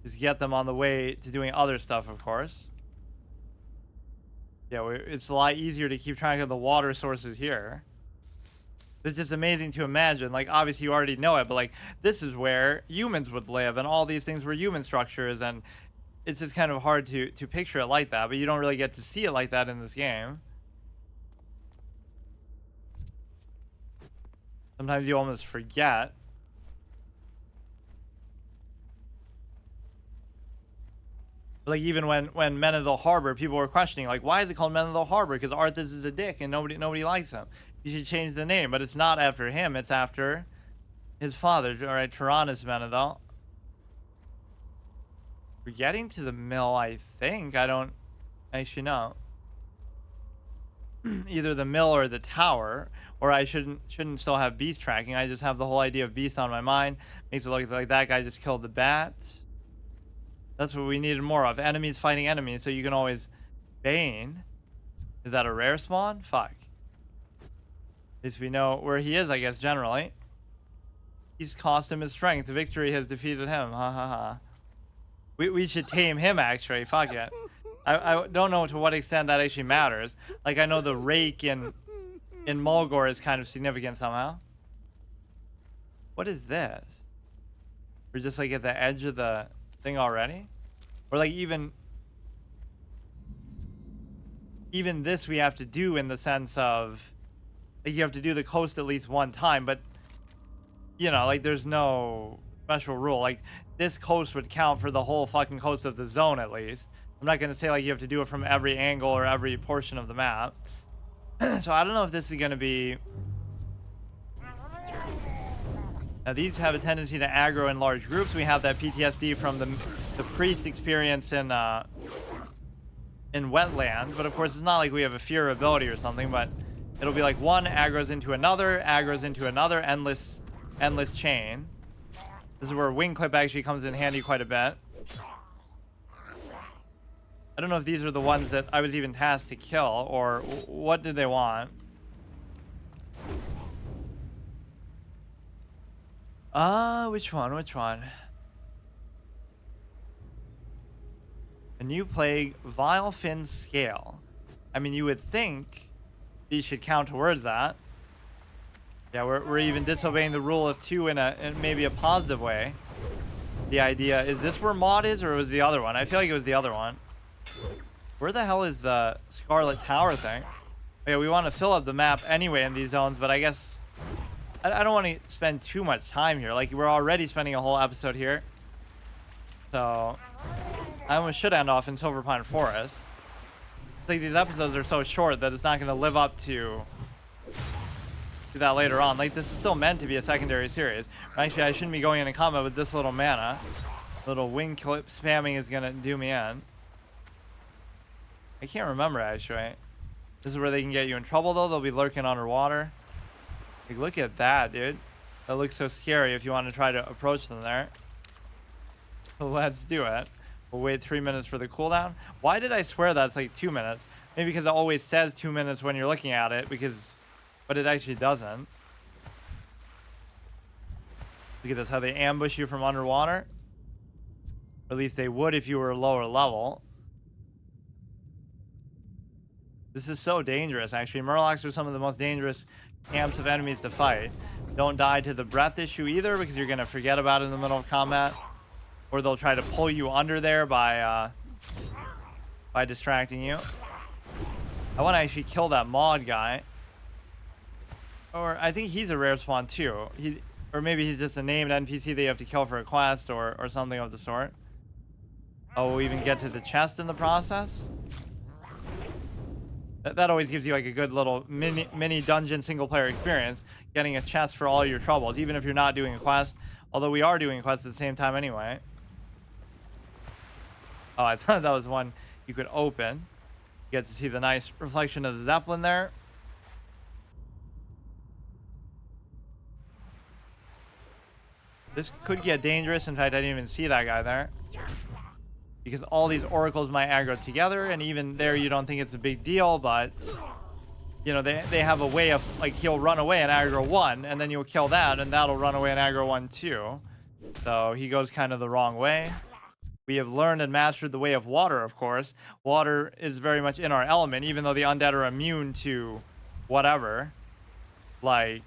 Just get them on the way to doing other stuff, of course. Yeah, it's a lot easier to keep track of the water sources here. It's just amazing to imagine. Like, obviously you already know it, but like, this is where humans would live, and all these things were human structures, and it's just kind of hard to picture it like that, but you don't really get to see it like that in this game. Sometimes you almost forget. Like, even when Menethil Harbor, people were questioning, like, why is it called Menethil Harbor? Because Arthas is a dick and nobody likes him. You should change the name, but it's not after him. It's after his father, all right, Tyrannus Menethil. We're getting to the mill, I think. I don't actually know. Either the mill or the tower, or I shouldn't still have beast tracking. I just have the whole idea of beast on my mind. Makes it look like that guy just killed the bat. That's what we needed more of. Enemies fighting enemies, so you can always Bane. Is that a rare spawn? Fuck. At least we know where he is, I guess, generally. He's cost him his strength. The victory has defeated him. Ha ha ha. We should tame him, actually. Fuck it. I don't know to what extent that actually matters. Like, I know the rake in Mulgore is kind of significant somehow. What is this? We're just like at the edge of the thing already? Or like even this we have to do in the sense of, like, you have to do the coast at least one time, but you know, like, there's no special rule. Like, this coast would count for the whole fucking coast of the zone at least. I'm not going to say like you have to do it from every angle or every portion of the map. So I don't know if this is going to be... Now, these have a tendency to aggro in large groups. We have that PTSD from the priest experience in wetlands, but of course it's not like we have a fear ability or something, but it'll be like one aggro's into another, endless chain. This is where wing clip actually comes in handy quite a bit. I don't know if these are the ones that I was even tasked to kill, or what did they want? Which one? A new plague, Vile Fin Scale. I mean, you would think these should count towards that. Yeah, we're even disobeying the rule of 2 in maybe a positive way. The idea, is this where Maud is, or was the other one? I feel like it was the other one. Where the hell is the Scarlet Tower thing? Okay, we want to fill up the map anyway in these zones, but I guess I don't want to spend too much time here. Like, we're already spending a whole episode here. So I almost should end off in Silverpine Forest. Like, these episodes are so short that it's not going to live up to that later on. Like, this is still meant to be a secondary series. Actually, I shouldn't be going into combat with this little mana. Little wing clip spamming is going to do me in. I can't remember, actually. This is where they can get you in trouble, though. They'll be lurking underwater. Like, look at that, dude. That looks so scary if you want to try to approach them there. So let's do it. We'll wait 3 minutes for the cooldown. Why did I swear that's like 2 minutes? Maybe because it always says 2 minutes when you're looking at it, but it actually doesn't. Look at this, how they ambush you from underwater. Or at least they would if you were lower level. This is so dangerous, actually. Murlocs are some of the most dangerous camps of enemies to fight. Don't die to the breath issue either, because you're going to forget about it in the middle of combat. Or they'll try to pull you under there by distracting you. I want to actually kill that mod guy. Or I think he's a rare spawn too. Or maybe he's just a named NPC that you have to kill for a quest or something of the sort. Oh, we'll even get to the chest in the process. That always gives you like a good little mini dungeon single player experience, getting a chest for all your troubles, even if you're not doing a quest. Although we are doing quests at the same time anyway. Oh, I thought that was one you could open. You get to see the nice reflection of the Zeppelin there. This could get dangerous. In fact, I didn't even see that guy there. Because all these oracles might aggro together, and even there you don't think it's a big deal, but you know, they have a way of, like, he'll run away and aggro one, and then you'll kill that, and that'll run away and aggro one too. So he goes kind of the wrong way. We have learned and mastered the way of water, of course. Water is very much in our element, even though the undead are immune to whatever, like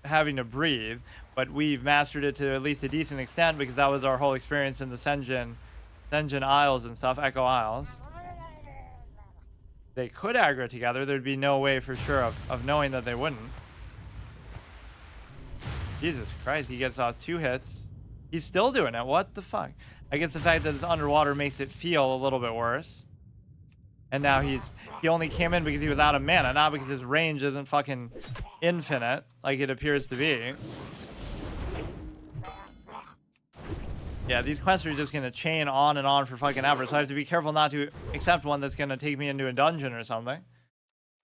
having to breathe. But we've mastered it to at least a decent extent, because that was our whole experience in the Senjin Isles and stuff, Echo Isles. They could aggro together. There'd be no way for sure of knowing that they wouldn't. Jesus Christ, he gets off 2 hits. He's still doing it. What the fuck? I guess the fact that it's underwater makes it feel a little bit worse. And now he only came in because he was out of mana, not because his range isn't fucking infinite like it appears to be. Yeah, these quests are just going to chain on and on for fucking ever, so I have to be careful not to accept one that's going to take me into a dungeon or something.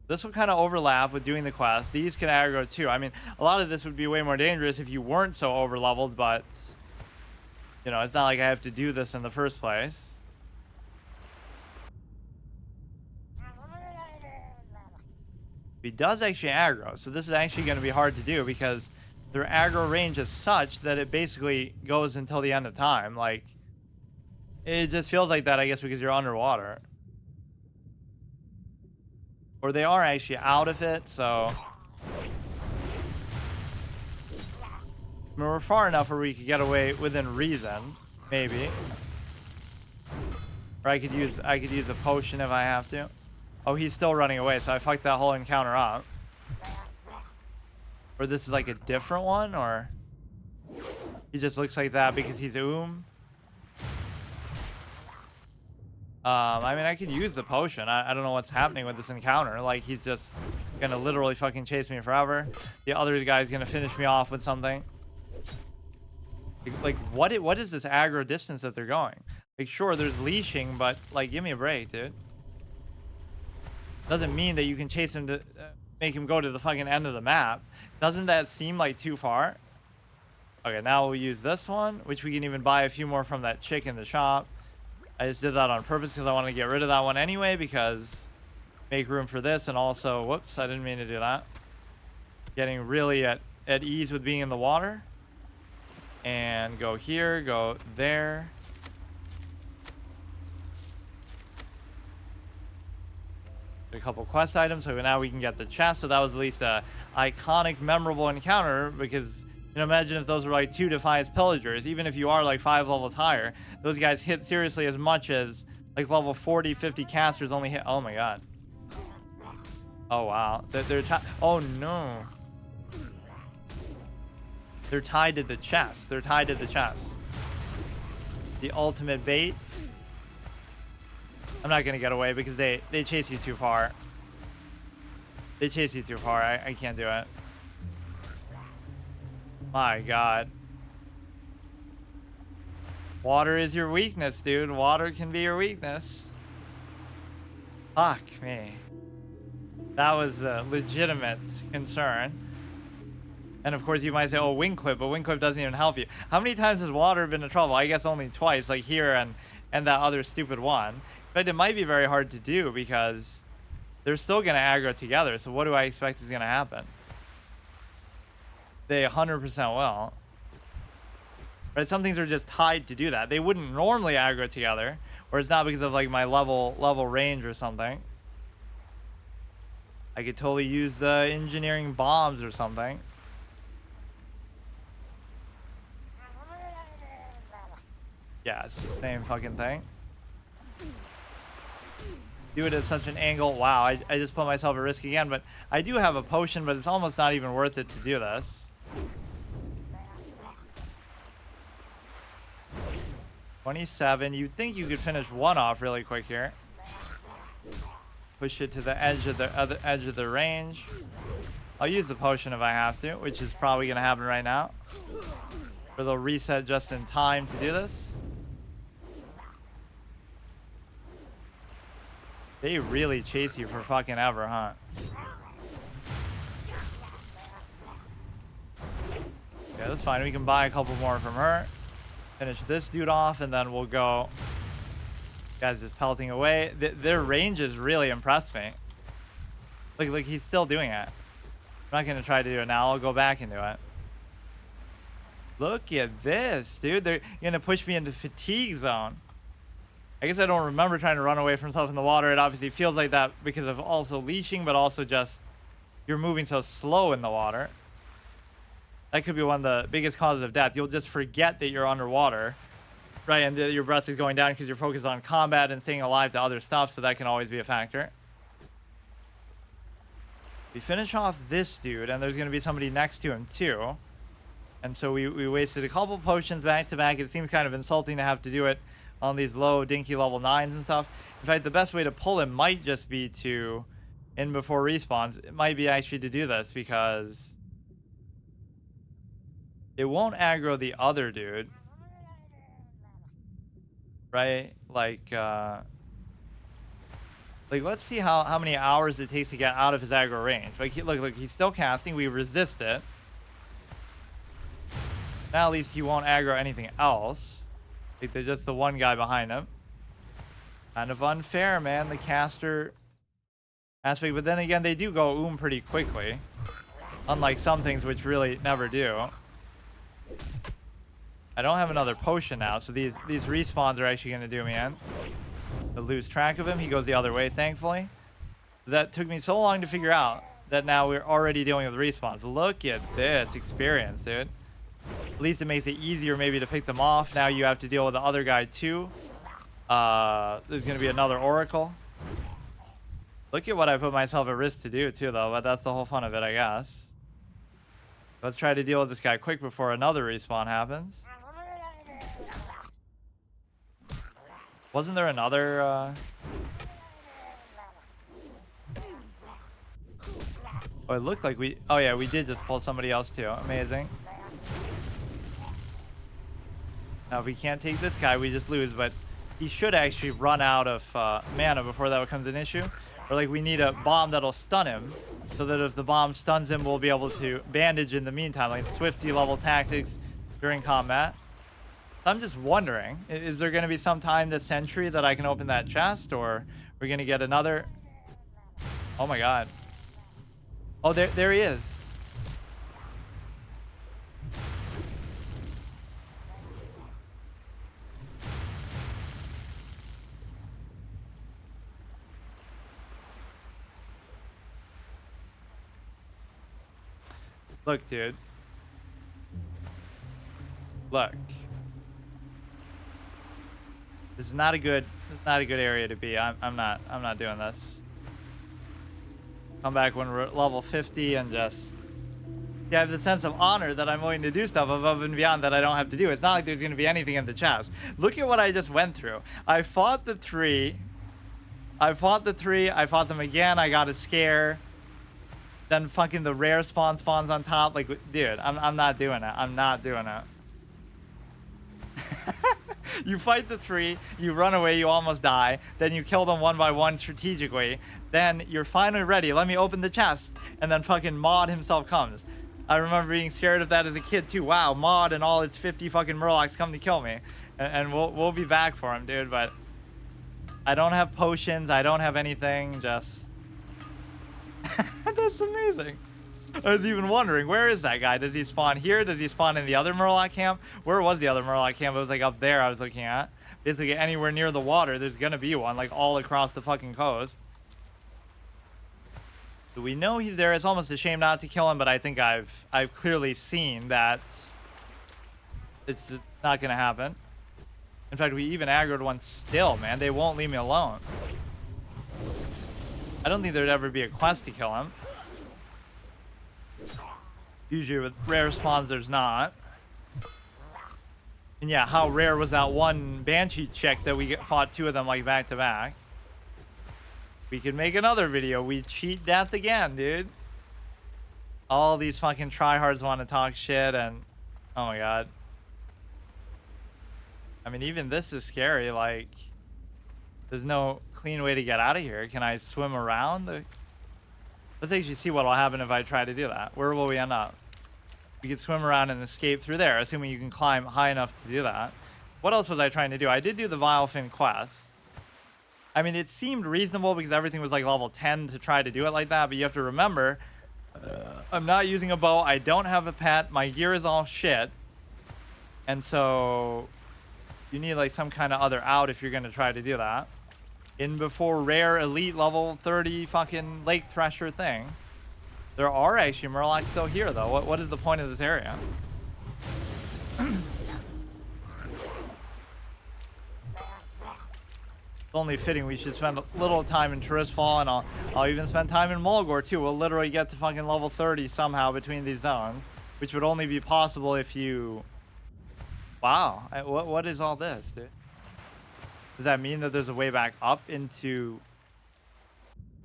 This will kind of overlap with doing the quest. These can aggro too. I mean, a lot of this would be way more dangerous if you weren't so over-leveled, but you know, it's not like I have to do this in the first place. He does actually aggro, so this is actually going to be hard to do because their aggro range is such that it basically goes until the end of time. Like, it just feels like that, I guess, because you're underwater. Or they are actually out of it, so I mean, we're far enough where we could get away within reason, maybe. Or I could use a potion if I have to. Oh, he's still running away, so I fucked that whole encounter up. Or this is like a different one, or he just looks like that because he's I mean, I could use the potion. I don't know what's happening with this encounter. Like, he's just gonna literally fucking chase me forever. The other guy's gonna finish me off with something. Like, what is this aggro distance that they're going? Like, sure, there's leashing, but like, give me a break, dude. Doesn't mean that you can chase him to make him go to the fucking end of the map. Doesn't that seem like too far? Okay, now we'll use this one, which we can even buy a few more from that chick in the shop. I just did that on purpose because I want to get rid of that one anyway, because make room for this, and also, whoops, I didn't mean to do that. Getting really at ease with being in the water. And go here, go there. A couple quest items, so now we can get the chest. So that was at least a iconic, memorable encounter, because you know, imagine if those were like 2 Defiance pillagers. Even if you are like 5 levels higher, those guys hit seriously as much as like level 40, 50 casters only hit. Oh my god. Oh wow. Oh no. They're tied to the chest. They're tied to the chest. The ultimate bait. I'm not gonna get away because they chase you too far. They chase you too far. I can't do it. My god. Water is your weakness, dude. Water can be your weakness. Fuck me. That was a legitimate concern. And of course you might say, oh, wing clip, but wing clip doesn't even help you. How many times has water been in trouble? I guess only twice, like here and and that other stupid one. But it might be very hard to do because they're still going to aggro together. So what do I expect is going to happen? They 100% will. Right? Some things are just tied to do that. They wouldn't normally aggro together, or it's not because of like my level range or something. I could totally use the engineering bombs or something. Yeah, it's the same fucking thing. Do it at such an angle. Wow, I just put myself at risk again, but I do have a potion, but it's almost not even worth it to do this. 27. You'd think you could finish one off really quick here. Push it to the edge of the range. I'll use the potion if I have to, which is probably gonna happen right now. Or they'll reset just in time to do this. They really chase you for fucking ever, huh? Yeah, that's fine. We can buy a couple more from her. Finish this dude off, and then we'll go. Guys just pelting away. Their ranges really impressed me. Look, he's still doing it. I'm not going to try to do it now. I'll go back and do it. Look at this, dude. They're going to push me into fatigue zone. I guess I don't remember trying to run away from stuff in the water. It obviously feels like that because of also leashing, but also just you're moving so slow in the water. That could be one of the biggest causes of death. You'll just forget that you're underwater, right? And your breath is going down because you're focused on combat and staying alive to other stuff, so that can always be a factor. We finish off this dude, and there's going to be somebody next to him too. And so we wasted a couple potions back to back. It seems kind of insulting to have to do it on these low dinky level 9s and stuff. In fact, the best way to pull him might just be to in before respawns. It might be actually to do this because it won't aggro the other dude, right? Like let's see how many hours it takes to get out of his aggro range. Like look, he's still casting. We resist it. Now at least he won't aggro anything else. Like they're just the one guy behind him. Kind of unfair, man, the caster aspect. But then again, they do go pretty quickly. Unlike some things which really never do. I don't have another potion now, so these respawns are actually going to do me in. I lose track of him. He goes the other way, thankfully. That took me so long to figure out that now we're already dealing with respawns. Look at this experience, dude. At least it makes it easier maybe to pick them off. Now you have to deal with the other guy too. There's going to be another oracle. Look at what I put myself at risk to do too, though, but that's the whole fun of it, I guess. Let's try to deal with this guy quick before another respawn happens. Wasn't there another Oh, it looked like we... Oh yeah, we did just pull somebody else too. Amazing. Now if we can't take this guy, we just lose, but he should actually run out of mana before that becomes an issue. Or like we need a bomb that'll stun him, so that if the bomb stuns him, we'll be able to bandage in the meantime, like Swifty level tactics during combat. I'm just wondering, is there going to be some time this century that I can open that chest, or we're going to get another... Oh my god. Oh, there he is. Look, dude. Look. This is not a good area to be. I'm not doing this. Come back when we're at level 50 and just... Yeah, I have the sense of honor that I'm willing to do stuff above and beyond that I don't have to do. It's not like there's going to be anything in the chest. Look at what I just went through. I fought the three. I fought them again. I got a scare. Then fucking the rare spawns on top. Like, dude, I'm not doing it. I'm not doing it. You fight the three, you run away, you almost die, then you kill them one by one strategically, then you're finally ready, let me open the chest, and then fucking Maud himself comes. I remember being scared of that as a kid too. Wow, Maud and all its 50 fucking Murlocs come to kill me. and we'll be back for him, dude. But I don't have potions. I don't have anything. Just that's amazing. I was even wondering, where is that guy? Does he spawn here? Does he spawn in the other Murloc camp? Where was the other Murloc camp? It was like up there I was looking at. Basically anywhere near the water, there's gonna be one, like all across the fucking coast. So we know he's there. It's almost a shame not to kill him, but I think I've clearly seen that it's not gonna happen. In fact, we even aggroed one still, man. They won't leave me alone. I don't think there'd ever be a quest to kill him. Usually with rare spawns, there's not. And yeah, how rare was that one Banshee chick that we fought 2 of them like back to back? We could make another video. We cheat death again, dude. All these fucking tryhards want to talk shit and... Oh my god. I mean, even this is scary. Like, there's no clean way to get out of here. Can I swim around? Let's actually see what will happen if I try to do that. Where will we end up? We could swim around and escape through there, assuming you can climb high enough to do that. What else was I trying to do? I did do the Vilefin quest. I mean, it seemed reasonable because everything was like level 10 to try to do it like that, but you have to remember, I'm not using a bow. I don't have a pet. My gear is all shit. And so you need like some kind of other out if you're going to try to do that. In before rare elite level 30 fucking lake thresher thing. There are actually Murlocs still here though. What is the point of this area? It's only fitting we should spend a little time in Tirisfal, and I'll even spend time in Mulgore too. We'll literally get to fucking level 30 somehow between these zones, which would only be possible if you... Wow, what is all this, dude? Does that mean that there's a way back up into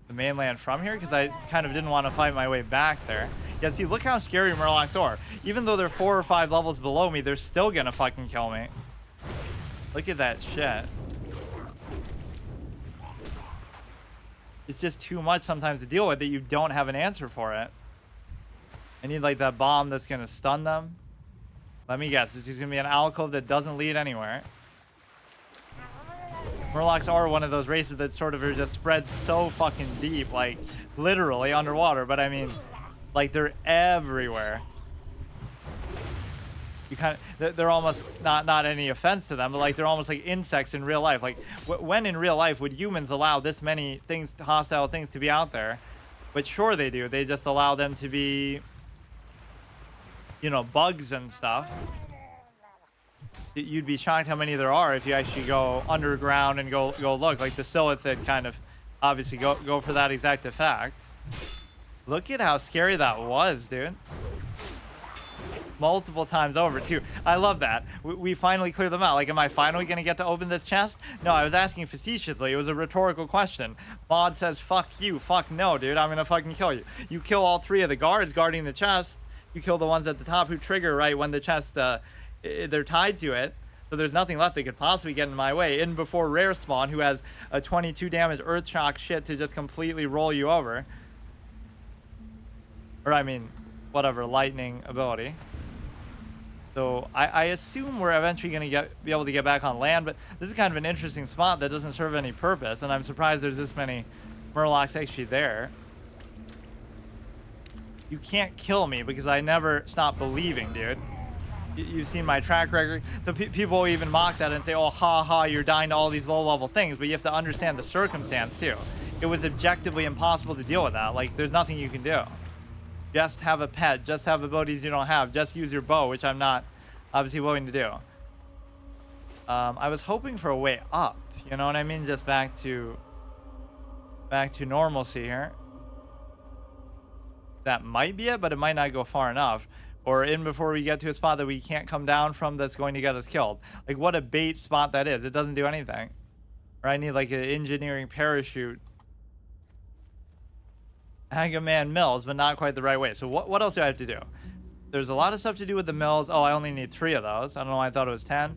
the mainland from here? Because I kind of didn't want to fight my way back there. Yeah, see, look how scary Murlocs are. Even though they're 4 or 5 levels below me, they're still gonna fucking kill me. Look at that shit. It's just too much sometimes to deal with that you don't have an answer for it. I need like that bomb that's gonna stun them. Let me guess, it's just gonna be an alcove that doesn't lead anywhere. Murlocs are one of those races that sort of are just spread so fucking deep, like literally underwater, but I mean, like they're everywhere. You kind of, they're almost not any offense to them, but like they're almost like insects in real life. Like when in real life would humans allow this many things, hostile things, to be out there? But sure they do. They just allow them to be, you know, bugs and stuff. You'd be shocked how many there are if you actually go underground and go look. Like the Silithid kind of obviously go for that exact effect. Look at how scary that was, dude. Multiple times over too. I love that. We finally cleared them out. Like, am I finally gonna get to open this chest? No, I was asking facetiously. It was a rhetorical question. Mod says, fuck you. Fuck no, dude. I'm gonna fucking kill you. You kill all 3 of the guards guarding the chest. You kill the ones at the top who trigger right when the chest, they're tied to it. So there's nothing left that could possibly get in my way. In before rare spawn, who has a 22 damage earth shock shit to just completely roll you over. Or I mean, whatever, lightning ability. So I assume we're eventually going to be able to get back on land, but this is kind of an interesting spot that doesn't serve any purpose, and I'm surprised there's this many Murlocs actually there. You can't kill me because I never stop believing, dude. You've seen my track record. So people even mock that and say, oh, ha ha, you're dying to all these low-level things, but you have to understand the circumstance, too. It was objectively impossible to deal with that. Like, there's nothing you can do. Just have a pet. Just have abilities you don't have. Just use your bow, which I'm not obviously willing to do. I was hoping for a way up. You know what I mean? Just back to normalcy here. That might be it, but it might not go far enough. Or in before we get to a spot that we can't come down from that's going to get us killed. Like, what a bait spot that is. It doesn't do anything. Or I need like an engineering parachute. Agaman mills, but not quite the right way. So what else do I have to do? There's a lot of stuff to do with the mills. Oh, I only need 3 of those. I don't know why I thought it was 10.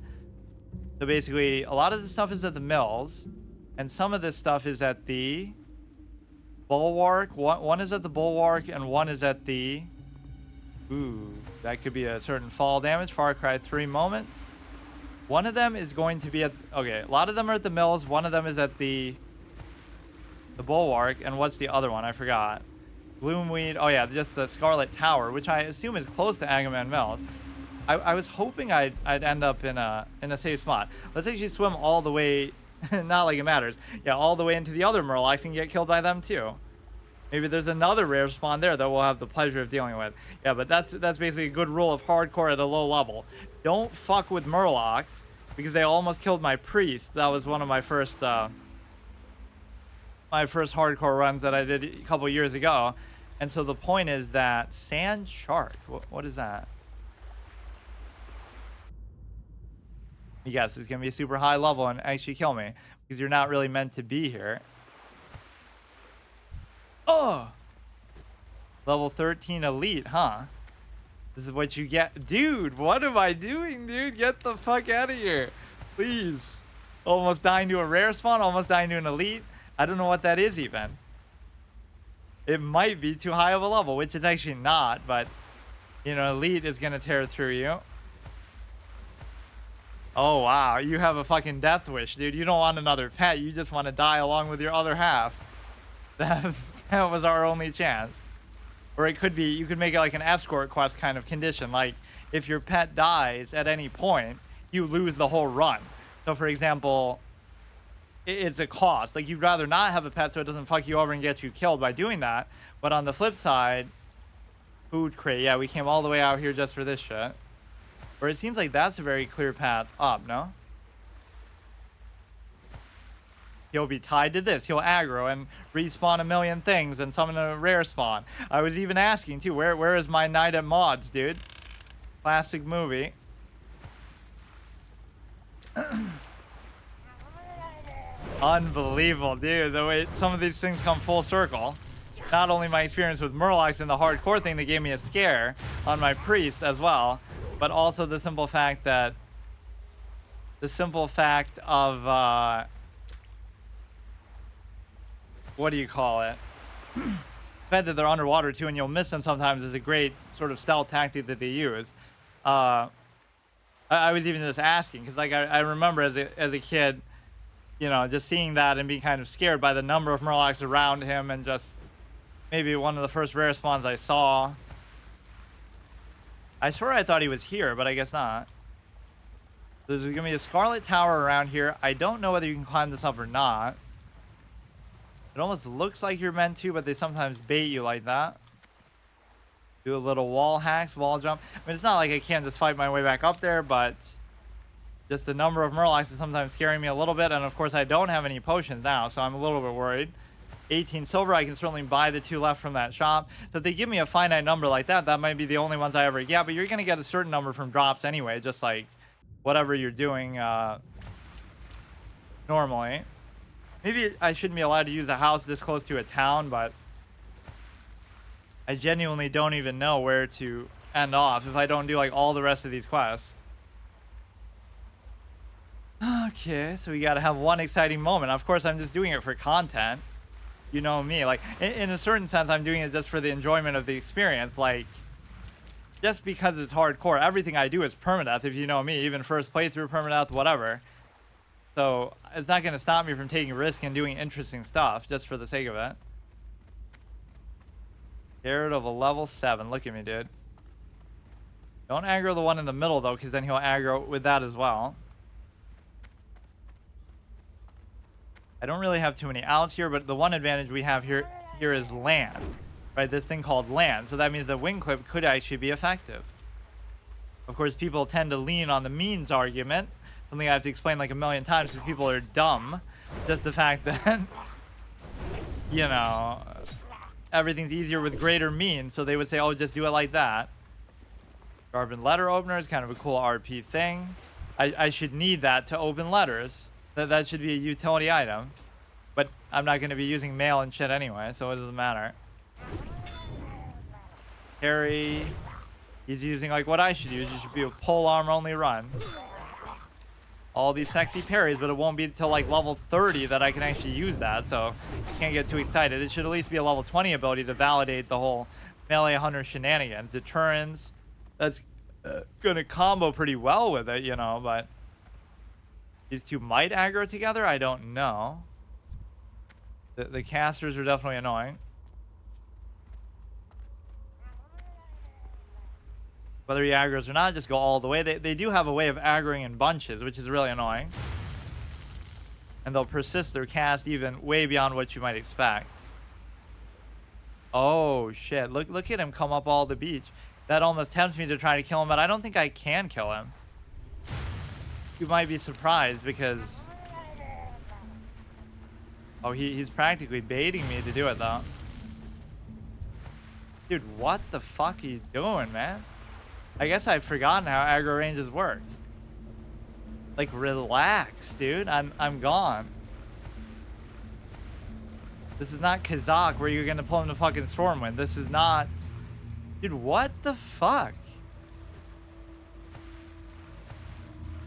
So basically, a lot of this stuff is at the mills. And some of this stuff is at the bulwark. One is at the bulwark, and one is at the... Ooh, that could be a certain fall damage. Far Cry 3 moment. One of them is going to be at, okay, a lot of them are at the mills. One of them is at the bulwark. And what's the other one? I forgot. Gloomweed. Oh yeah, just the Scarlet Tower, which I assume is close to Agamemnon Mills. I was hoping I'd end up in a safe spot. Let's actually swim all the way, not like it matters. Yeah, all the way into the other Murlocs and get killed by them too. Maybe there's another rare spawn there that we'll have the pleasure of dealing with. Yeah, but that's basically a good rule of hardcore at a low level. Don't fuck with Murlocs because they almost killed my priest. That was one of my first hardcore runs that I did a couple years ago. And so the point is that sand shark. What is that? Yes, it's gonna be a super high level and actually kill me because you're not really meant to be here. Oh, level 13 elite, huh? This is what you get. Dude, what am I doing, dude? Get the fuck out of here, please. Almost dying to a rare spawn, almost dying to an elite. I don't know what that is even. It might be too high of a level, which is actually not, but you know, elite is gonna tear through you. Oh wow, you have a fucking death wish, dude. You don't want another pet, you just want to die along with your other half. That was our only chance. Or it could be, you could make it like an escort quest kind of condition. Like, if your pet dies at any point, you lose the whole run. So, for example, it's a cost. Like, you'd rather not have a pet so it doesn't fuck you over and get you killed by doing that. But on the flip side, food crate. Yeah, we came all the way out here just for this shit. Or it seems like that's a very clear path up, no? He'll be tied to this. He'll aggro and respawn a million things and summon a rare spawn. I was even asking too, where is my night at mods, dude? Classic movie. Unbelievable, dude. The way some of these things come full circle. Not only my experience with Murlocs and the hardcore thing that gave me a scare on my priest as well, but also the simple fact of what do you call it? The fact that they're underwater too and you'll miss them sometimes is a great sort of stealth tactic that they use. I was even just asking because like I remember as a kid, you know, just seeing that and being kind of scared by the number of Murlocs around him and just maybe one of the first rare spawns I saw. I swear I thought he was here, but I guess not. There's gonna be a Scarlet Tower around here. I don't know whether you can climb this up or not. It almost looks like you're meant to, but they sometimes bait you like that. Do a little wall hacks, wall jump. I mean, it's not like I can't just fight my way back up there, but just the number of Murlocs is sometimes scaring me a little bit. And of course, I don't have any potions now, so I'm a little bit worried. 18 silver, I can certainly buy the 2 left from that shop. So if they give me a finite number like that, that might be the only ones I ever get. But you're going to get a certain number from drops anyway, just like whatever you're doing normally. Maybe I shouldn't be allowed to use a house this close to a town, but I genuinely don't even know where to end off if I don't do like all the rest of these quests. Okay, so we got to have one exciting moment. Of course, I'm just doing it for content. You know me, like in a certain sense, I'm doing it just for the enjoyment of the experience. Like, just because it's hardcore, everything I do is permadeath, if you know me, even first playthrough permadeath, whatever. So it's not going to stop me from taking risk and doing interesting stuff just for the sake of it. Scared of a level 7. Look at me, dude. Don't aggro the one in the middle, though, because then he'll aggro with that as well. I don't really have too many outs here, but the one advantage we have here is land. Right, this thing called land. So that means the wing clip could actually be effective. Of course, people tend to lean on the means argument. Something I have to explain like a million times because people are dumb. Just the fact that, you know, everything's easier with greater means. So they would say, oh, just do it like that. Carbon letter opener is kind of a cool RP thing. I should need that to open letters. That should be a utility item. But I'm not going to be using mail and shit anyway, so it doesn't matter. Harry, he's using like what I should use. It should be a pole arm only run. All these sexy parries, but it won't be until like level 30 that I can actually use that, so you can't get too excited. It should at least be a level 20 ability to validate the whole melee hunter shenanigans. Deterrence, that's gonna combo pretty well with it, you know, but These two might aggro together. I don't know. The casters are definitely annoying. Whether he aggroes or not, just go all the way. They do have a way of aggroing in bunches, which is really annoying. And they'll persist their cast even way beyond what you might expect. Oh, shit. Look at him come up all the beach. That almost tempts me to try to kill him, but I don't think I can kill him. You might be surprised because... Oh, he's practically baiting me to do it, though. Dude, what the fuck are you doing, man? I guess I've forgotten how aggro ranges work. Like, relax, dude. I'm gone. This is not Kazakh where you're gonna pull him to fucking Stormwind. This is not... Dude, what the fuck?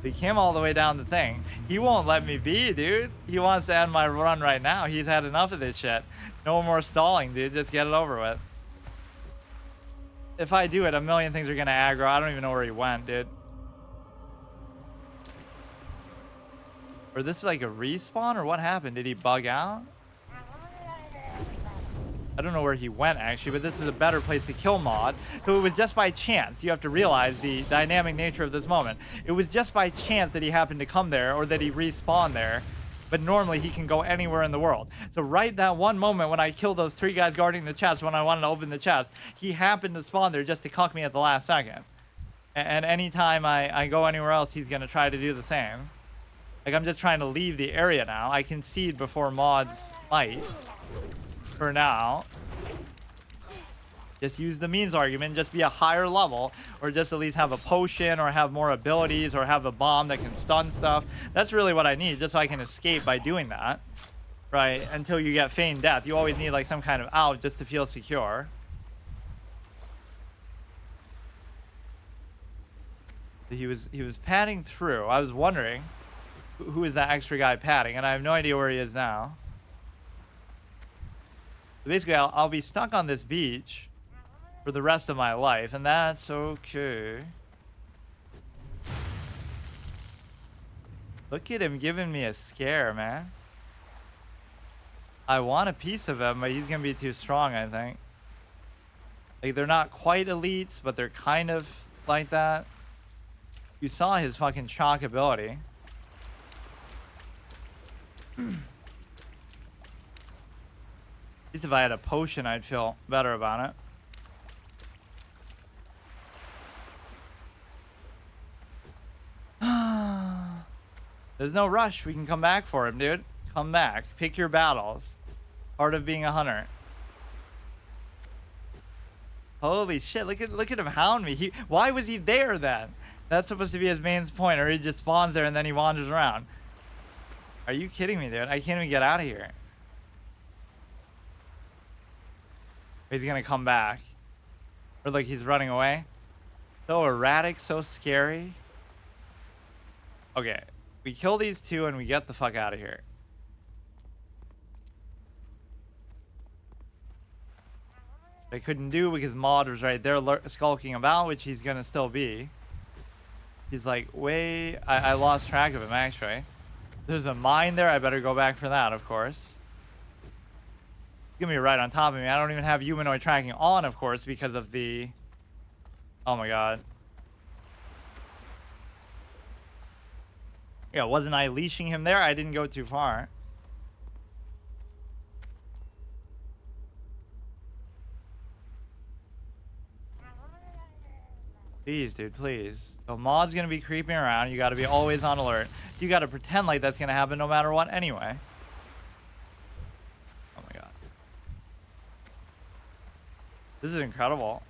He came all the way down the thing. He won't let me be, dude. He wants to end my run right now. He's had enough of this shit. No more stalling, dude. Just get it over with. If I do it, a million things are gonna aggro. I don't even know where he went, dude. Or this is like a respawn, or what happened? Did he bug out? I don't know where he went, actually, but this is a better place to kill Maud. So it was just by chance. You have to realize the dynamic nature of this moment. It was just by chance that he happened to come there, or that he respawned there. But normally he can go anywhere in the world. So right that one moment when I killed those 3 guys guarding the chest, when I wanted to open the chest, he happened to spawn there just to cuck me at the last second. And anytime I go anywhere else, he's going to try to do the same. Like, I'm just trying to leave the area now. I concede before Maud's might. For now. Just use the means argument. Just be a higher level. Or just at least have a potion. Or have more abilities. Or have a bomb that can stun stuff. That's really what I need. Just so I can escape by doing that. Right? Until you get feigned death. You always need like some kind of out just to feel secure. He was padding through. I was wondering who is that extra guy padding, and I have no idea where he is now. So basically, I'll be stuck on this beach for the rest of my life, and that's okay. Look at him giving me a scare, man. I want a piece of him, but he's gonna be too strong, I think. Like, they're not quite elites, but they're kind of like that. You saw his fucking shock ability. At least if I had a potion, I'd feel better about it. There's no rush. We can come back for him, dude. Come back. Pick your battles. Part of being a hunter. Holy shit. Look at him hound me. Why was he there then? That's supposed to be his main point, or he just spawns there and then he wanders around. Are you kidding me, dude? I can't even get out of here. He's gonna come back. Or like he's running away. So erratic, so scary. Okay. We kill these two and we get the fuck out of here. I couldn't do because Maud was right there skulking about, which he's gonna still be. He's like way... I lost track of him, actually. There's a mine there. I better go back for that, of course. He's gonna be right on top of me. I don't even have humanoid tracking on, of course, because of the... Oh my god. Yeah, wasn't I leashing him there? I didn't go too far. Please, dude, please. So Maud's gonna be creeping around. You gotta be always on alert. You gotta pretend like that's gonna happen no matter what anyway. Oh my god. This is incredible.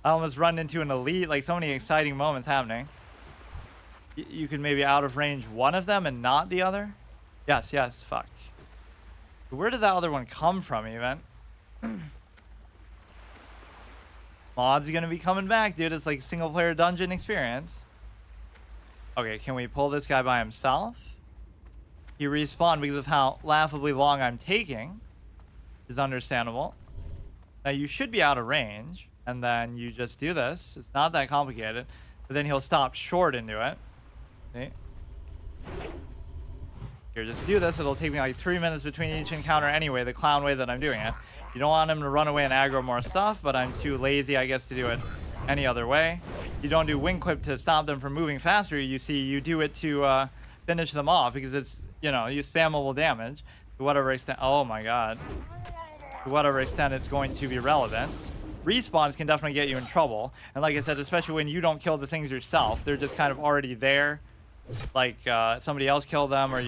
I almost run into an elite, like so many exciting moments happening. You can maybe out of range one of them and not the other? Yes, yes, fuck. Where did that other one come from even? Maud's gonna be coming back, dude. It's like single player dungeon experience. Okay, can we pull this guy by himself? He respawned because of how laughably long I'm taking. Is understandable. Now you should be out of range. And then you just do this. It's not that complicated. But then he'll stop short into it. See? Here, just do this. It'll take me like 3 minutes between each encounter anyway, the clown way that I'm doing it. You don't want him to run away and aggro more stuff, but I'm too lazy, I guess, to do it any other way. You don't do wing clip to stop them from moving faster. You see, you do it to finish them off because it's, you know, you spammable damage to whatever extent. Oh my god. To whatever extent it's going to be relevant. Respawns can definitely get you in trouble. And like I said, especially when you don't kill the things yourself, they're just kind of already there. Like somebody else killed them, or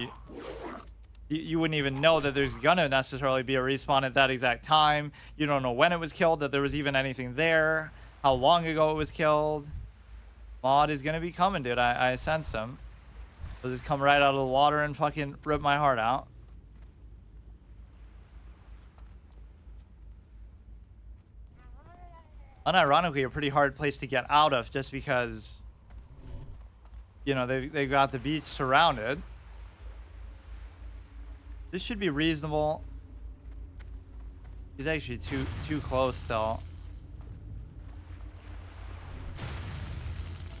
you wouldn't even know that there's gonna necessarily be a respawn at that exact time. You don't know when it was killed, that there was even anything there, how long ago it was killed. Mod is gonna be coming, dude. I sense him. He'll just come right out of the water and fucking rip my heart out. Unironically, a pretty hard place to get out of, just because, you know, they've got the beach surrounded. This should be reasonable. He's actually too close still.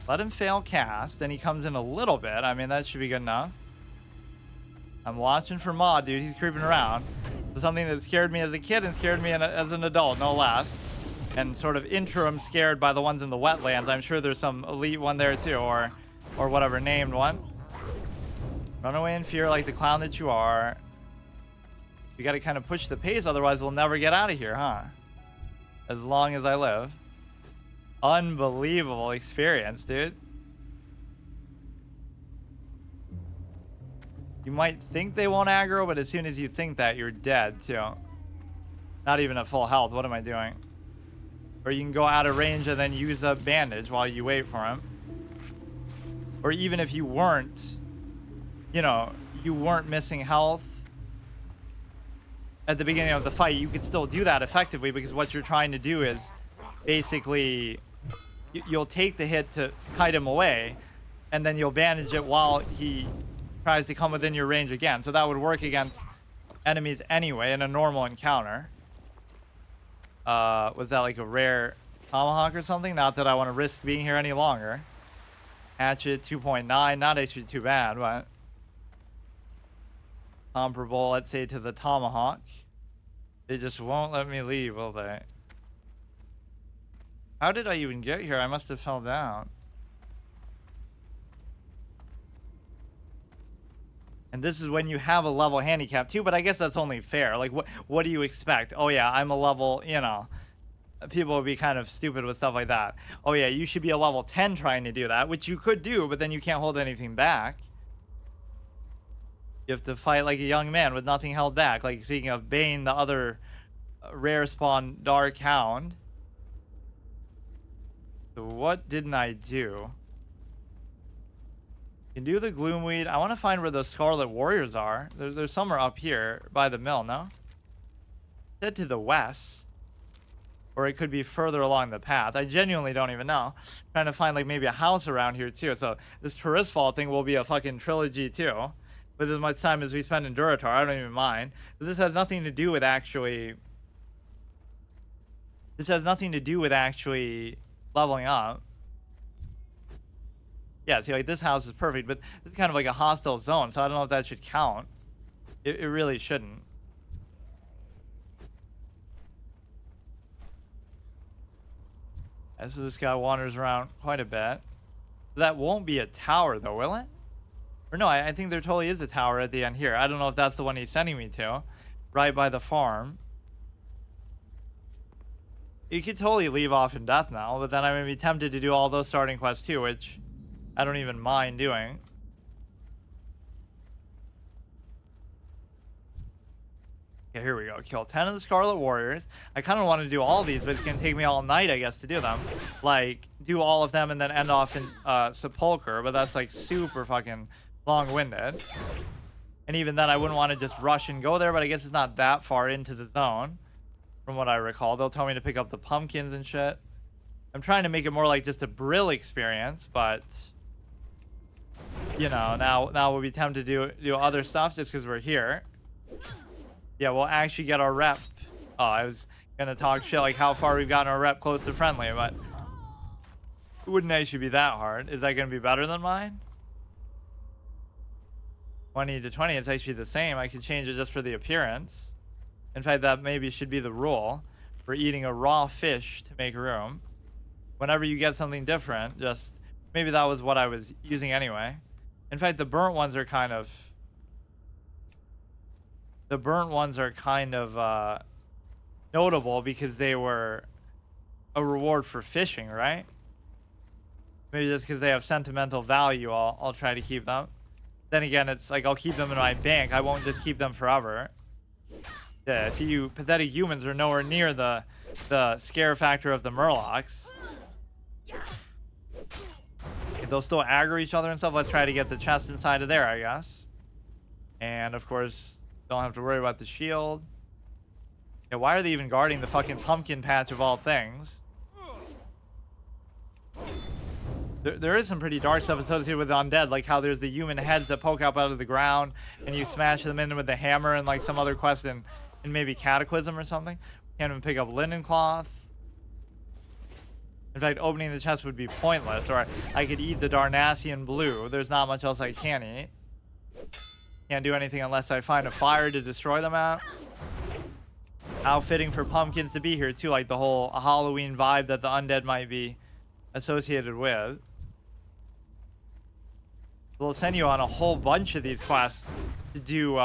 Let him fail cast, and he comes in a little bit. I mean, that should be good enough. I'm watching for Mod, dude. He's creeping around. Something that scared me as a kid and scared me as an adult, no less. And sort of interim scared by the ones in the wetlands. I'm sure there's some elite one there too, or whatever named one. Run away in fear like the clown that you are. You got to kind of push the pace, otherwise we'll never get out of here, huh? As long as I live. Unbelievable experience, dude. You might think they won't aggro, but as soon as you think that, you're dead too. Not even at full health. What am I doing? Or you can go out of range and then use a bandage while you wait for him. Or even if you weren't, you know, you weren't missing health at the beginning of the fight, you could still do that effectively, because what you're trying to do is basically you'll take the hit to kite him away, and then you'll bandage it while he tries to come within your range again. So that would work against enemies anyway in a normal encounter. Was that like a rare tomahawk or something? Not that I want to risk being here any longer. Hatchet 2.9, not actually too bad, but comparable, let's say, to the tomahawk. They just won't let me leave, will they? How did I even get here? I must have fell down. And this is when you have a level handicap too, but I guess that's only fair. Like, what do you expect? Oh yeah, I'm a level, you know, people would be kind of stupid with stuff like that. Oh yeah, you should be a level 10 trying to do that, which you could do, but then you can't hold anything back. You have to fight like a young man with nothing held back. Like, speaking of Bane, the other rare spawn Dark Hound. So what didn't I do? Can do the Gloomweed. I want to find where those Scarlet Warriors are. There's somewhere up here by the mill, no? Head to the west. Or it could be further along the path. I genuinely don't even know. Trying to find like maybe a house around here too. So this Turisfall thing will be a fucking trilogy too. With as much time as we spend in Duratar, I don't even mind. But this has nothing to do with actually... This has nothing to do with actually leveling up. Yeah, see, like, this house is perfect, but this is kind of like a hostile zone, so I don't know if that should count. It really shouldn't. So this guy wanders around quite a bit. That won't be a tower, though, will it? Or no, I think there totally is a tower at the end here. I don't know if that's the one he's sending me to. Right by the farm. You could totally leave off in death now, but then I'm going to be tempted to do all those starting quests too, which I don't even mind doing. Okay, here we go. Kill 10 of the Scarlet Warriors. I kind of want to do all these, but it's going to take me all night, I guess, to do them. Like, do all of them and then end off in Sepulcher, but that's like super fucking long-winded. And even then, I wouldn't want to just rush and go there, but I guess it's not that far into the zone. From what I recall, they'll tell me to pick up the pumpkins and shit. I'm trying to make it more like just a Brill experience, but you know, now we'll be tempted to do other stuff just because we're here. Yeah, we'll actually get our rep. Oh, I was gonna talk shit like how far we've gotten our rep close to friendly, but it wouldn't actually be that hard. Is that gonna be better than mine? 20 to 20, it's actually the same. I could change it just for the appearance. In fact, that maybe should be the rule for eating a raw fish to make room. Whenever you get something different, just maybe that was what I was using anyway. In fact, the burnt ones are kind of notable because they were a reward for fishing, right? Maybe just because they have sentimental value, I'll try to keep them. Then again, it's like I'll keep them in my bank. I won't just keep them forever. Yeah, see, you pathetic humans are nowhere near the scare factor of the Murlocs. They'll still aggro each other and stuff. Let's try to get the chest inside of there, I guess. And of course, don't have to worry about the shield. Yeah, why are they even guarding the fucking pumpkin patch of all things? There is some pretty dark stuff associated with undead, like how there's the human heads that poke up out of the ground and you smash them in with the hammer, and like some other quest in maybe Cataclysm or something. Can't even pick up linen cloth. In fact, opening the chest would be pointless, or I could eat the Darnassian blue. There's not much else I can eat. Can't do anything unless I find a fire to destroy them at. How fitting for pumpkins to be here too, like the whole Halloween vibe that the undead might be associated with. They'll send you on a whole bunch of these quests to do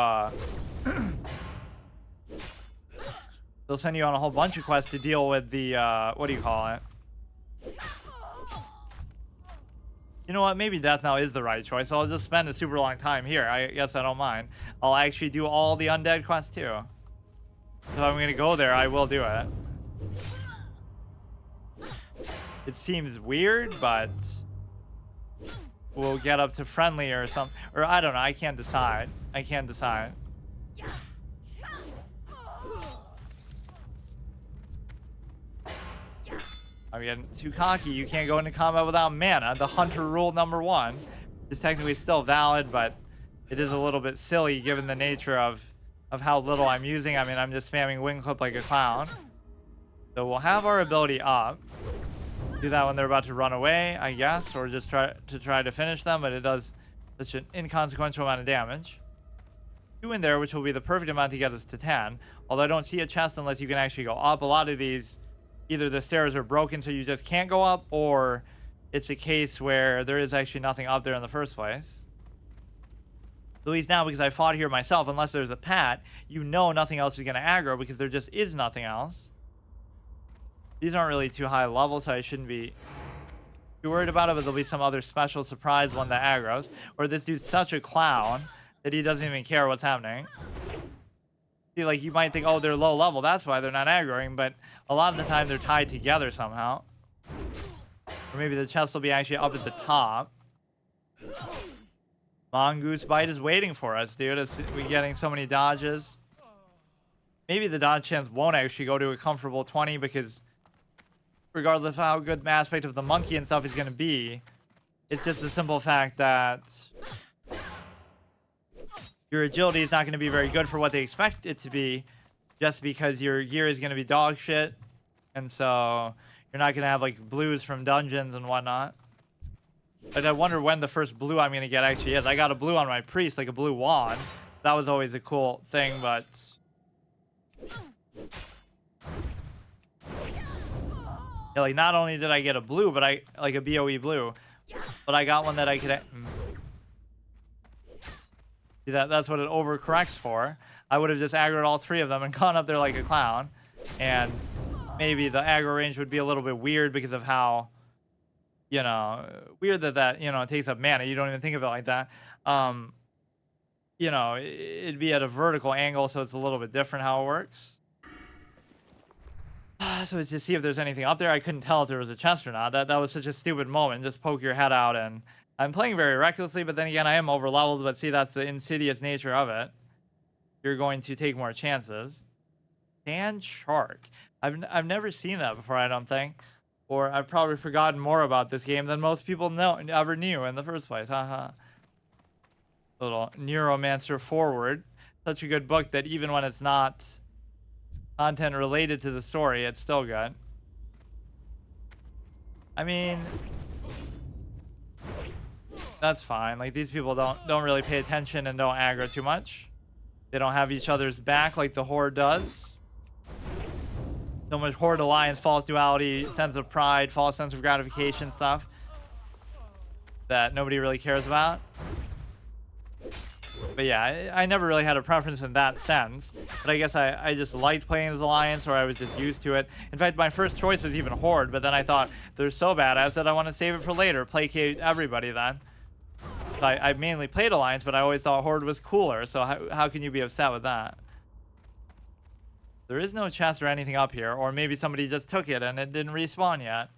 they'll send you on a whole bunch of quests to deal with the what do you call it? You know what, maybe death now is the right choice. I'll just spend a super long time here. I guess I don't mind. I'll actually do all the undead quests too. If I'm gonna go there, I will do it. It seems weird, but we'll get up to friendly or something. Or I don't know. I can't decide. I'm getting too cocky. You can't go into combat without mana. The hunter rule #1 is technically still valid, but it is a little bit silly given the nature of how little I'm using. I mean, I'm just spamming wing clip like a clown. So we'll have our ability up. Do that when they're about to run away, I guess, or just try to finish them, but it does such an inconsequential amount of damage. 2 in there, which will be the perfect amount to get us to 10. Although I don't see a chest unless you can actually go up. A lot of these, either the stairs are broken so you just can't go up, or it's a case where there is actually nothing up there in the first place. At least now, because I fought here myself, unless there's a pat, you know nothing else is going to aggro because there just is nothing else. These aren't really too high level, so I shouldn't be too worried about it, but there'll be some other special surprise one that aggroes. Or this dude's such a clown that he doesn't even care what's happening. See, like, you might think, oh, they're low level, that's why they're not aggroing, but a lot of the time they're tied together somehow. Or maybe the chest will be actually up at the top. Mongoose Bite is waiting for us, dude. We're getting so many dodges. Maybe the dodge chance won't actually go to a comfortable 20 because regardless of how good the aspect of the monkey and stuff is going to be, it's just the simple fact that your agility is not going to be very good for what they expect it to be, just because your gear is going to be dog shit. And so you're not going to have like blues from dungeons and whatnot. Like, I wonder when the first blue I'm going to get actually is. I got a blue on my priest, like a blue wand. That was always a cool thing, but yeah, like, not only did I get a blue, but I like a BOE blue, but I got one that I could see that's what it overcorrects for. I would have just aggroed all 3 of them and gone up there like a clown, and maybe the aggro range would be a little bit weird because of how, you know, weird that you know, it takes up mana. You don't even think of it like that. You know, it'd be at a vertical angle, so it's a little bit different how it works. So it's to see if there's anything up there. I couldn't tell if there was a chest or not. That was such a stupid moment. Just poke your head out, and I'm playing very recklessly, but then again, I am over leveled. But see, that's the insidious nature of it. You're going to take more chances. Sand shark. I've never seen that before, I don't think. Or I've probably forgotten more about this game than most people ever knew in the first place. Haha. Little Neuromancer forward. Such a good book that even when it's not content related to the story, it's still good. I mean, That's fine. Like, these people don't really pay attention and don't aggro too much. They don't have each other's back like the Horde does. So much Horde alliance, false duality, sense of pride, false sense of gratification stuff that nobody really cares about. But yeah, I never really had a preference in that sense. But I guess I just liked playing as Alliance, or I was just used to it. In fact, my first choice was even Horde, but then I thought they're so badass that I want to save it for later, placate everybody then. So I mainly played Alliance, but I always thought Horde was cooler, so how can you be upset with that? There is no chest or anything up here, or maybe somebody just took it and it didn't respawn yet.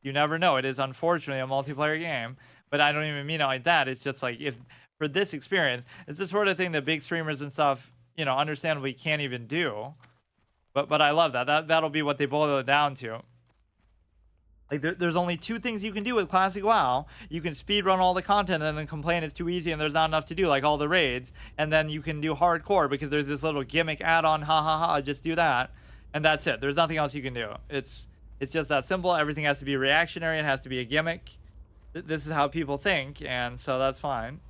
You never know. It is unfortunately a multiplayer game, but I don't even mean it like that. It's just like, if for this experience, it's the sort of thing that big streamers and stuff, you know, understandably can't even do. But I love that. That'll be what they boil it down to. Like, there's only two things you can do with Classic WoW. You can speedrun all the content and then complain it's too easy and there's not enough to do, like all the raids. And then you can do hardcore because there's this little gimmick add-on, ha ha ha, just do that. And that's it. There's nothing else you can do. It's just that simple. Everything has to be reactionary. It has to be a gimmick. This is how people think, and so that's fine.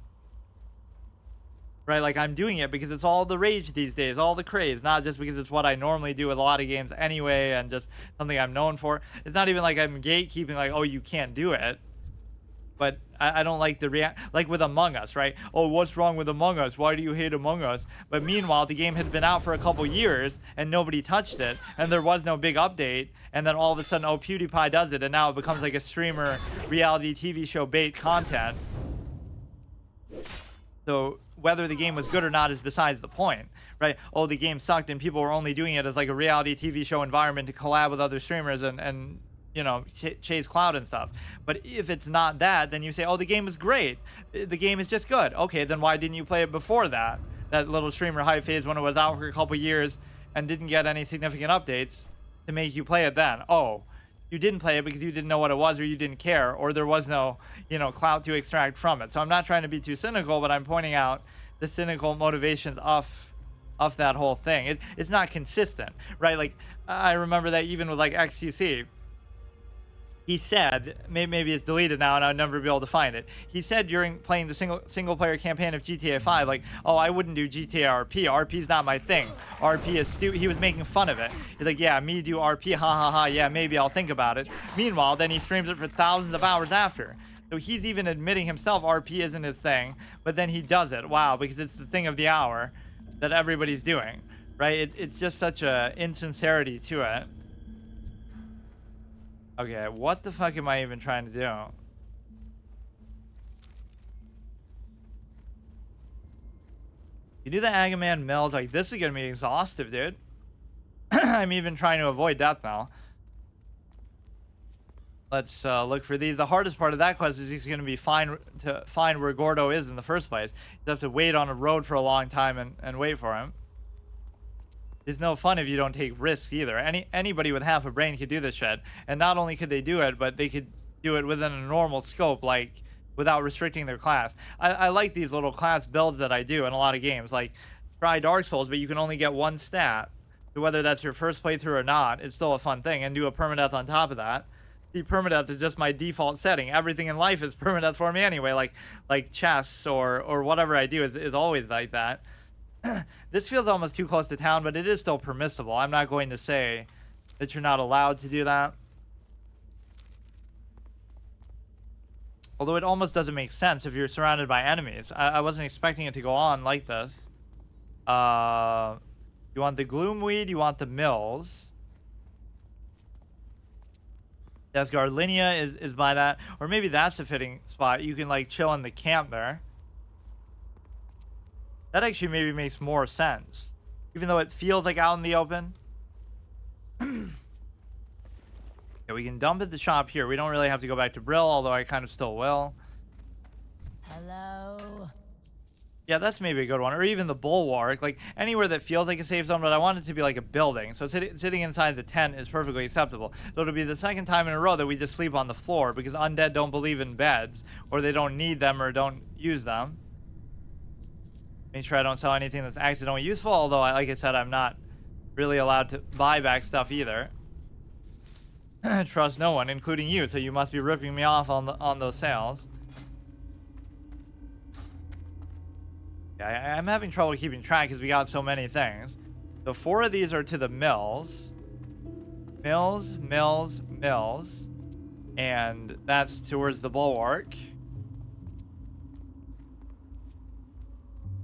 Right, like, I'm doing it because it's all the rage these days, all the craze, not just because it's what I normally do with a lot of games anyway and just something I'm known for. It's not even like I'm gatekeeping, like, oh, you can't do it. But I don't like the like with Among Us, right? Oh, what's wrong with Among Us? Why do you hate Among Us? But meanwhile, the game had been out for a couple years and nobody touched it, and there was no big update, and then all of a sudden, oh, PewDiePie does it, and now it becomes like a streamer reality TV show bait content. So whether the game was good or not is besides the point, right? Oh, the game sucked and people were only doing it as like a reality TV show environment to collab with other streamers and you know, chase clout and stuff. But if it's not that, then you say, oh, the game is great. The game is just good. Okay, then why didn't you play it before that? That little streamer hype phase when it was out for a couple years and didn't get any significant updates to make you play it then. Oh, you didn't play it because you didn't know what it was, or you didn't care, or there was no, you know, clout to extract from it. So I'm not trying to be too cynical, but I'm pointing out the cynical motivations of that whole thing. It's not consistent, right? Like, I remember that even with like XQC, he said, maybe it's deleted now and I'll never be able to find it. He said during playing the single player campaign of GTA 5, like, oh, I wouldn't do GTA RP. RP's not my thing. RP is stupid. He was making fun of it. He's like, yeah, me do RP, ha ha ha, yeah, maybe I'll think about it. Meanwhile, then he streams it for thousands of hours after. So he's even admitting himself RP isn't his thing, but then he does it. Wow, because it's the thing of the hour that everybody's doing, right? It's just such a insincerity to it. Okay, what the fuck am I even trying to do? You do the Agaman mills, like, this is gonna be exhaustive, dude. I'm even trying to avoid death now. Let's look for these. The hardest part of that quest is he's gonna be to find where Gordo is in the first place. You have to wait on a road for a long time and wait for him. It's no fun if you don't take risks either. Anybody with half a brain could do this shit. And not only could they do it, but they could do it within a normal scope, like without restricting their class. I like these little class builds that I do in a lot of games. Like, try Dark Souls, but you can only get one stat. So whether that's your first playthrough or not, it's still a fun thing. And do a permadeath on top of that. See, permadeath is just my default setting. Everything in life is permadeath for me anyway. Like chess or whatever I do is always like that. This feels almost too close to town, but it is still permissible. I'm not going to say that you're not allowed to do that. Although it almost doesn't make sense if you're surrounded by enemies. I wasn't expecting it to go on like this. You want the Gloomweed, you want the mills. Deathguard Linea is by that. Or maybe that's a fitting spot. You can like chill in the camp there. That actually maybe makes more sense. Even though it feels like out in the open. Yeah, we can dump at the shop here. We don't really have to go back to Brill, although I kind of still will. Hello. Yeah, that's maybe a good one. Or even the Bulwark. Like, anywhere that feels like a safe zone, but I want it to be like a building. So sitting inside the tent is perfectly acceptable. So it'll be the second time in a row that we just sleep on the floor because undead don't believe in beds. Or they don't need them or don't use them. Make sure I don't sell anything that's accidentally useful, although, like I said, I'm not really allowed to buy back stuff either. Trust no one, including you, so you must be ripping me off on those sales. Yeah, I'm having trouble keeping track because we got so many things. So 4 of these are to the mills. Mills, mills, mills. And that's towards the bulwark.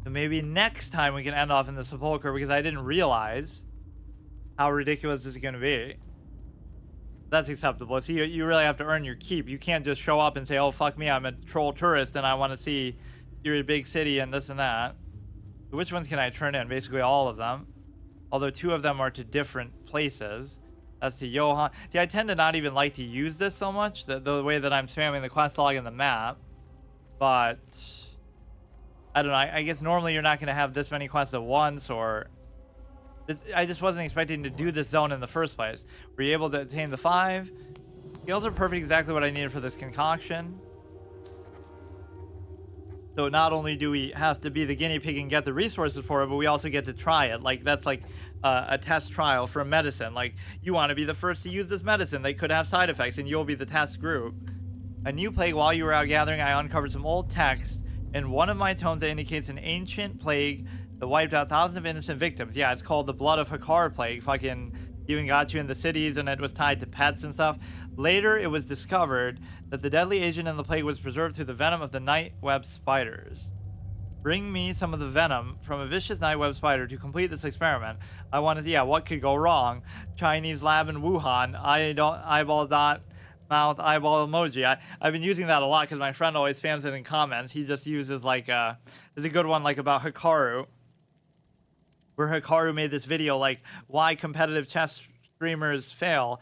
So maybe next time we can end off in the sepulcher, because I didn't realize how ridiculous this is going to be. That's acceptable. See, you really have to earn your keep. You can't just show up and say, oh, fuck me, I'm a troll tourist and I want to see your big city and this and that. So which ones can I turn in? Basically all of them. Although 2 of them are to different places. That's to Johann. See, I tend to not even like to use this so much, the way that I'm spamming the quest log in the map. But I don't know. I guess normally you're not going to have this many quests at once, or I just wasn't expecting to do this zone in the first place. Were you able to attain the 5? Skills are perfect, exactly what I needed for this concoction. So not only do we have to be the guinea pig and get the resources for it, but we also get to try it. Like, that's like a test trial for a medicine. Like, you want to be the first to use this medicine. They could have side effects, and you'll be the test group. A new plague. While you were out gathering, I uncovered some old text in one of my tomes that indicates an ancient plague that wiped out thousands of innocent victims. Yeah, it's called the Blood of Hakar plague. Fucking even got you in the cities, and it was tied to pets and stuff. Later, it was discovered that the deadly agent in the plague was preserved through the venom of the nightweb spiders. Bring me some of the venom from a vicious nightweb spider to complete this experiment. I want to, yeah, what could go wrong? Chinese lab in Wuhan. Eyeball dot mouth eyeball emoji. I've been using that a lot because my friend always spams it in comments. He just uses like there's a good one like about Hikaru, where Hikaru made this video like why competitive chess streamers fail,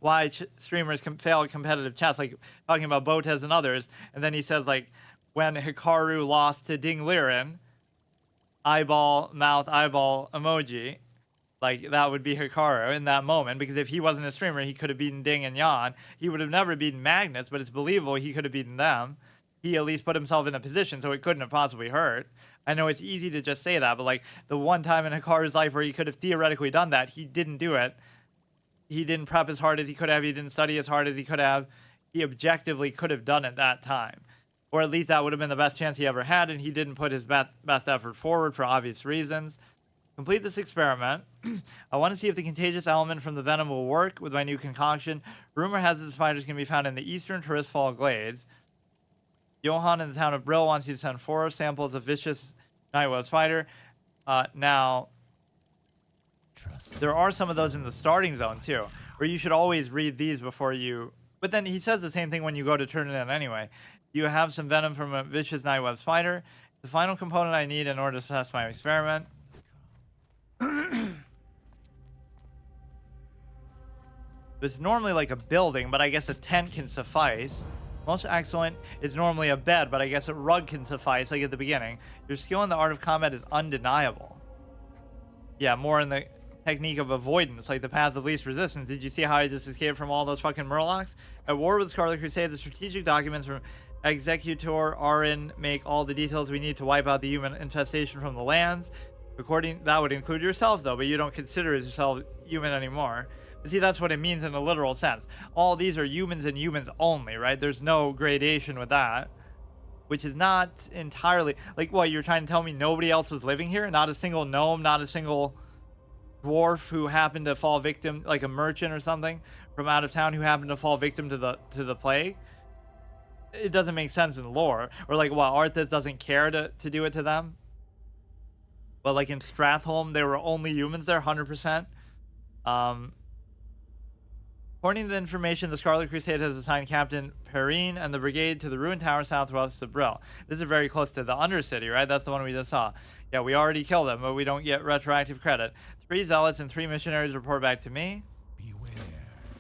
why streamers can fail at competitive chess, like talking about Botez and others. And then he says like when Hikaru lost to Ding Liren, eyeball mouth eyeball emoji. Like, that would be Hikaru in that moment, because if he wasn't a streamer, he could have beaten Ding and Yan. He would have never beaten Magnus, but it's believable he could have beaten them. He at least put himself in a position, so it couldn't have possibly hurt. I know it's easy to just say that, but, like, the one time in Hikaru's life where he could have theoretically done that, he didn't do it. He didn't prep as hard as he could have. He didn't study as hard as he could have. He objectively could have done it that time. Or at least that would have been the best chance he ever had, and he didn't put his best effort forward for obvious reasons. Complete this experiment. I want to see if the contagious element from the venom will work with my new concoction. Rumor has it the spiders can be found in the eastern Turistfall Glades. Johann in the town of Brill wants you to send 4 samples of vicious nightweb spider. Now, there are some of those in the starting zone too, where you should always read these before you... But then he says the same thing when you go to turn it in anyway. You have some venom from a vicious nightweb spider. The final component I need in order to test my experiment. It's normally like a building, but I guess a tent can suffice. Most excellent is normally a bed, but I guess a rug can suffice, like at the beginning. Your skill in the art of combat is undeniable. Yeah, more in the technique of avoidance, like the path of least resistance. Did you see how I just escaped from all those fucking Murlocs? At war with Scarlet Crusade, the strategic documents from Executor Arin make all the details we need to wipe out the human infestation from the lands. According, that would include yourself, though, but you don't consider yourself human anymore. But see, that's what it means in a literal sense. All these are humans and humans only, right? There's no gradation with that, which is not entirely... Like, what, you're trying to tell me nobody else was living here? Not a single gnome, not a single dwarf who happened to fall victim, like a merchant or something from out of town who happened to fall victim to the plague? It doesn't make sense in lore. Or like, what, Arthas doesn't care to do it to them? But like in Stratholme, there were only humans there, 100%. According to the information, the Scarlet Crusade has assigned Captain Perrine and the brigade to the ruined tower southwest of Brill. This is very close to the Undercity, right? That's the one we just saw. Yeah, we already killed them, but we don't get retroactive credit. 3 zealots and 3 missionaries report back to me. Beware,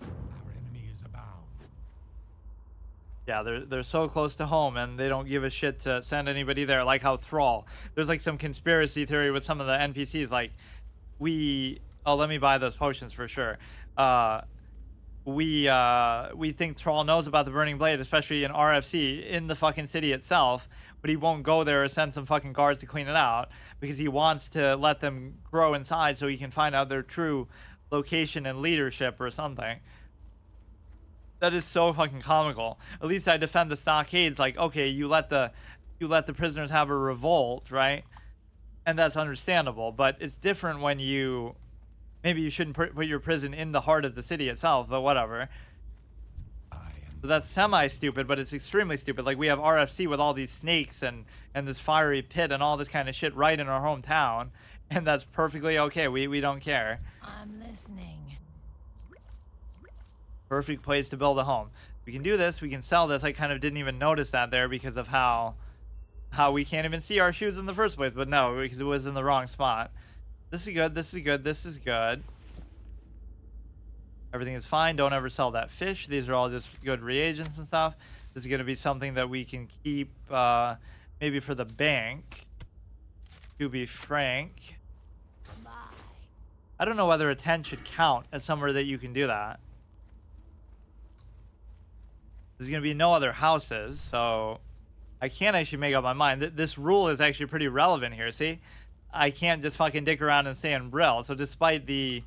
our enemy is abound. Yeah, they're so close to home, and they don't give a shit to send anybody there, like how Thrall. There's like some conspiracy theory with some of the NPCs, like, oh, let me buy those potions for sure. We think Thrall knows about the Burning Blade, especially in RFC, in the fucking city itself, but he won't go there or send some fucking guards to clean it out, because he wants to let them grow inside so he can find out their true location and leadership or something. That is so fucking comical. At least I defend the stockades, like, okay, you let the prisoners have a revolt, right? and that's understandable. But it's different when you maybe you shouldn't put your prison in the heart of the city itself, but whatever. I am So that's semi-stupid, but it's extremely stupid. Like, we have RFC with all these snakes and this fiery pit and all this kind of shit right in our hometown, and that's perfectly okay. We don't care. I'm listening. Perfect place to build a home. We can do this. We can sell this. I kind of didn't even notice that there because of how we can't even see our shoes in the first place. But no, because it was in the wrong spot. This is good. This is good. This is good. Everything is fine. Don't ever sell that fish. These are all just good reagents and stuff. This is going to be something that we can keep maybe for the bank. To be frank. Bye. I don't know whether a tent should count as somewhere that you can do that. There's going to be no other houses, so I can't actually make up my mind. This rule is actually pretty relevant here, see? I can't just fucking dick around and stay in Brill. So despite the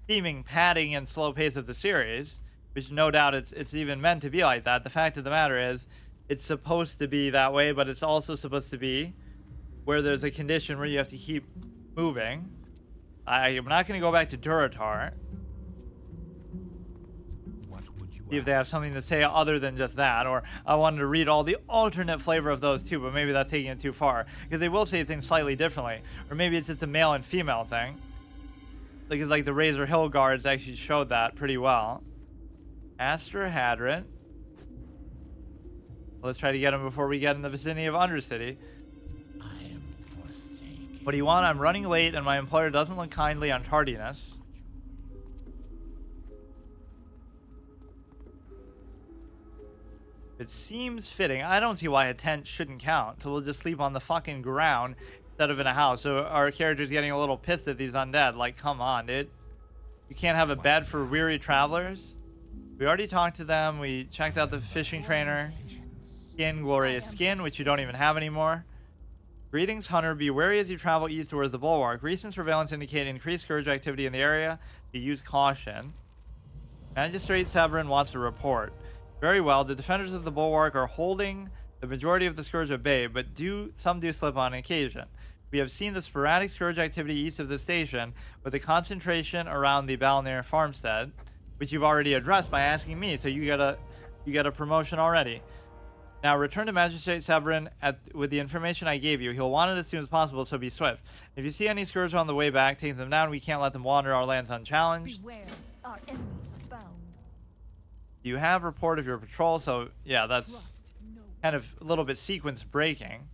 seeming padding and slow pace of the series, which no doubt it's even meant to be like that, the fact of the matter is it's supposed to be that way, but it's also supposed to be where there's a condition where you have to keep moving. I'm not going to go back to Duratar. what would you See if they ask? have something to say other than just that, or I wanted to read all the alternate flavor of those too, but maybe that's taking it too far, because they will say things slightly differently, or maybe it's just a male and female thing, because like the Razor Hill guards actually showed that pretty well. Astra Hadron. Let's try to get him before we get in the vicinity of Undercity. I am forsaken. What do you want? I'm running late and my employer doesn't look kindly on tardiness. It seems fitting. I don't see why a tent shouldn't count. So we'll just sleep on the fucking ground instead of in a house. So our character's getting a little pissed at these undead. Like, come on, dude. You can't have a bed for weary travelers? We already talked to them. We checked out the fishing trainer. Skin, glorious skin, which you don't even have anymore. Greetings, Hunter. Be wary as you travel east towards the bulwark. Recent surveillance indicate increased scourge activity in the area. To use caution. Magistrate Severin wants a report. Very well. The defenders of the bulwark are holding the majority of the scourge at bay, but some do slip on occasion. We have seen the sporadic scourge activity east of the station, with a concentration around the Balnir farmstead, which you've already addressed by asking me. So you got a promotion already. Now return to Magistrate Severin with the information I gave you. He'll want it as soon as possible, so be swift. If you see any scourge on the way back, take them down. We can't let them wander our lands unchallenged. Beware, our enemies abound. You have report of your patrol, so yeah, that's Trust no one. kind of a little bit sequence breaking.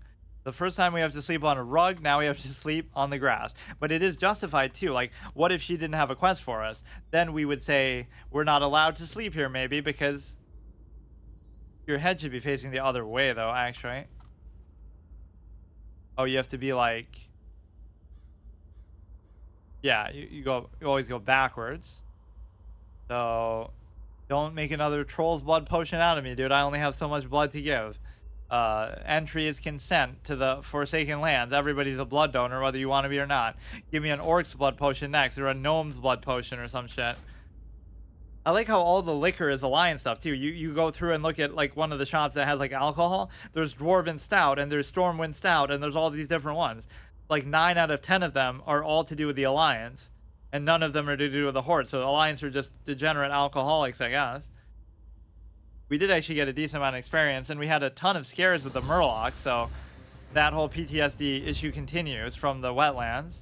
The first time we have to sleep on a rug, now we have to sleep on the grass. But it is justified too. Like, what if she didn't have a quest for us? Then we would say we're not allowed to sleep here, maybe, because your head should be facing the other way, though, actually. Oh, you have to be like, yeah, you always go backwards. So don't make another troll's blood potion out of me, dude. I only have so much blood to give. Entry is consent to the Forsaken Lands. Everybody's a blood donor, whether you want to be or not. Give me an orc's blood potion next, or a gnome's blood potion or some shit. I like how all the liquor is alliance stuff too. You go through and look at like one of the shops that has like alcohol. There's Dwarven Stout and there's Stormwind Stout and there's all these different ones. Like 9 out of 10 of them are all to do with the Alliance, and none of them are to do with the Horde. So Alliance are just degenerate alcoholics, I guess. We did actually get a decent amount of experience, and we had a ton of scares with the Murlocs, so that whole PTSD issue continues from the wetlands.